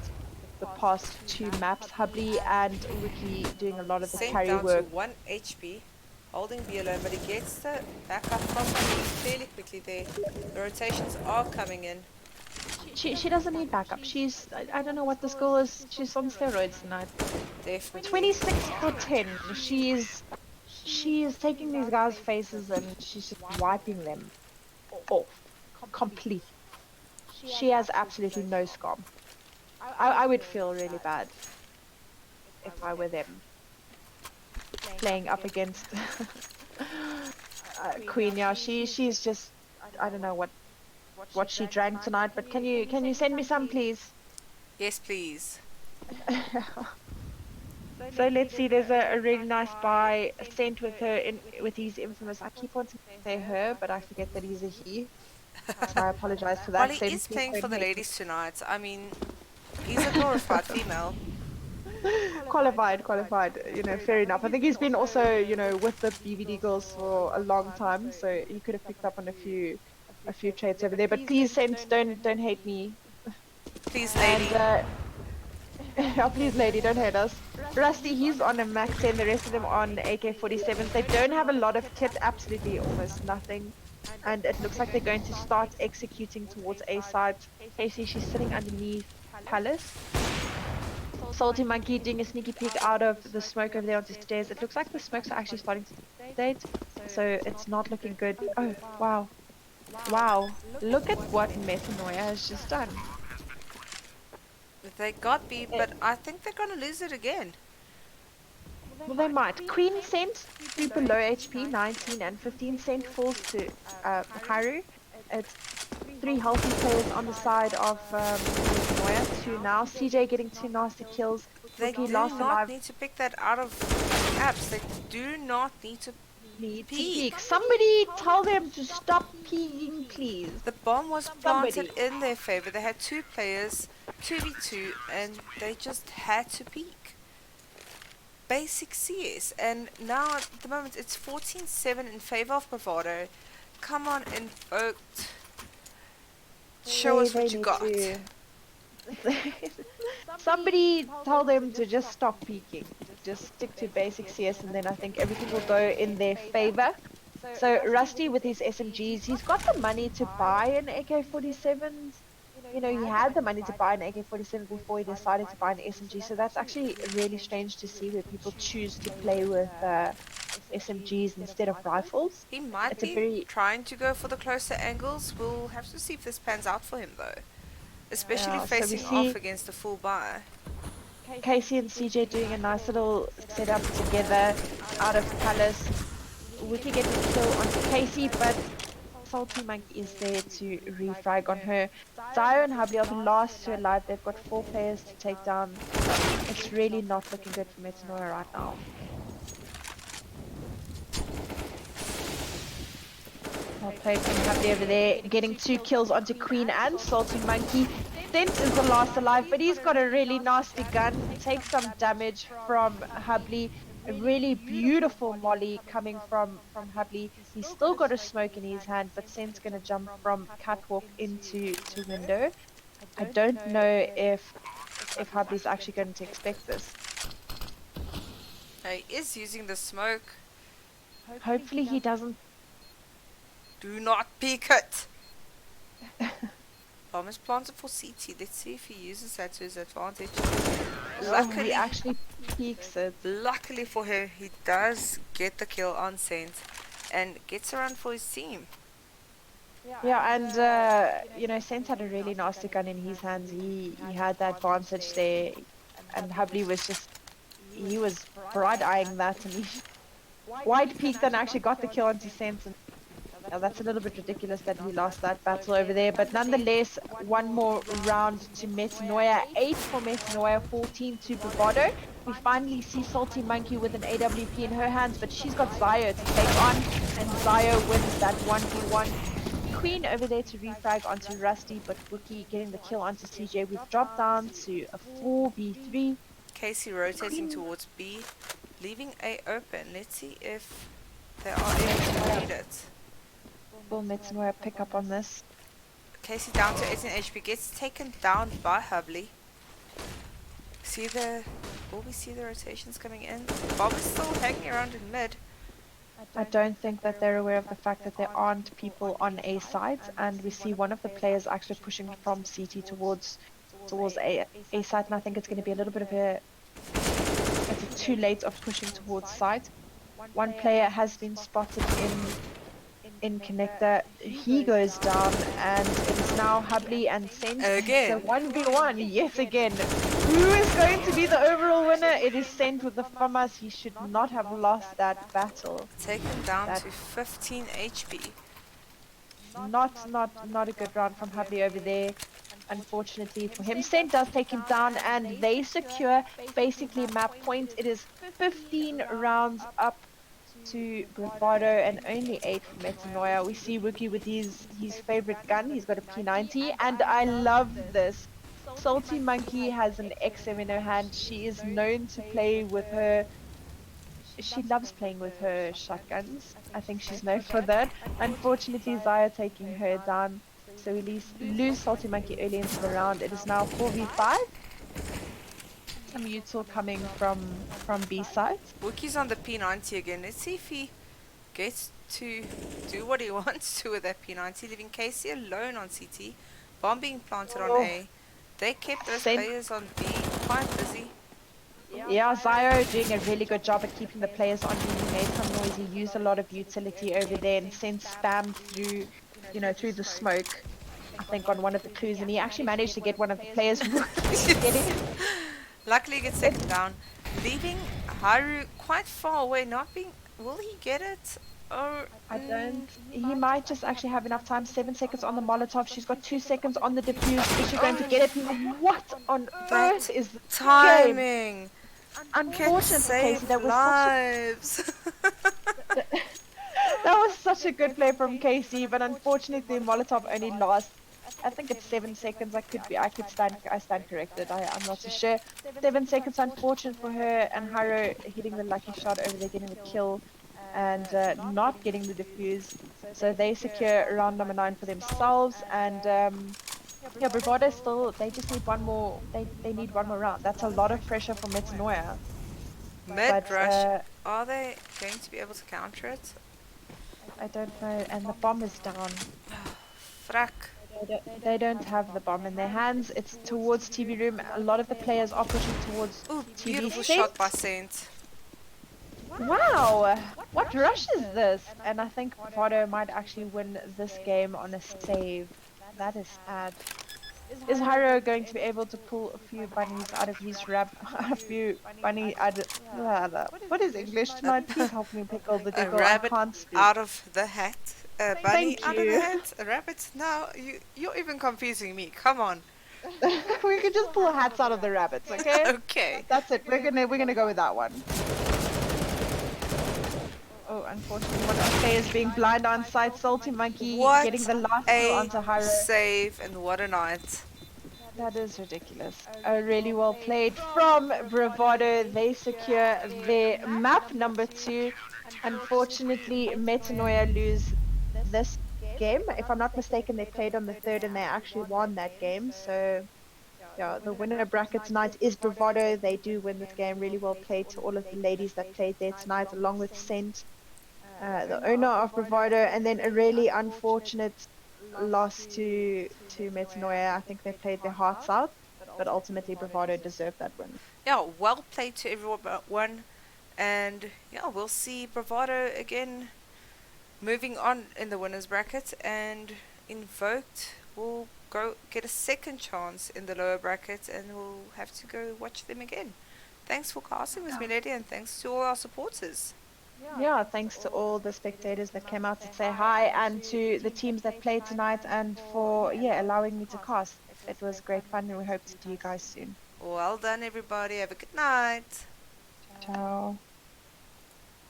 the past 2 maps. Hubly and Wiki doing a lot of the Sent carry down work. to 1 HP, holding B alone, but he gets the backup from him fairly quickly there. The rotations are coming in. She doesn't need backup. I don't know what the score is. She's on steroids tonight. Definitely. 26 for 10. She's She is taking these guys' faces and she's just wiping them off completely. She has absolutely no scum. I would feel really bad if I were them playing up against Queen. Yeah, she's just, I don't know what she drank tonight, but can you send me some, please? Yes, please. So let's see. There's a really nice buy sent with her with his infamous. I keep wanting to say her, but I forget that he's a he. So I apologize for Well, that. he Same, is please playing for don't the hate me. ladies tonight. I mean, he's a glorified female. Qualified. Fair enough. I think he's been also, with the BVD girls for a long time, so he could have picked up on a few traits over there. But please, Saints, don't hate me. Please, And lady. oh, please, lady, don't hate us. Rusty, he's on a Max 10. The rest of them on AK-47s. They don't have a lot of kit, absolutely almost nothing. And it looks like they're going to start executing towards A side. Casey, she's sitting underneath Palace. Salty Monkey doing a sneaky peek out of the smoke over there onto stairs. It looks like the smokes are actually starting to date, so it's not looking good. Oh, wow. Wow. Look at what Metanoia has just done. They got B, but I think they're gonna lose it again. Well, they might. Queen sent 3 below HP, 19 and 15 cent falls to Haru. It's 3 healthy players on the side of Metanoia. 2 now. CJ getting 2 nasty kills. They Rookie do last not alive. need to pick that out of apps. They do not need to Need to peek. peek. Somebody tell them to stop peeking, please. The bomb was Somebody. planted in their favor. They had 2 players, 2v2, and they just had to peek. Basic CS. And now at the moment it's 14-7 in favor of Bravado. Come on, Invoked. Show us what you got. Somebody tell them to just stop peeking. Just stick to basic CS, and then I think everything will go in their favor. So Rusty with his SMGs, he's got the money to buy an AK-47. He had the money to buy an AK-47 before he decided to buy an SMG. So that's actually really strange to see where people choose to play with SMGs instead of rifles. He might It's a be very trying to go for the closer angles. We'll have to see if this pans out for him though. Especially Yeah, so we facing see off against a full buy. Casey and CJ doing a nice little setup together out of Palace. Wiki getting a kill onto Casey, but Salty Monkey is there to refrag on her. Dio and Hubby are the last 2 alive. They've got 4 players to take down. It's really not looking good for Metanoia right now. Well played from Hubby over there, getting 2 kills onto Queen and Salty Monkey. Dent is the last alive, but he's got a really nasty gun. Takes some damage from Hubley. A really beautiful molly coming from Hubley. He's still got a smoke in his hand, but Sen's going to jump from catwalk into window. I don't know if Hubley's actually going to expect this. He is using the smoke. Hopefully he doesn't. Do not peek it! Bomb is planted for CT. Let's see if he uses that to his advantage. Luckily, he actually peeks it. Luckily for him, he does get the kill on Saint and gets a run for his team. Yeah, and Saint had a really nasty gun in his hands. He had the advantage there, and Hubley he was bright eyeing that, and he wide peeked and actually got the kill onto Saint. Now that's a little bit ridiculous that he lost that battle over there, but nonetheless, one more round to Metanoia. 8 for Metanoia, 14 to Bravado. We finally see Salty Monkey with an AWP in her hands, but she's got Zio to take on, and Zio wins that 1v1. Queen over there to refrag onto Rusty, but Wookie getting the kill onto CJ. We've dropped down to a 4v3. Casey rotating towards B, leaving A open. Let's see if they are able to read it. Will Metanoia pick up on this? Casey down to 18 HP, gets taken down by Hubley. Will we see the rotations coming in? Bob is still hanging around in mid. I don't think that they're aware of the fact that there aren't people on A sides, and we see one of the players actually pushing from CT towards A side, and I think it's going to be a little bit of it's too late of pushing towards side. one player has been spotted in connector. He goes down, and it is now Hubley and Sent. It's a Again. 1v1 yet again. Who is going to be the overall winner? It is Sent with the FAMAS. He should not have lost that battle. Taken down That to 15 HP. not a good round from Hubley over there. Unfortunately for him, Sent does take him down, and they secure basically map point. It is 15 rounds up to Bravado and only 8 for Metanoia. We see Wookie with his favorite gun. He's got a P90, and I love this. Salty Monkey has an XM in her hand. She is known to play with her. She loves playing with her shotguns. I think she's known for that. Unfortunately, Zaya taking her down. So we lose Salty Monkey early into the round. It is now 4v5. Some util coming from B side. Wookie's on the P90 again. Let's see if he gets to do what he wants to with that P90, leaving Casey alone on CT. Bomb being planted on A. They kept those players on B quite busy. Yeah, Zio doing a really good job at keeping the players on. He made some noise. He used a lot of utility over there and sent spam through, through the smoke. I think on one of the clues, and he actually managed to get one of the players. Luckily, he gets second down, leaving Haru quite far away. Not being. Will he get it? Or I don't. He might just actually have enough time. 7 seconds on the Molotov. She's got 2 seconds on the defuse. Is she going to get it? What on earth is the timing? game? Unfortunate for Casey. That was such a good play from Casey, but unfortunately, Molotov only lasts. I think it's 7 seconds. I stand corrected. I'm not so sure. 7 seconds. Unfortunate for her, and Haro hitting the lucky shot over there, getting the kill, and not getting the defuse. So they secure round number 9 for themselves, and yeah, Bravado still. They just need one more. They need one more round. That's a lot of pressure for Metanoia. Mid-rush. Are they going to be able to counter it? I don't know. And the bomb is down. Frack. They don't have the bomb in their hands. It's towards TV room. A lot of the players are pushing towards Ooh, TV. beautiful shot by Saint. Wow, what rush is this? And I think Bravado might actually win this game on a save. That is sad. Is Haro going to be able to pull a few bunnies out of his what is English tonight? Please help me, Pickle the Diggle. A rabbit I can't speak. out of the hat. A bunny Thank out of you. the hat. A rabbit. Now you're even confusing me. Come on. We could just pull hats out of the rabbits, okay? Okay. That's it. We're gonna go with that one. Oh, unfortunately, one of the players being blind on site. Salty Monkey What getting the last kill onto a Haro. save, and what a night. That is ridiculous. Really well played from Bravado. They secure their map number 2. Unfortunately, Metanoia lose this game. If I'm not mistaken, they played on the 3rd and they actually won that game. So, yeah, the winner bracket tonight is Bravado. They do win this game. Really well played to all of the ladies that played there tonight, along with Sent, the owner of Bravado, and then a really unfortunate loss to Metanoia. I think they played their hearts out, but ultimately Bravado deserved that win. Yeah, well played to everyone. And yeah, we'll see Bravado again moving on in the winners bracket, and Invoked will go get a second chance in the lower bracket, and we'll have to go watch them again. Thanks for casting with me, Lady, and thanks to all our supporters. Yeah, thanks to all the spectators that came out to say hi, and to the teams that played tonight, and for allowing me to cast. It was great fun, and we hope to see you guys soon. Well done, everybody. Have a good night. Ciao.